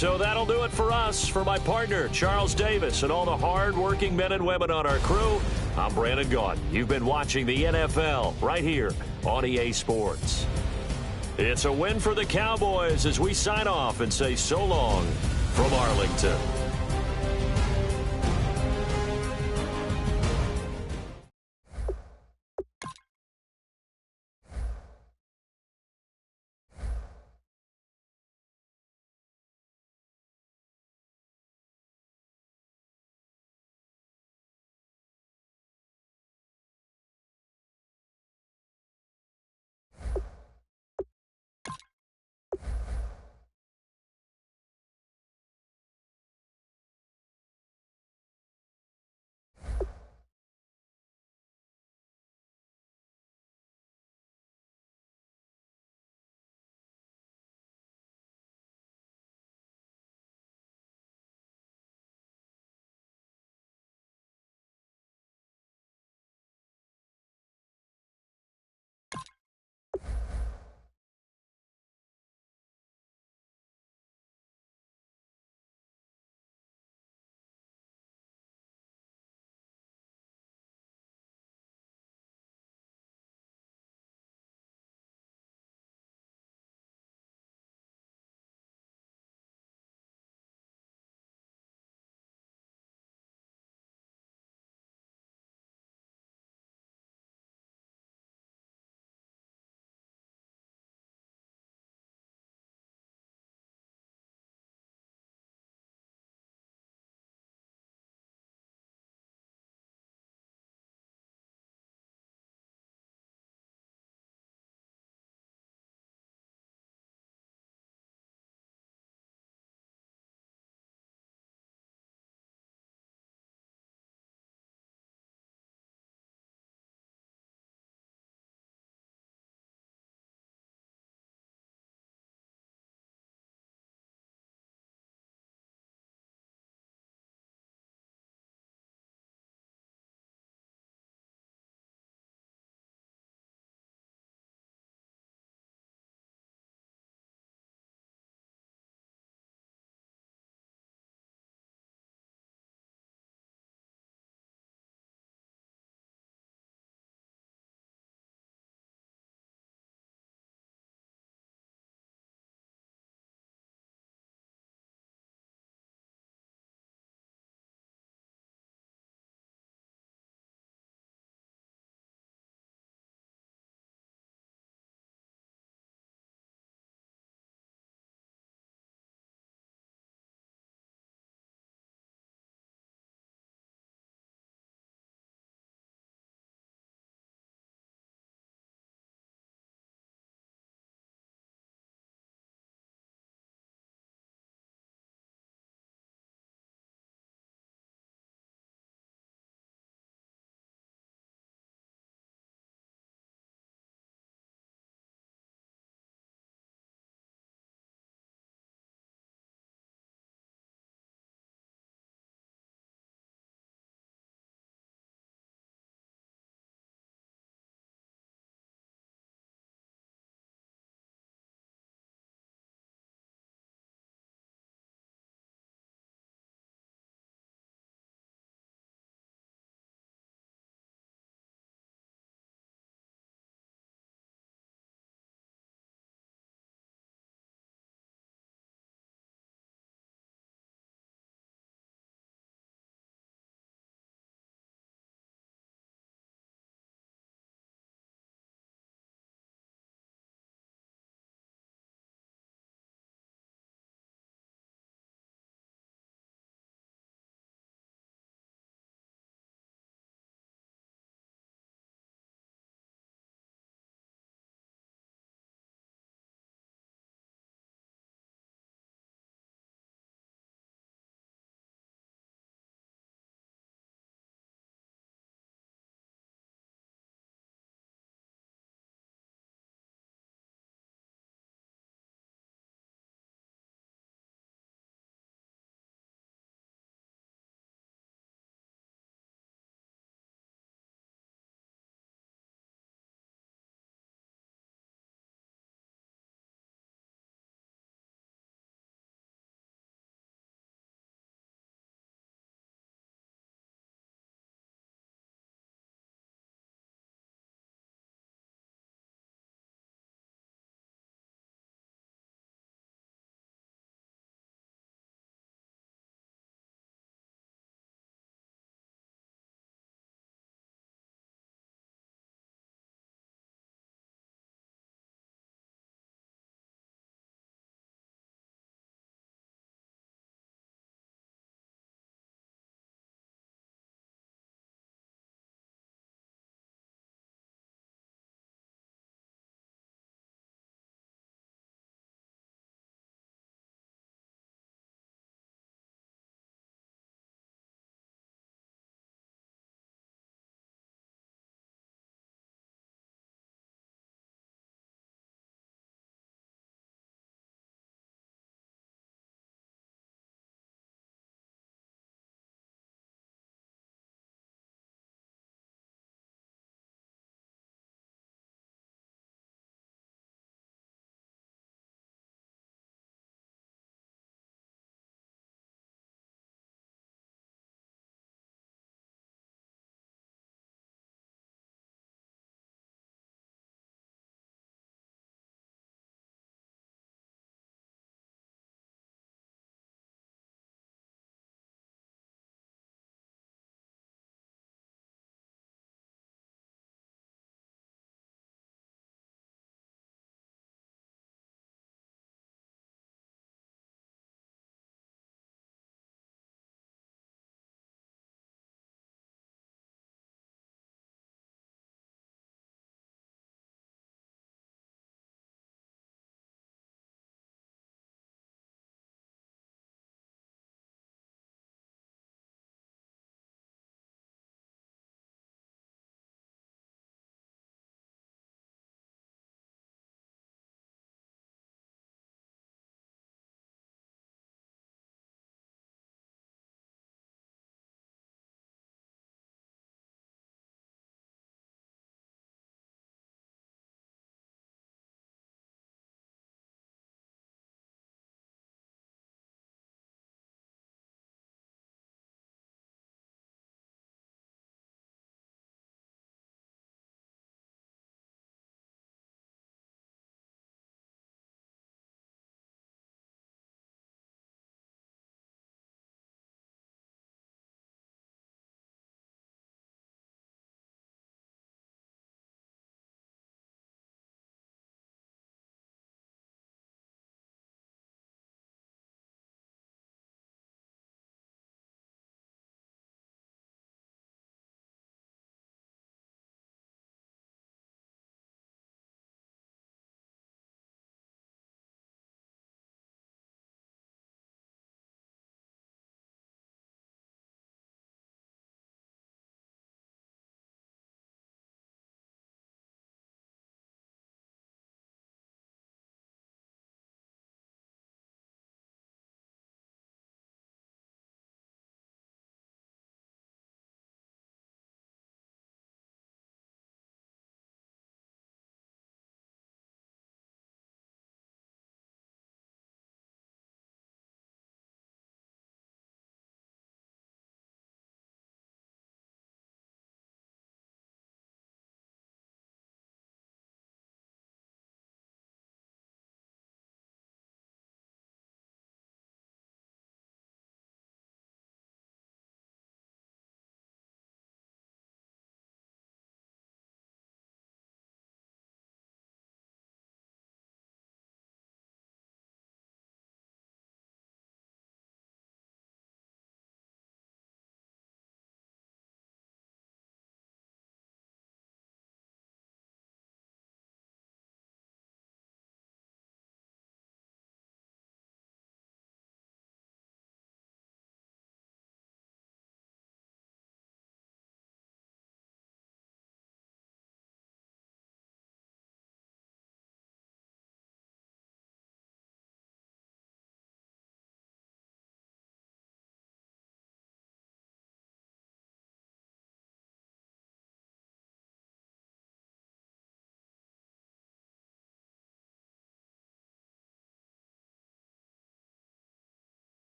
So that'll do it for us. For my partner, Charles Davis, and all the hard-working men and women on our crew, I'm Brandon Gaudin. You've been watching the NFL right here on EA Sports. It's a win for the Cowboys as we sign off and say so long from Arlington.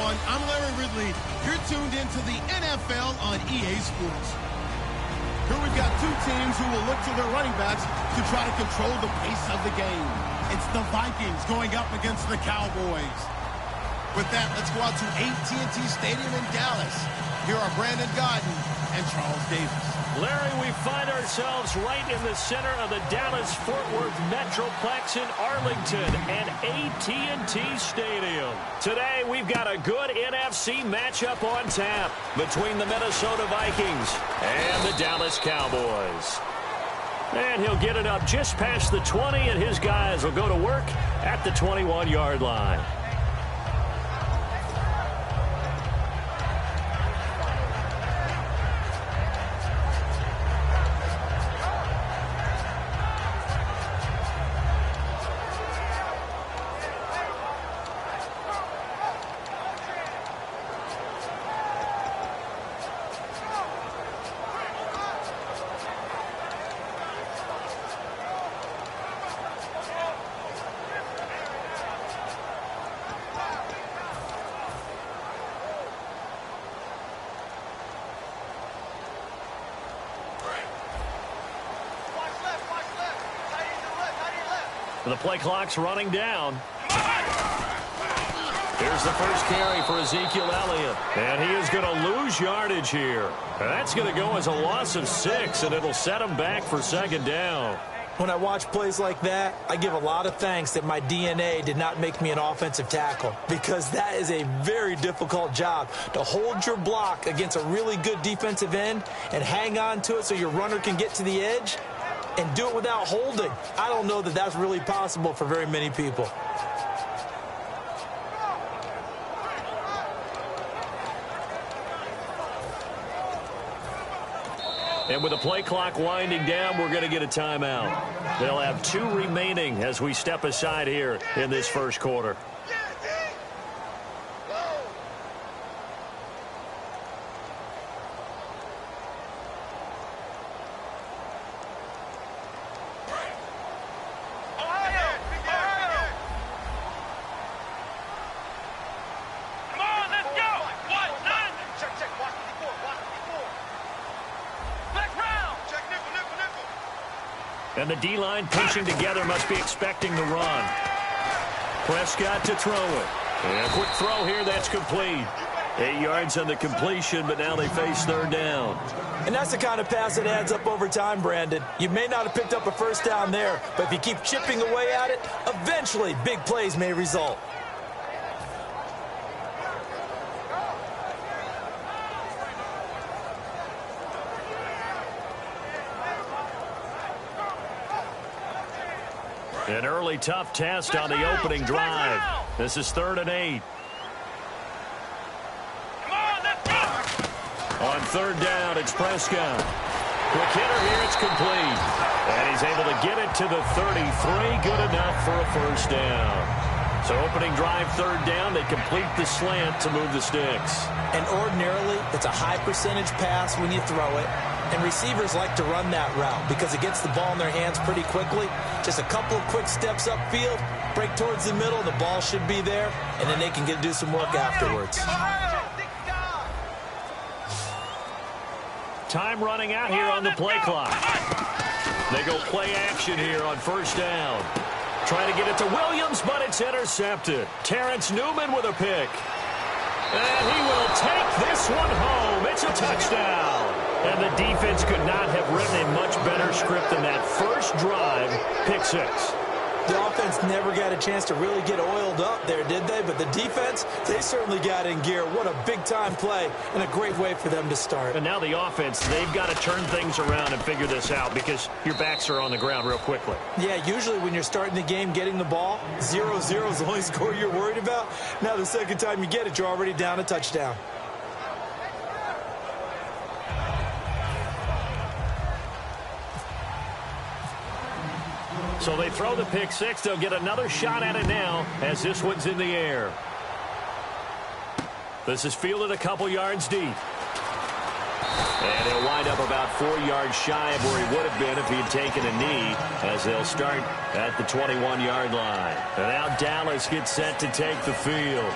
I'm Larry Ridley. You're tuned into the NFL on EA Sports. Here we've got two teams who will look to their running backs to try to control the pace of the game. It's the Vikings going up against the Cowboys. With that, let's go out to AT&T Stadium in Dallas. Here are Brandon Gaudin and Charles Davis. Larry, we find ourselves right in the center of the Dallas-Fort Worth Metroplex in Arlington and AT&T Stadium. Today, we've got a good NFC matchup on tap between the Minnesota Vikings and the Dallas Cowboys. And he'll get it up just past the 20, and his guys will go to work at the 21-yard line. The play clock's running down. Here's the first carry for Ezekiel Elliott. And he is going to lose yardage here. And that's going to go as a loss of 6, and it'll set him back for second down. When I watch plays like that, I give a lot of thanks that my DNA did not make me an offensive tackle, because that is a very difficult job, to hold your block against a really good defensive end and hang on to it so your runner can get to the edge and do it without holding. I don't know that that's really possible for very many people. And with the play clock winding down, we're going to get a timeout. They'll have 2 remaining as we step aside here in this first quarter. And the D-line pinching together must be expecting the run. Prescott to throw it. And a quick throw here, that's complete. 8 yards on the completion, but now they face third down. And that's the kind of pass that adds up over time, Brandon. You may not have picked up a first down there, but if you keep chipping away at it, eventually big plays may result. An early tough test on the opening drive. This is 3rd and 8. On 3rd down, it's Prescott. Quick hitter here, it's complete. And he's able to get it to the 33. Good enough for a first down. So opening drive, 3rd down, they complete the slant to move the sticks. And ordinarily, it's a high percentage pass when you throw it. And receivers like to run that route because it gets the ball in their hands pretty quickly. Just a couple of quick steps upfield, break towards the middle, the ball should be there, and then they can do some work afterwards. Time running out here on the play clock. They go play action here on first down. Trying to get it to Williams, but it's intercepted. Terrence Newman with a pick. And he will take this one home. It's a touchdown. And the defense could not have written a much better script than that first drive, pick six. The offense never got a chance to really get oiled up there, did they? But the defense, they certainly got in gear. What a big-time play and a great way for them to start. And now the offense, they've got to turn things around and figure this out because your backs are on the ground real quickly. Yeah, usually when you're starting the game getting the ball, 0-0 is the only score you're worried about. Now the second time you get it, you're already down a touchdown. So they throw the pick six. They'll get another shot at it now as this one's in the air. This is fielded a couple yards deep. And he'll wind up about 4 yards shy of where he would have been if he had taken a knee as they'll start at the 21-yard line. And now Dallas gets set to take the field.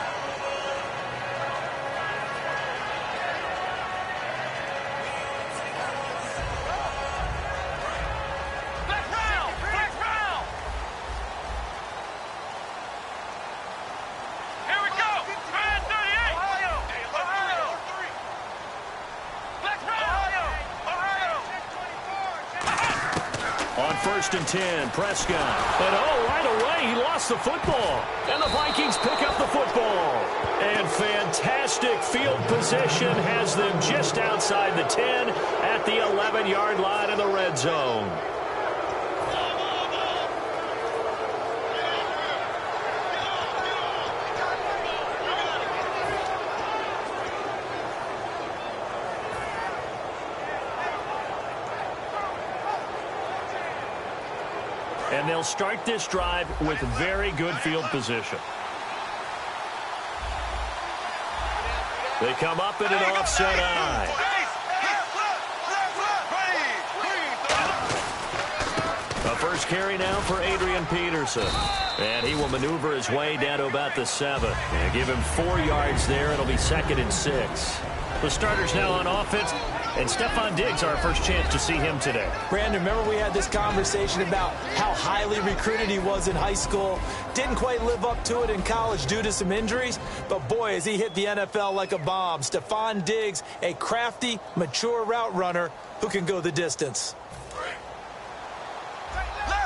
First and 10, Prescott. And right away, he lost the football. And the Vikings pick up the football. And fantastic field position has them just outside the 10 at the 11-yard line in the red zone. And they'll start this drive with very good field position. They come up in an offset eye. A first carry now for Adrian Peterson. And he will maneuver his way down to about the 7. And give him 4 yards there. It'll be 2nd and 6. The starters now on offense. And Stephon Diggs, our first chance to see him today. Brandon, remember we had this conversation about how highly recruited he was in high school. Didn't quite live up to it in college due to some injuries. But, boy, has he hit the NFL like a bomb. Stephon Diggs, a crafty, mature route runner who can go the distance.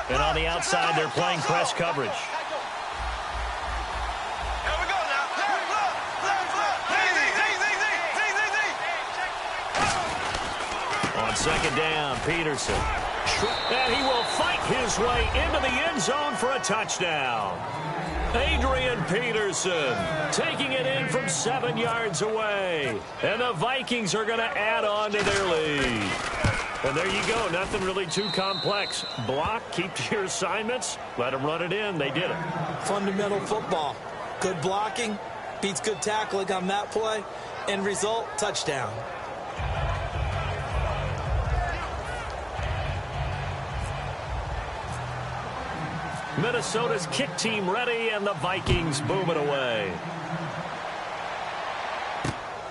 And on the outside, they're playing press coverage. Second down, Peterson. And he will fight his way into the end zone for a touchdown. Adrian Peterson taking it in from 7 yards away. And the Vikings are going to add on to their lead. And there you go. Nothing really too complex. Block, keep to your assignments, let them run it in. They did it. Fundamental football. Good blocking, beats good tackling on that play. End result, touchdown. Minnesota's kick team ready, and the Vikings boom it away.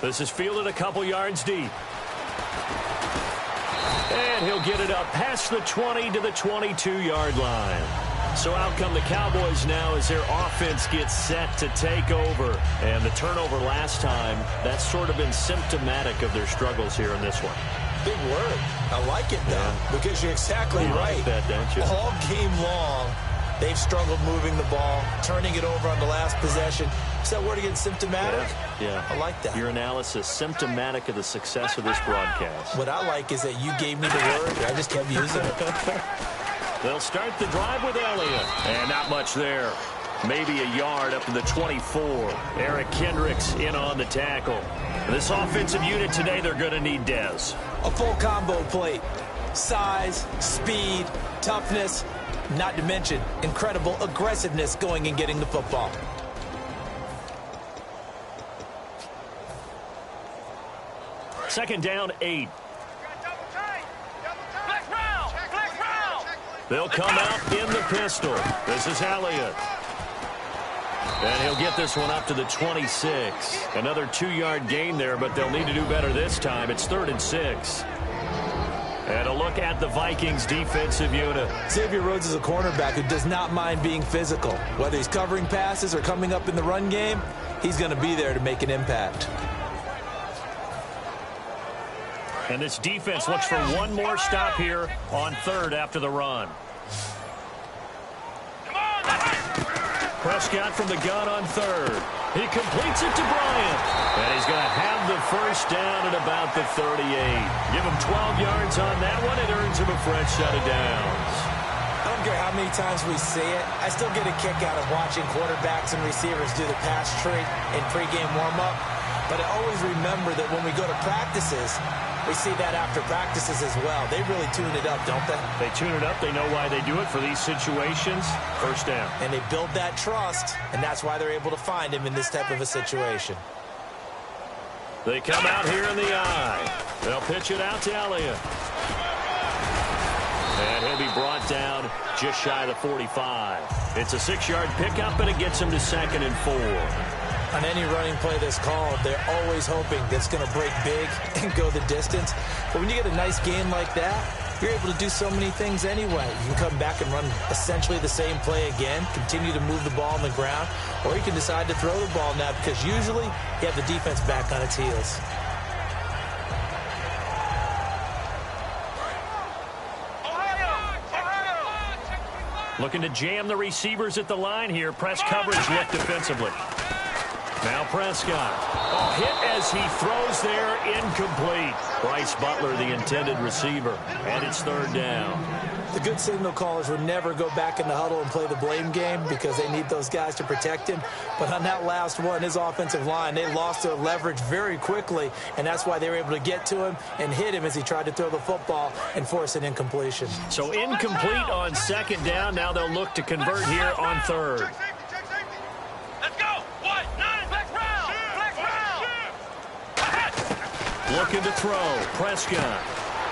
This is fielded a couple yards deep. And he'll get it up past the 20 to the 22-yard line. So out come the Cowboys now as their offense gets set to take over. And the turnover last time, that's sort of been symptomatic of their struggles here in this one. Big word. I like it, though, because you're exactly right. Like that, don't you? All game long, they've struggled moving the ball, turning it over on the last possession. Is that word again, symptomatic? Yeah. I like that. Your analysis, symptomatic of the success of this broadcast. What I like is that you gave me the word, I just kept using it. They'll start the drive with Elliott. And not much there. Maybe a yard up to the 24. Eric Kendricks in on the tackle. This offensive unit today, they're going to need Dez. A full combo plate. Size, speed, toughness, not to mention incredible aggressiveness going and getting the football. Second down, 8. They'll come out in the pistol. This is Elliott. And he'll get this one up to the 26. Another 2-yard gain there, but they'll need to do better this time. It's 3rd and 6. And a look at the Vikings defensive unit. Xavier Rhodes is a cornerback who does not mind being physical. Whether he's covering passes or coming up in the run game, he's going to be there to make an impact. And this defense looks for one more stop here on 3rd after the run. Prescott from the gun on 3rd. He completes it to Bryant. And he's going to have the first down at about the 38. Give him 12 yards on that one. It earns him a fresh set of downs. I don't care how many times we say it. I still get a kick out of watching quarterbacks and receivers do the pass tree in pregame warm-up. But I always remember that when we go to practices, we see that after practices as well. They really tune it up, don't they? They tune it up. They know why they do it for these situations. First down. And they build that trust, and that's why they're able to find him in this type of a situation. They come out here in the eye. They'll pitch it out to Elliott. And he'll be brought down just shy of the 45. It's a 6-yard pickup, and it gets him to 2nd and 4. On any running play that's called, they're always hoping that it's going to break big and go the distance. But when you get a nice gain like that, you're able to do so many things anyway. You can come back and run essentially the same play again, continue to move the ball on the ground, or you can decide to throw the ball now because usually you have the defense back on its heels. Looking to jam the receivers at the line here. Press coverage look defensively. Now Prescott. Oh, hit as he throws there, incomplete. Bryce Butler, the intended receiver, and it's 3rd down. The good signal callers would never go back in the huddle and play the blame game because they need those guys to protect him. But on that last one, his offensive line, they lost their leverage very quickly, and that's why they were able to get to him and hit him as he tried to throw the football and force an incompletion. So incomplete on 2nd down. Now they'll look to convert here on 3rd. Looking to throw. Prescott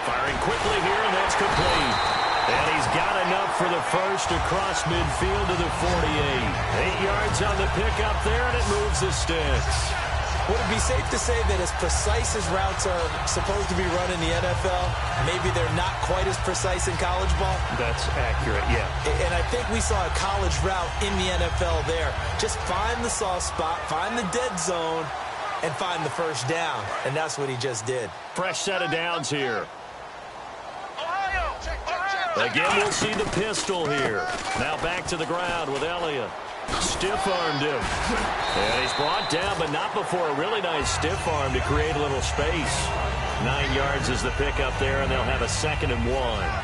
firing quickly here, and that's complete. And he's got enough for the first across midfield to the 48. 8 yards on the pickup there, and it moves the sticks. Would it be safe to say that as precise as routes are supposed to be run in the NFL, maybe they're not quite as precise in college ball? That's accurate, yeah. And I think we saw a college route in the NFL there. Just find the soft spot, find the dead zone, and find the first down. And that's what he just did. Fresh set of downs here. Again, we'll see the pistol here. Now back to the ground with Elliott. Stiff-armed him. And he's brought down, but not before a really nice stiff arm to create a little space. 9 yards is the pickup there, and they'll have a 2nd and 1.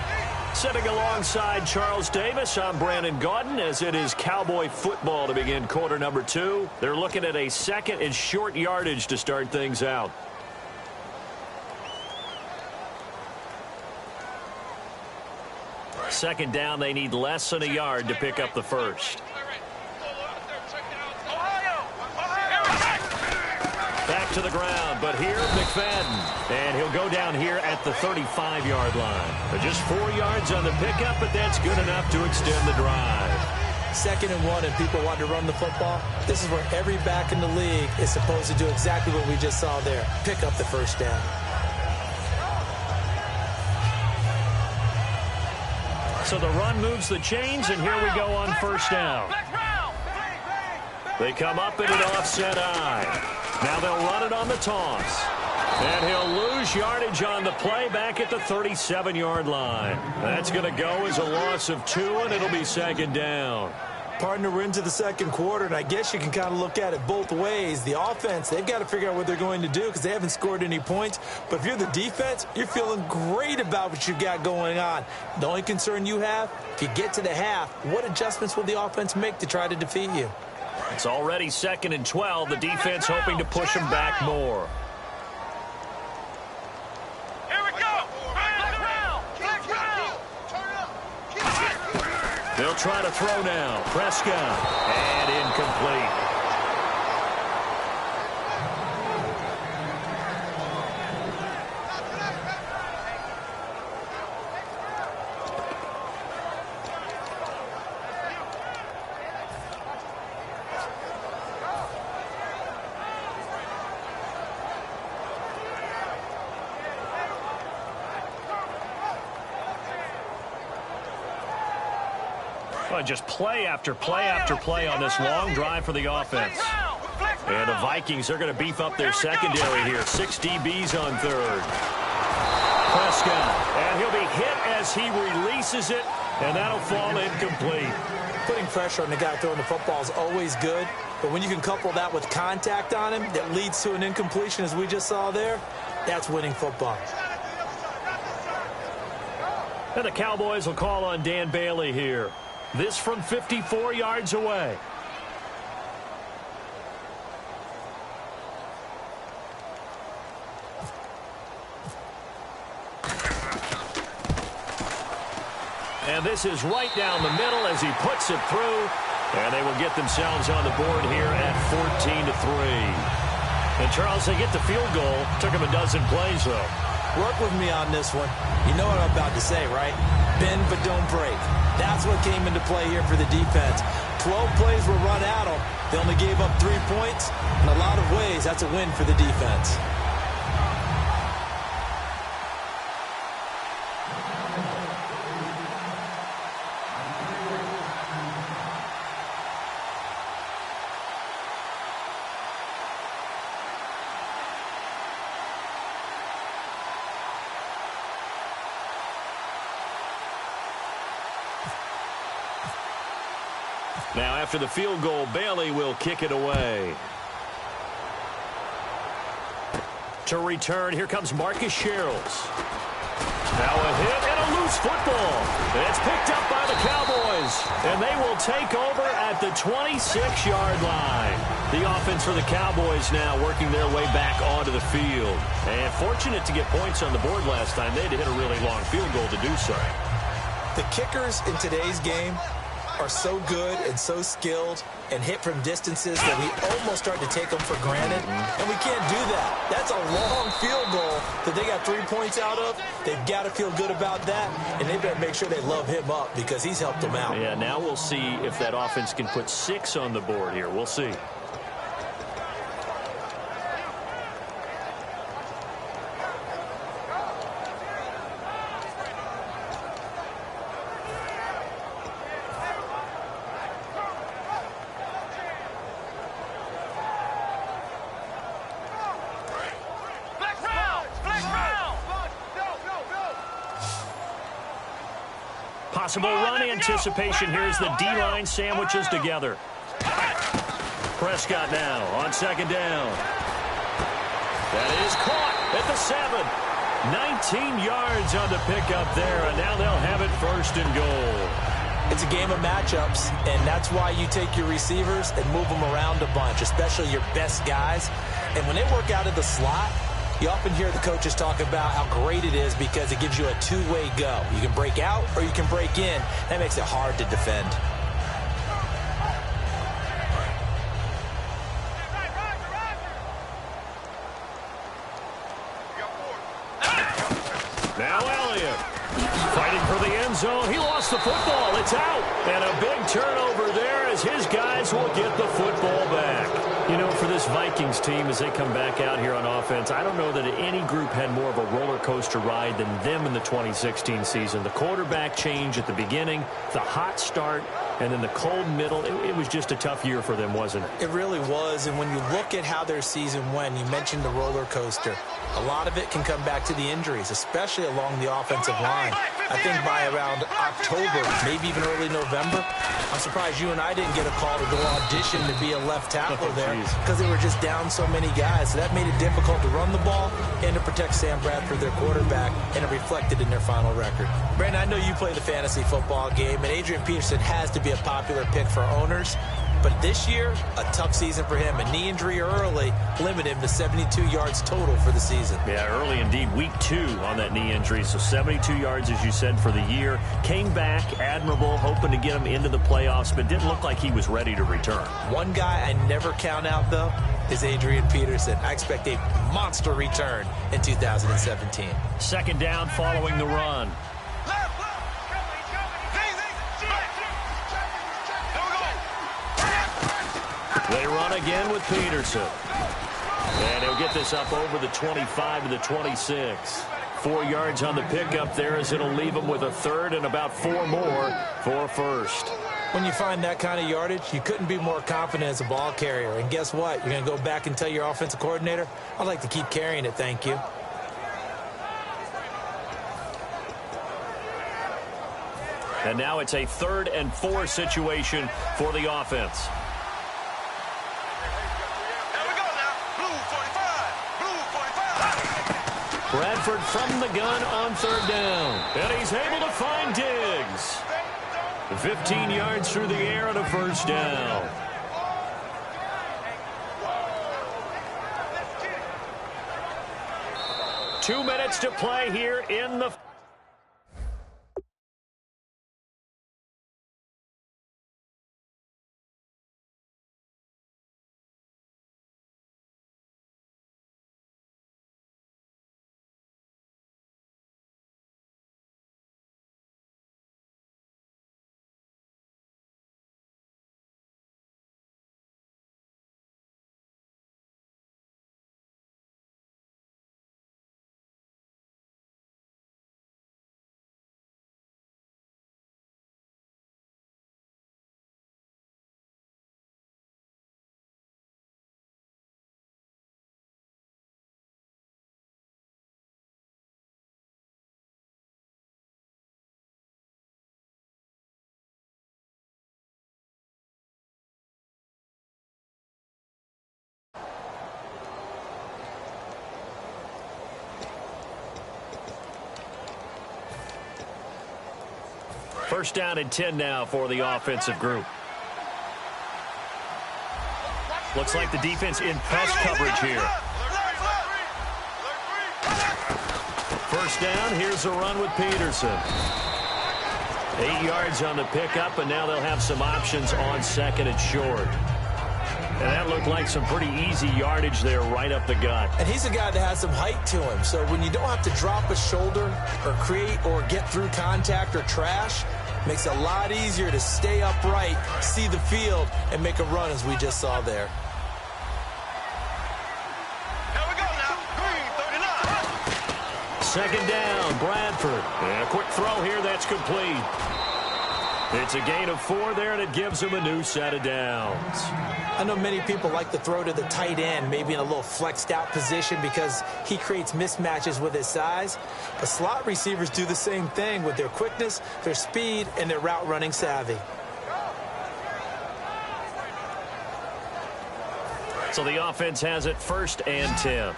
Sitting alongside Charles Davis, I'm Brandon Gaudin, as it is Cowboy football to begin quarter number 2. They're looking at a 2nd and short yardage to start things out. Second down, they need less than a yard to pick up the first. Back to the ground, but here, McFadden. And he'll go down here at the 35-yard line. But just 4 yards on the pickup, but that's good enough to extend the drive. 2nd and 1, and people want to run the football. This is where every back in the league is supposed to do exactly what we just saw there. Pick up the first down. So the run moves the chains, and here we go on first down. They come up in an offset eye. Now they'll run it on the toss. And he'll lose yardage on the play back at the 37-yard line. That's going to go as a loss of 2, and it'll be 2nd down. Partner, we're into the 2nd quarter, and I guess you can kind of look at it both ways. The offense, they've got to figure out what they're going to do because they haven't scored any points. But if you're the defense, you're feeling great about what you've got going on. The only concern you have, if you get to the half, what adjustments will the offense make to try to defeat you? It's already 2nd and 12. The defense hoping to push them back more. They'll try to throw now. Prescott. And incomplete. Well, just play after play after play on this long drive for the offense. And the Vikings are going to beef up their secondary here. 6 DBs on third. Prescott, and he'll be hit as he releases it, and that'll fall incomplete. Putting pressure on the guy throwing the football is always good, but when you can couple that with contact on him that leads to an incompletion, as we just saw there, that's winning football. And the Cowboys will call on Dan Bailey here. This from 54 yards away. And this is right down the middle as he puts it through. And they will get themselves on the board here at 14-3. And, Charles, they get the field goal. Took them a dozen plays, though. Work with me on this one. You know what I'm about to say, right? Bend but don't break. That's what came into play here for the defense. 12 plays were run at them. They only gave up 3 points. In a lot of ways, that's a win for the defense. Now, after the field goal, Bailey will kick it away. To return, here comes Marcus Sherrills. Now a hit and a loose football. It's picked up by the Cowboys, and they will take over at the 26-yard line. The offense for the Cowboys now working their way back onto the field. And fortunate to get points on the board last time. They had to hit a really long field goal to do so. The kickers in today's game are so good and so skilled and hit from distances that we almost start to take them for granted, and we can't do that. That's a long field goal that they got 3 points out of. They've got to feel good about that, and they better make sure they love him up because he's helped them out. Yeah, now we'll see if that offense can put 6 on the board here. We'll see. Possible run anticipation. Here's the D-line sandwiches together. Prescott now on second down. That is caught at the 7. 19 yards on the pickup there, and now they'll have it first and goal. It's a game of matchups, and that's why you take your receivers and move them around a bunch, especially your best guys. And when they work out of the slot, you often hear the coaches talk about how great it is because it gives you a two-way go. You can break out or you can break in. That makes it hard to defend. Now Elliott fighting for the end zone. He lost the football. It's out. And a big turnover there as his guys will get the football back. You know, for this Vikings team, as they come back out here on offense, I don't know that any group had more of a roller coaster ride than them in the 2016 season. The quarterback change at the beginning, the hot start, and then the cold middle. It was just a tough year for them, wasn't it? It really was. And when you look at how their season went, you mentioned the roller coaster. A lot of it can come back to the injuries, especially along the offensive line. I think by around October, maybe even early November, I'm surprised you and I didn't get a call to go audition to be a left tackle there because they were just down so many guys. So that made it difficult to run the ball and to protect Sam Bradford, their quarterback, and it reflected in their final record. Brandon, I know you play the fantasy football game, and Adrian Peterson has to be a popular pick for owners. But this year, a tough season for him. A knee injury early limited him to 72 yards total for the season. Yeah, early indeed. Week 2 on that knee injury. So 72 yards, as you said, for the year. Came back, admirable, hoping to get him into the playoffs, but didn't look like he was ready to return. One guy I never count out, though, is Adrian Peterson. I expect a monster return in 2017. Second down following the run. They run again with Peterson. And he'll get this up over the 25 to the 26. 4 yards on the pickup there as it'll leave him with a third and about 4 more for first. When you find that kind of yardage, you couldn't be more confident as a ball carrier. And guess what? You're going to go back and tell your offensive coordinator, I'd like to keep carrying it, thank you. And now it's a 3rd and 4 situation for the offense. Here we go now. Blue 45. Blue 45. Bradford from the gun on 3rd down. And he's able to find Diggs. 15 yards through the air on a 1st down. Two minutes to play here in the... First down and 10 now for the offensive group. Looks like the defense in press coverage here. First down, here's a run with Peterson. 8 yards on the pickup, and now they'll have some options on 2nd and short. And that looked like some pretty easy yardage there right up the gut. And he's a guy that has some height to him, so when you don't have to drop a shoulder or create or get through contact or trash, makes it a lot easier to stay upright, see the field, and make a run as we just saw there. Here we go now. Green 39. 2nd down, Bradford. And a quick throw here that's complete. It's a gain of 4 there, and it gives him a new set of downs. I know many people like to throw to the tight end, maybe in a little flexed out position because he creates mismatches with his size. But slot receivers do the same thing with their quickness, their speed, and their route running savvy. So the offense has it 1st and 10.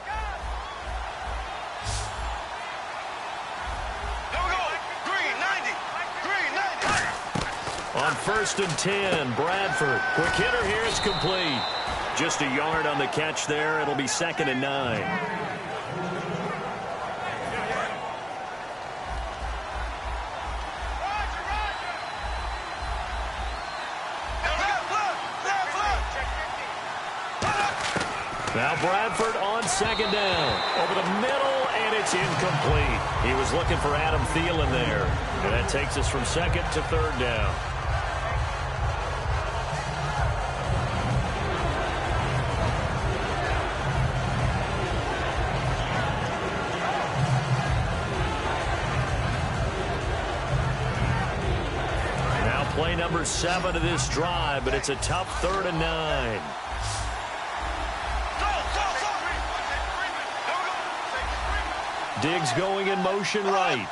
On 1st and 10, Bradford. Quick hitter here, it's complete. Just a yard on the catch there. It'll be 2nd and 9. Now Bradford on 2nd down. Over the middle, and it's incomplete. He was looking for Adam Thielen there. And that takes us from 2nd to 3rd down. Play number 7 of this drive, but it's a tough 3rd and 9. Diggs going in motion right.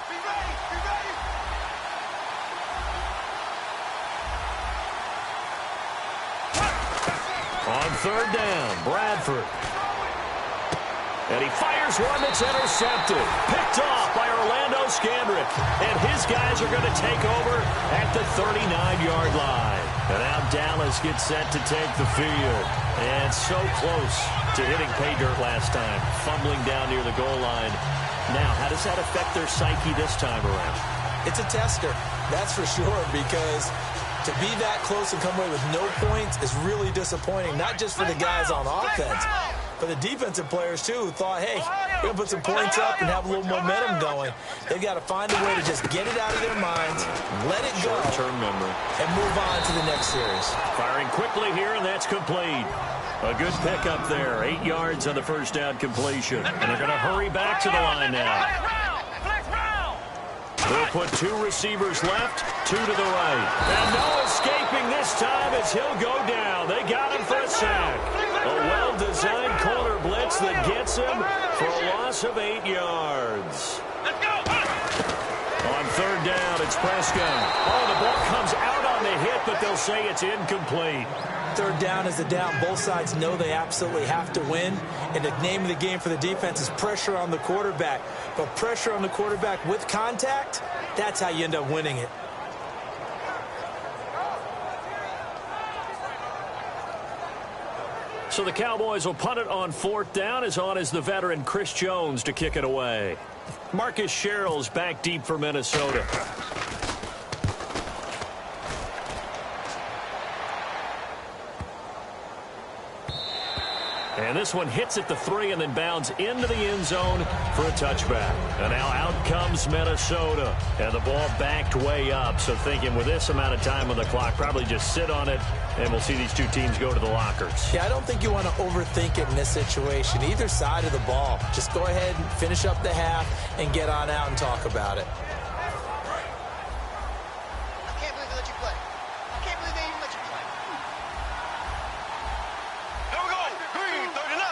On 3rd down, Bradford. And he fires one that's intercepted. Picked off by Orlando Scandrick. And his guys are going to take over at the 39-yard line. And now Dallas gets set to take the field. And so close to hitting pay dirt last time. Fumbling down near the goal line. Now, how does that affect their psyche this time around? It's a tester, that's for sure, because to be that close and come away with no points is really disappointing, not just for the guys on offense, but the defensive players, too, who thought, hey, we're going to put some points up and have a little momentum going. They've got to find a way to just get it out of their minds, let it go, short-term memory, and move on to the next series. Firing quickly here, and that's complete. A good pickup there. 8 yards on the 1st down completion. And they're going to hurry back to the line now. They'll put 2 receivers left, 2 to the right. And no escaping this time as he'll go down. They got him for a sack. A well-designed corner blitz that gets him for a loss of 8 yards. Let's go. On third down, it's Prescott. Oh, the ball comes out on the hit, but they'll say it's incomplete. Third down is a down. Both sides know they absolutely have to win. And the name of the game for the defense is pressure on the quarterback. But pressure on the quarterback with contact, that's how you end up winning it. So the Cowboys will punt it on fourth down. As on is the veteran Chris Jones to kick it away. Marcus Sherrill's back deep for Minnesota. And this one hits at the 3 and then bounds into the end zone for a touchback. And now out comes Minnesota. And the ball backed way up. So thinking with this amount of time on the clock, probably just sit on it, and we'll see these two teams go to the lockers. Yeah, I don't think you want to overthink it in this situation. Either side of the ball. Just go ahead and finish up the half and get on out and talk about it. I can't believe they let you play. I can't believe they even let you play. Here we go. Green, 39.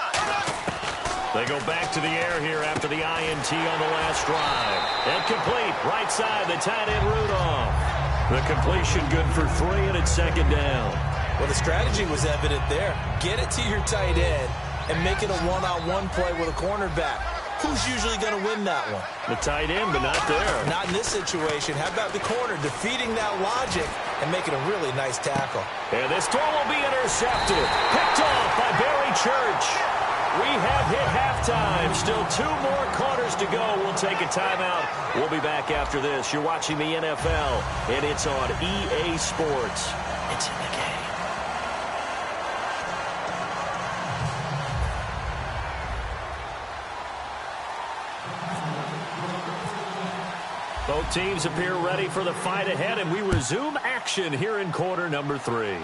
They go back to the air here after the INT on the last drive. And complete. Right side, the tight end Rudolph. The completion good for 3, and it's second down. Well, the strategy was evident there. Get it to your tight end and make it a one-on-one play with a cornerback. Who's usually going to win that one? The tight end, but not there. Not in this situation. How about the corner defeating that logic and making a really nice tackle? And this throw will be intercepted. Picked off by Barry Church. We have hit halftime. Still 2 more quarters to go. We'll take a timeout. We'll be back after this. You're watching the NFL, and it's on EA Sports. It's in the game. Both teams appear ready for the fight ahead, and we resume action here in quarter number 3.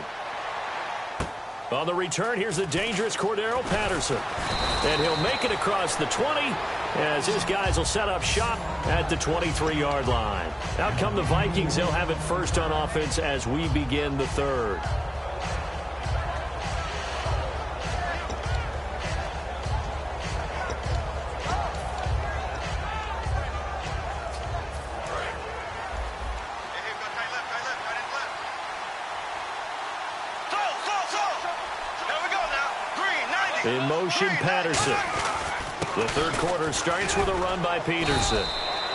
On the return, here's the dangerous Cordero Patterson. And he'll make it across the 20 as his guys will set up shop at the 23-yard line. Out come the Vikings. They'll have it first on offense as we begin the third. In motion, Patterson. The third quarter starts with a run by Peterson.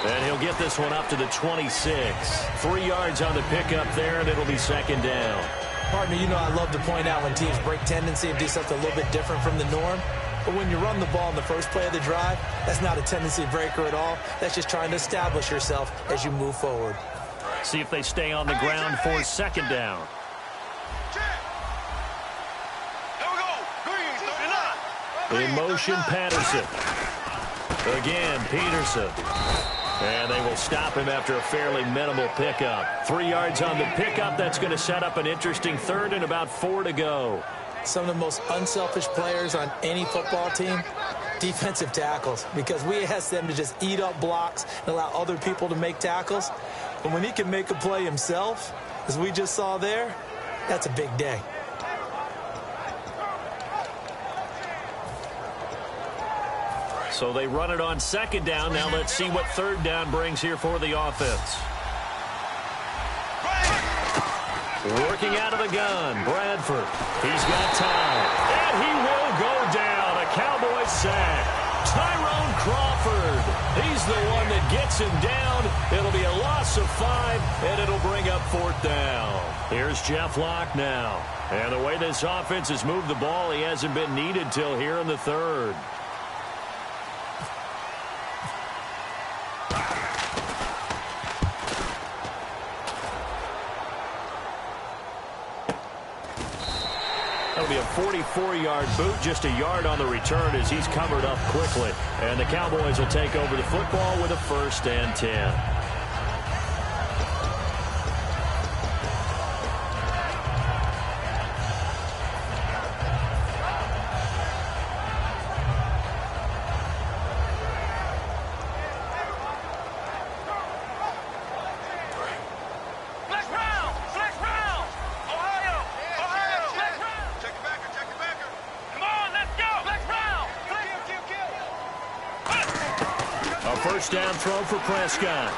And he'll get this one up to the 26. 3 yards on the pickup there, and it'll be second down. Partner, you know I love to point out when teams break tendency and do something a little bit different from the norm. But when you run the ball in the first play of the drive, that's not a tendency breaker at all. That's just trying to establish yourself as you move forward. See if they stay on the ground for second down. In motion, Patterson. Again, Peterson. And they will stop him after a fairly minimal pickup. 3 yards on the pickup. That's going to set up an interesting third and about 4 to go. Some of the most unselfish players on any football team, defensive tackles, because we ask them to just eat up blocks and allow other people to make tackles. But when he can make a play himself, as we just saw there, that's a big day. So they run it on second down. Now let's see what third down brings here for the offense. Working out of the gun, Bradford. He's got time. And he will go down. A Cowboys sack. Tyrone Crawford. He's the one that gets him down. It'll be a loss of 5, and it'll bring up fourth down. Here's Jeff Locke now. And the way this offense has moved the ball, he hasn't been needed till here in the third. That'll be a 44-yard boot, just a yard on the return as he's covered up quickly. And the Cowboys will take over the football with a 1st and 10. A first down throw for Prescott.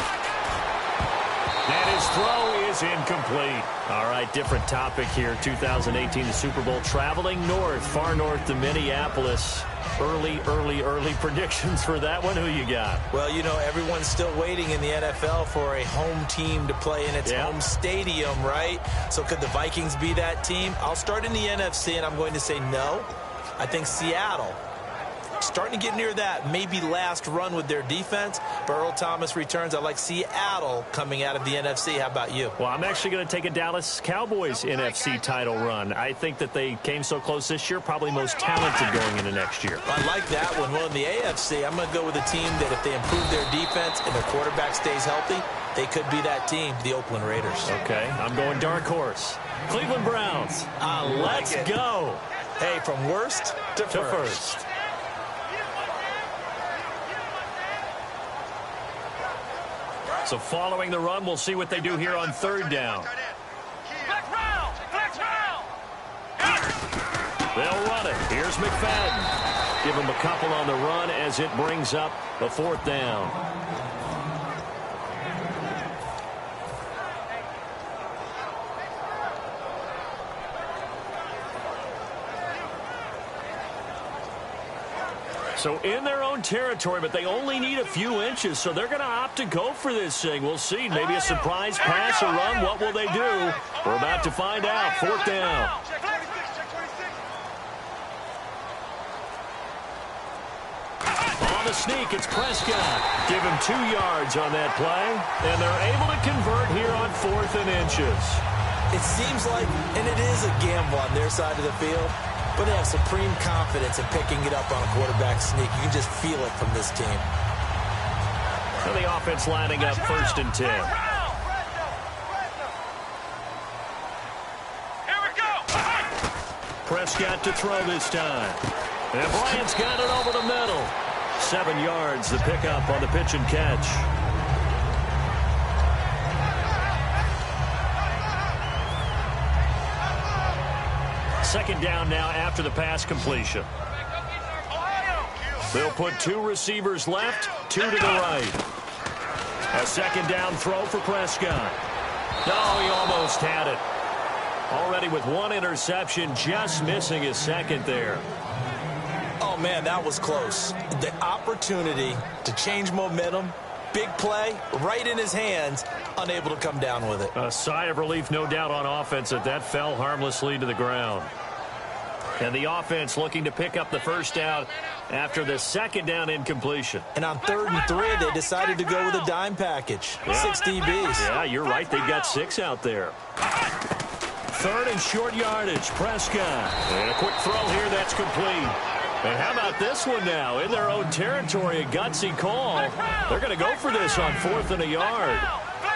And his throw is incomplete. All right, different topic here. 2018, the Super Bowl, traveling north, far north to Minneapolis. Early predictions for that one. Who you got? Well, you know, everyone's still waiting in the NFL for a home team to play in its home stadium, right? So could the Vikings be that team? I'll start in the NFC, and I'm going to say no. I think Seattle, starting to get near that maybe last run with their defense. But Earl Thomas returns. I like Seattle coming out of the NFC. How about you? Well, I'm actually going to take a Dallas Cowboys NFC title run. I think that they came so close this year, probably most talented going into next year. I like that one. Well, in the AFC, I'm going to go with a team that if they improve their defense and their quarterback stays healthy, they could be that team, the Oakland Raiders. Okay, I'm going dark horse. Cleveland Browns. Let's go. Hey, from worst to first. So following the run, we'll see what they do here on third down. They'll run it. Here's McFadden. Give him a couple on the run as it brings up the fourth down. So in their own territory, but they only need a few inches, so they're going to opt to go for this thing. We'll see. Maybe a surprise pass or run. What will they do? We're about to find out. Fourth down. On the sneak, it's Prescott. Give him 2 yards on that play, and they're able to convert here on 4th and inches. It seems like, and it is a gamble on their side of the field, but they have supreme confidence in picking it up on a quarterback sneak. You can just feel it from this team. So the offense lining up 1st and 10. Here we go. Prescott to throw this time. And Bryant's got it over the middle. 7 yards, the pickup on the pitch and catch. Second down now after the pass completion. They'll put 2 receivers left, 2 to the right. A second down throw for Prescott. No, he almost had it. Already with 1 interception, just missing his second there. Oh, man, that was close. The opportunity to change momentum, big play, right in his hands, unable to come down with it. A sigh of relief, no doubt, on offense that fell harmlessly to the ground. And the offense looking to pick up the first down after the second down incompletion. And on 3rd and 3, they decided to go with a dime package. Yeah. 6 DBs. Yeah, you're right. They've got 6 out there. 3rd and short yardage. Prescott. And a quick throw here that's complete. And how about this one now? In their own territory, a gutsy call. They're going to go for this on 4th and a yard.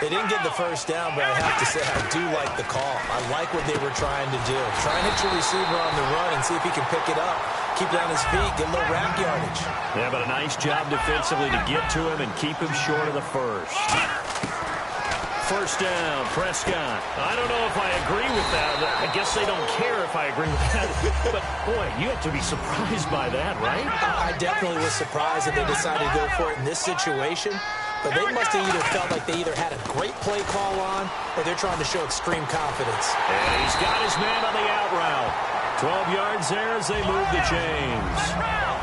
They didn't get the first down, but I have to say I do like the call. I like what they were trying to do. Try and hit your receiver on the run and see if he can pick it up. Keep it on his feet, get a little rack yardage. Yeah, but a nice job defensively to get to him and keep him short of the first. First down, Prescott. I don't know if I agree with that. I guess they don't care if I agree with that. But, boy, you have to be surprised by that, right? I definitely was surprised that they decided to go for it in this situation. But they must have either felt like they either had a great play call on or they're trying to show extreme confidence. And he's got his man on the out route. 12 yards there as they move the chains.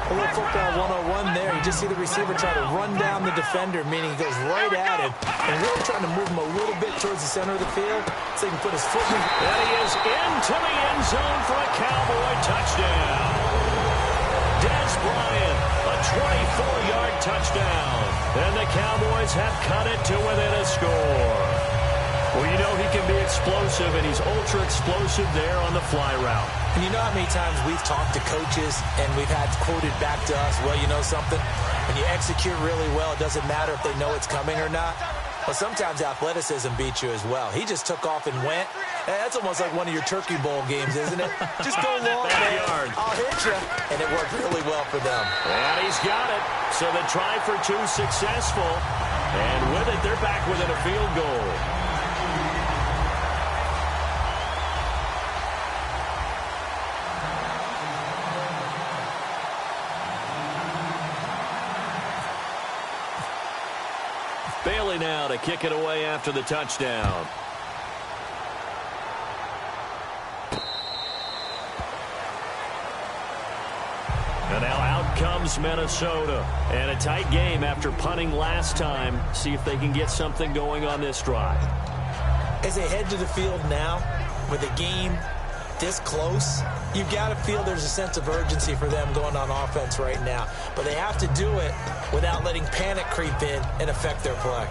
A little football 101 there. You just see the receiver try to run down the defender, meaning he goes right at him and really trying to move him a little bit towards the center of the field so he can put his foot in. And he is into the end zone for a Cowboy touchdown. Des Bryant, a 24-yard touchdown. And the Cowboys have cut it to within a score. Well, you know he can be explosive, and he's ultra-explosive there on the fly route. And you know how many times we've talked to coaches and we've had quoted back to us, well, you know something? When you execute really well, it doesn't matter if they know it's coming or not. Well, sometimes athleticism beats you as well. He just took off and went. That's almost like one of your Turkey Bowl games, isn't it? Just go long, man. I'll hit you. And it worked really well for them. And he's got it. So the try for 2 successful. And with it, they're back within a field goal. Bailey now to kick it away after the touchdown. And now out comes Minnesota. And a tight game after punting last time. See if they can get something going on this drive. As they head to the field now, with the game this close, you've got to feel there's a sense of urgency for them going on offense right now. But they have to do it without letting panic creep in and affect their play.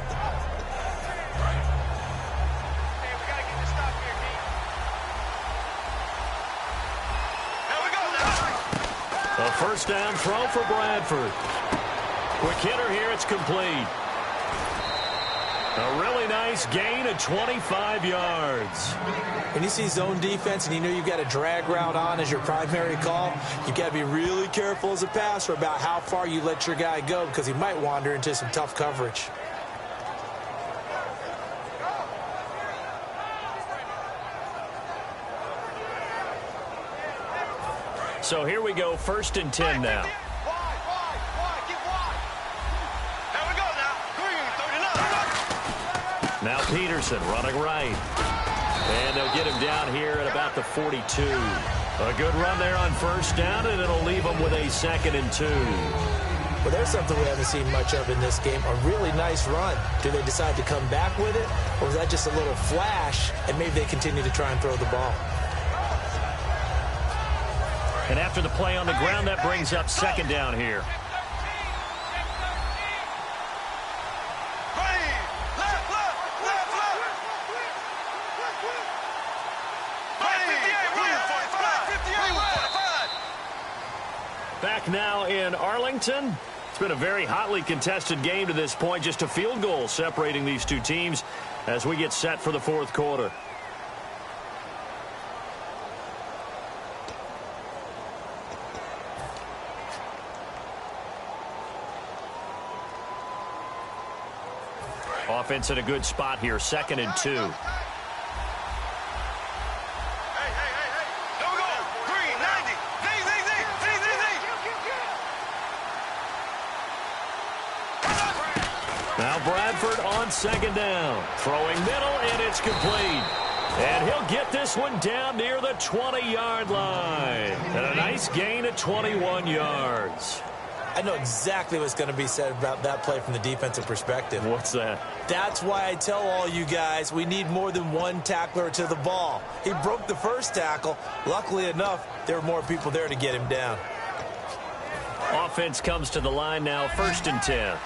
A first down throw for Bradford. Quick hitter here, it's complete. A really nice gain of 25 yards. When you see zone defense and you know you've got a drag route on as your primary call, you've got to be really careful as a passer about how far you let your guy go because he might wander into some tough coverage. So here we go, 1st and 10 now. Now Peterson running right. And they'll get him down here at about the 42. A good run there on 1st down, and it'll leave them with a 2nd and 2. Well, there's something we haven't seen much of in this game, a really nice run. Do they decide to come back with it, or was that just a little flash, and maybe they continue to try and throw the ball? And after the play on the ground, that brings up 2nd down here. Back now in Arlington. It's been a very hotly contested game to this point. Just a field goal separating these two teams as we get set for the 4th quarter. Offense in a good spot here, 2nd and 2. Now Bradford on 2nd down. Throwing middle, and it's complete. And he'll get this one down near the 20-yard line. And a nice gain of 21 yards. I know exactly what's going to be said about that play from the defensive perspective. What's that? That's why I tell all you guys we need more than one tackler to the ball. He broke the first tackle. Luckily enough, there were more people there to get him down. Offense comes to the line now, 1st and 10.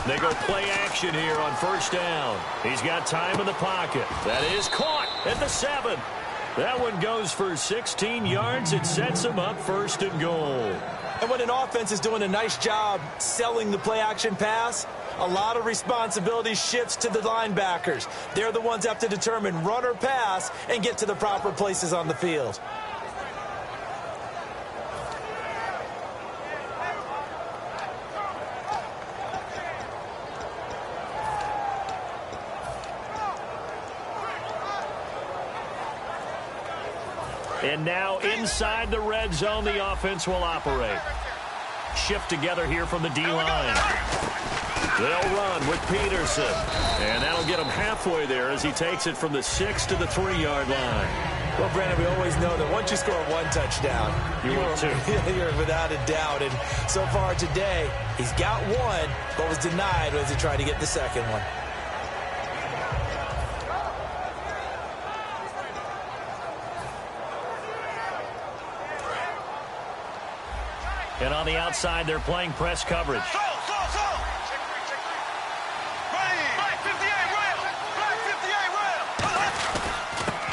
They go play action here on 1st down. He's got time in the pocket. That is caught at the 7. That one goes for 16 yards. It sets him up 1st and goal. And when an offense is doing a nice job selling the play action pass, a lot of responsibility shifts to the linebackers. They're the ones that have to determine run or pass and get to the proper places on the field. And now inside the red zone, the offense will operate. Shift together here from the D-line. They'll run with Peterson. And that'll get him halfway there as he takes it from the 6 to the 3-yard line. Well, Brandon, we always know that once you score one touchdown, you're without a doubt. And so far today, he's got one, but was denied as he tried to get the second one. And on the outside, they're playing press coverage.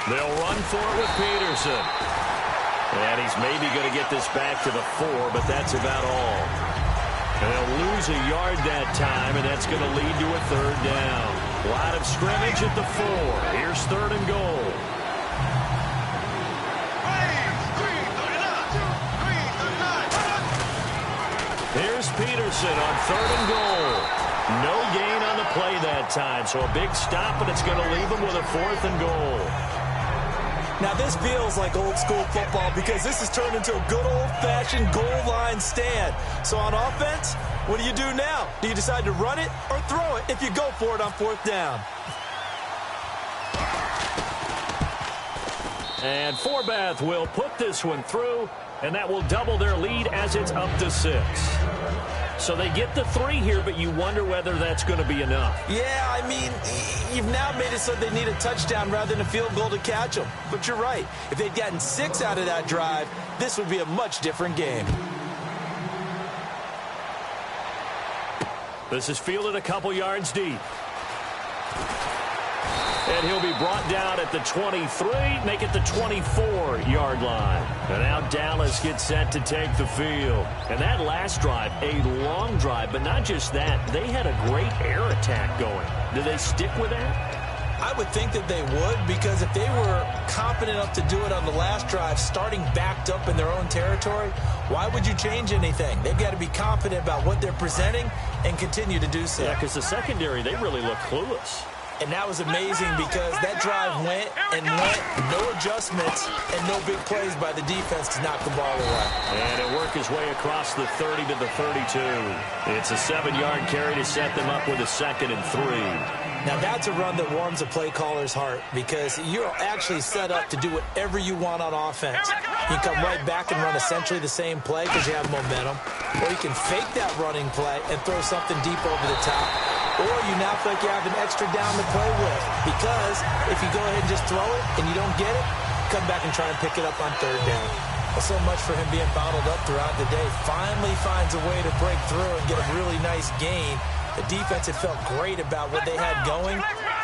They'll run for it with Peterson. And he's maybe going to get this back to the 4, but that's about all. And they'll lose a yard that time, and that's going to lead to a 3rd down. Line of scrimmage at the 4. Here's 3rd and goal. Here's Peterson on 3rd and goal. No gain on the play that time, so a big stop, and it's going to leave him with a 4th and goal. Now, this feels like old-school football because this has turned into a good old-fashioned goal line stand. So on offense, what do you do now? Do you decide to run it or throw it if you go for it on 4th down? And Forbath will put this one through, and that will double their lead as it's up to 6. So they get the 3 here, but you wonder whether that's going to be enough. Yeah, I mean, you've now made it so they need a touchdown rather than a field goal to catch them. But you're right. If they'd gotten 6 out of that drive, this would be a much different game. This is fielded a couple yards deep. And he'll be brought down at the 23, make it the 24-yard line. And now Dallas gets set to take the field. And that last drive, a long drive, but not just that. They had a great air attack going. Do they stick with that? I would think that they would, because if they were confident enough to do it on the last drive, starting backed up in their own territory, why would you change anything? They've got to be confident about what they're presenting and continue to do so. Yeah, because the secondary, they really look clueless. And that was amazing because that drive went and went, no adjustments, and no big plays by the defense to knock the ball away. And it worked his way across the 30 to the 32. It's a 7-yard carry to set them up with a 2nd and 3. Now, that's a run that warms a play caller's heart because you're actually set up to do whatever you want on offense. You can come right back and run essentially the same play because you have momentum, or you can fake that running play and throw something deep over the top. Or you now feel like you have an extra down to play with because if you go ahead and just throw it and you don't get it, come back and try and pick it up on 3rd down. Well, so much for him being bottled up throughout the day. Finally finds a way to break through and get a really nice gain. The defense had felt great about what they had going.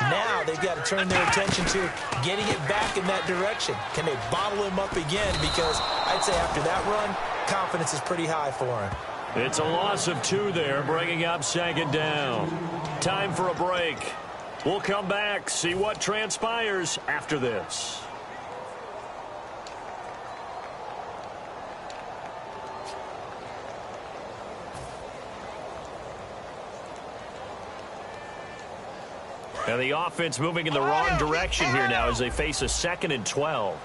Now they've got to turn their attention to getting it back in that direction. Can they bottle him up again? Because I'd say after that run, confidence is pretty high for him. It's a loss of 2 there, bringing up 2nd down. Time for a break. We'll come back, see what transpires after this. And the offense moving in the wrong direction here now as they face a 2nd and 12.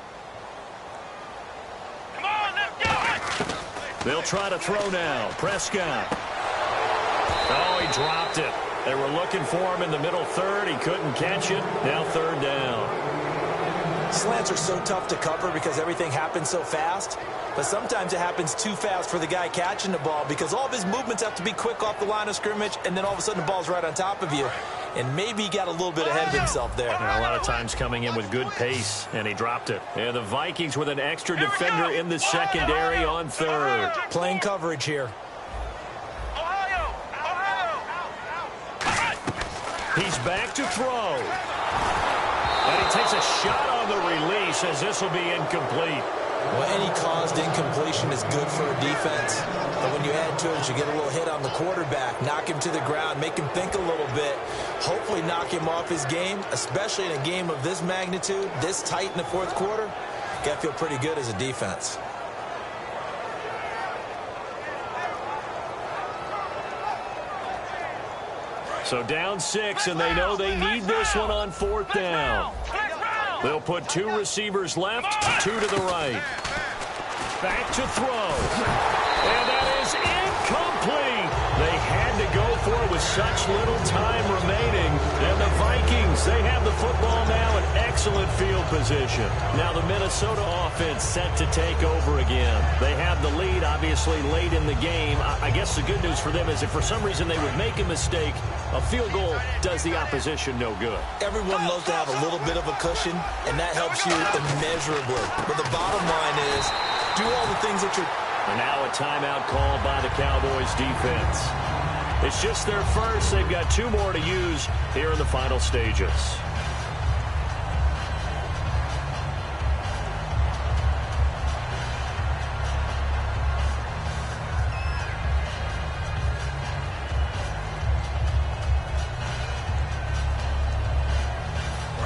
Come on, let's go! They'll try to throw now. Prescott. Oh, he dropped it. They were looking for him in the middle 3rd. He couldn't catch it. Now 3rd down. Slants are so tough to cover because everything happens so fast. But sometimes it happens too fast for the guy catching the ball because all of his movements have to be quick off the line of scrimmage, and then all of a sudden the ball's right on top of you. And maybe he got a little bit ahead of himself there. And a lot of times coming in with good pace, and he dropped it. And the Vikings with an extra defender in the secondary on 3rd. Playing coverage here. He's back to throw. And he takes a shot on the release as this will be incomplete. Well, any caused incompletion is good for a defense. But when you add to it, you get a little hit on the quarterback, knock him to the ground, make him think a little bit, hopefully knock him off his game, especially in a game of this magnitude, this tight in the 4th quarter. Got to feel pretty good as a defense. So down 6, and they know they need this one on 4th down. They'll put 2 receivers left, 2 to the right. Back to throw. And that is incomplete. They had to go for it with such little time remaining. And the Vikings, they have the football now in excellent field position. Now the Minnesota offense set to take over again. They have the lead, obviously, late in the game. I guess the good news for them is if for some reason they would make a mistake, a field goal does the opposition no good. Everyone loves to have a little bit of a cushion, and that helps you immeasurably. But the bottom line is, do all the things that you're... And now a timeout called by the Cowboys defense. It's just their first. They've got 2 more to use here in the final stages.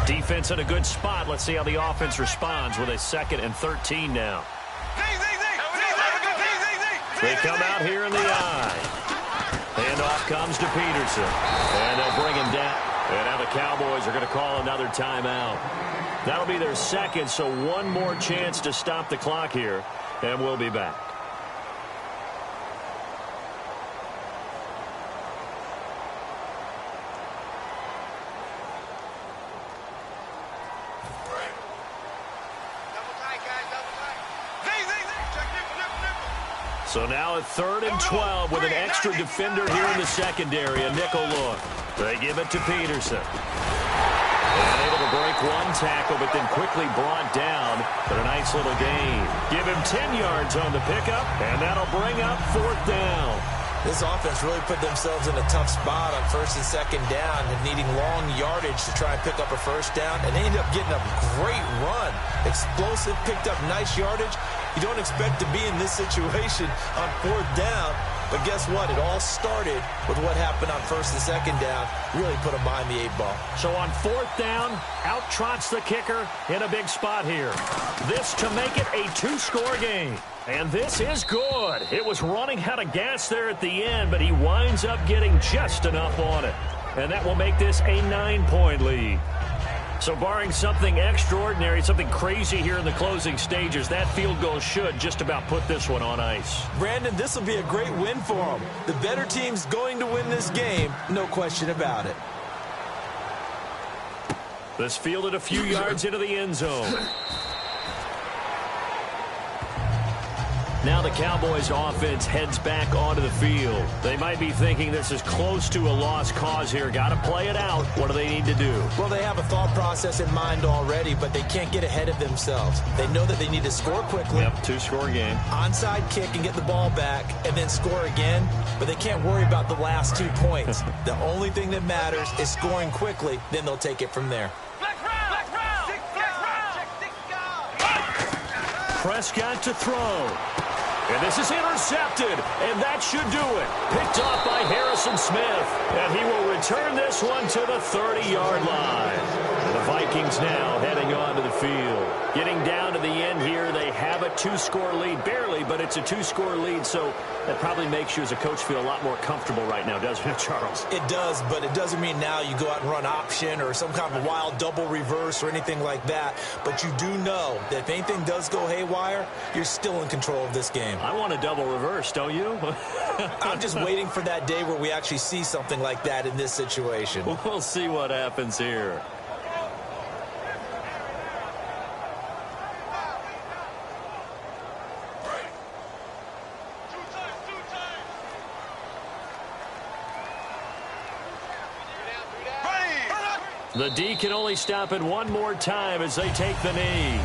Defense in a good spot. Let's see how the offense responds with a 2nd and 13 now. They come out here in the eye. Handoff comes to Peterson. And they'll bring him down. And now the Cowboys are going to call another timeout. That'll be their second, so one more chance to stop the clock here, and we'll be back. So now at 3rd and 12 with an extra defender here in the secondary, a nickel look. They give it to Peterson. And able to break one tackle, but then quickly brought down. But a nice little gain. Give him 10 yards on the pickup, and that'll bring up 4th down. This offense really put themselves in a tough spot on 1st and 2nd down and needing long yardage to try and pick up a 1st down. And they ended up getting a great run. Explosive, picked up nice yardage. You don't expect to be in this situation on 4th down. But guess what? It all started with what happened on 1st and 2nd down. Really put them behind the 8 ball. So on 4th down, out trots the kicker in a big spot here. This to make it a 2-score game. And this is good. It was running out of gas there at the end, but he winds up getting just enough on it. And that will make this a 9-point lead. So barring something extraordinary, something crazy here in the closing stages, that field goal should just about put this one on ice. Brandon, this will be a great win for them. The better team's going to win this game, no question about it. This fielded a few yards into the end zone. Now the Cowboys offense heads back onto the field. They might be thinking this is close to a lost cause here. Got to play it out. What do they need to do? Well, they have a thought process in mind already, but they can't get ahead of themselves. They know that they need to score quickly. Yep, 2-score game. Onside kick and get the ball back and then score again, but they can't worry about the last 2 points. The only thing that matters is scoring quickly, then they'll take it from there. Prescott to throw. And this is intercepted, and that should do it. Picked off by Harrison Smith, and he will return this one to the 30-yard line. The Vikings now heading onto the field. Getting down to the end here, they have a 2-score lead. Barely, but it's a 2-score lead, so that probably makes you as a coach feel a lot more comfortable right now, doesn't it, Charles? It does, but it doesn't mean now you go out and run option or some kind of wild double reverse or anything like that. But you do know that if anything does go haywire, you're still in control of this game. I want a double reverse, don't you? I'm just waiting for that day where we actually see something like that in this situation. We'll see what happens here. The D can only stop it one more time as they take the knee.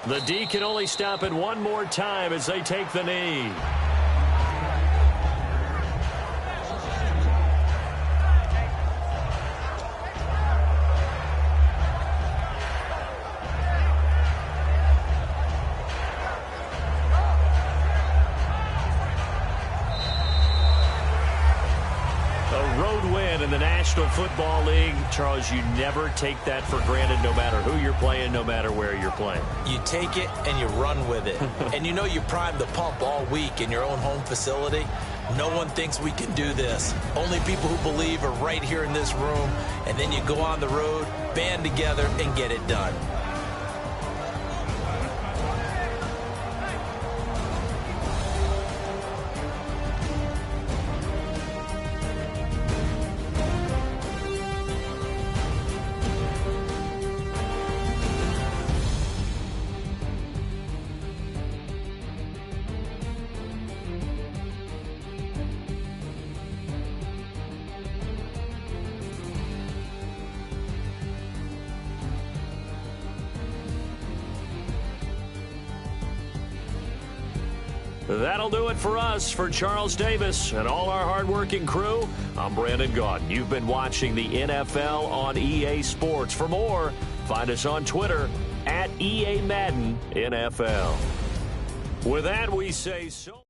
The D can only stop it one more time as they take the knee. In the National Football League, Charles, you never take that for granted no matter who you're playing, no matter where you're playing. You take it and you run with it. And you know you primed the pump all week in your own home facility. No one thinks we can do this. Only people who believe are right here in this room. And then you go on the road, band together, and get it done. That'll do it for us. For Charles Davis and all our hardworking crew, I'm Brandon Gaudin. You've been watching the NFL on EA Sports. For more, find us on Twitter @EA Madden NFL. With that, we say so.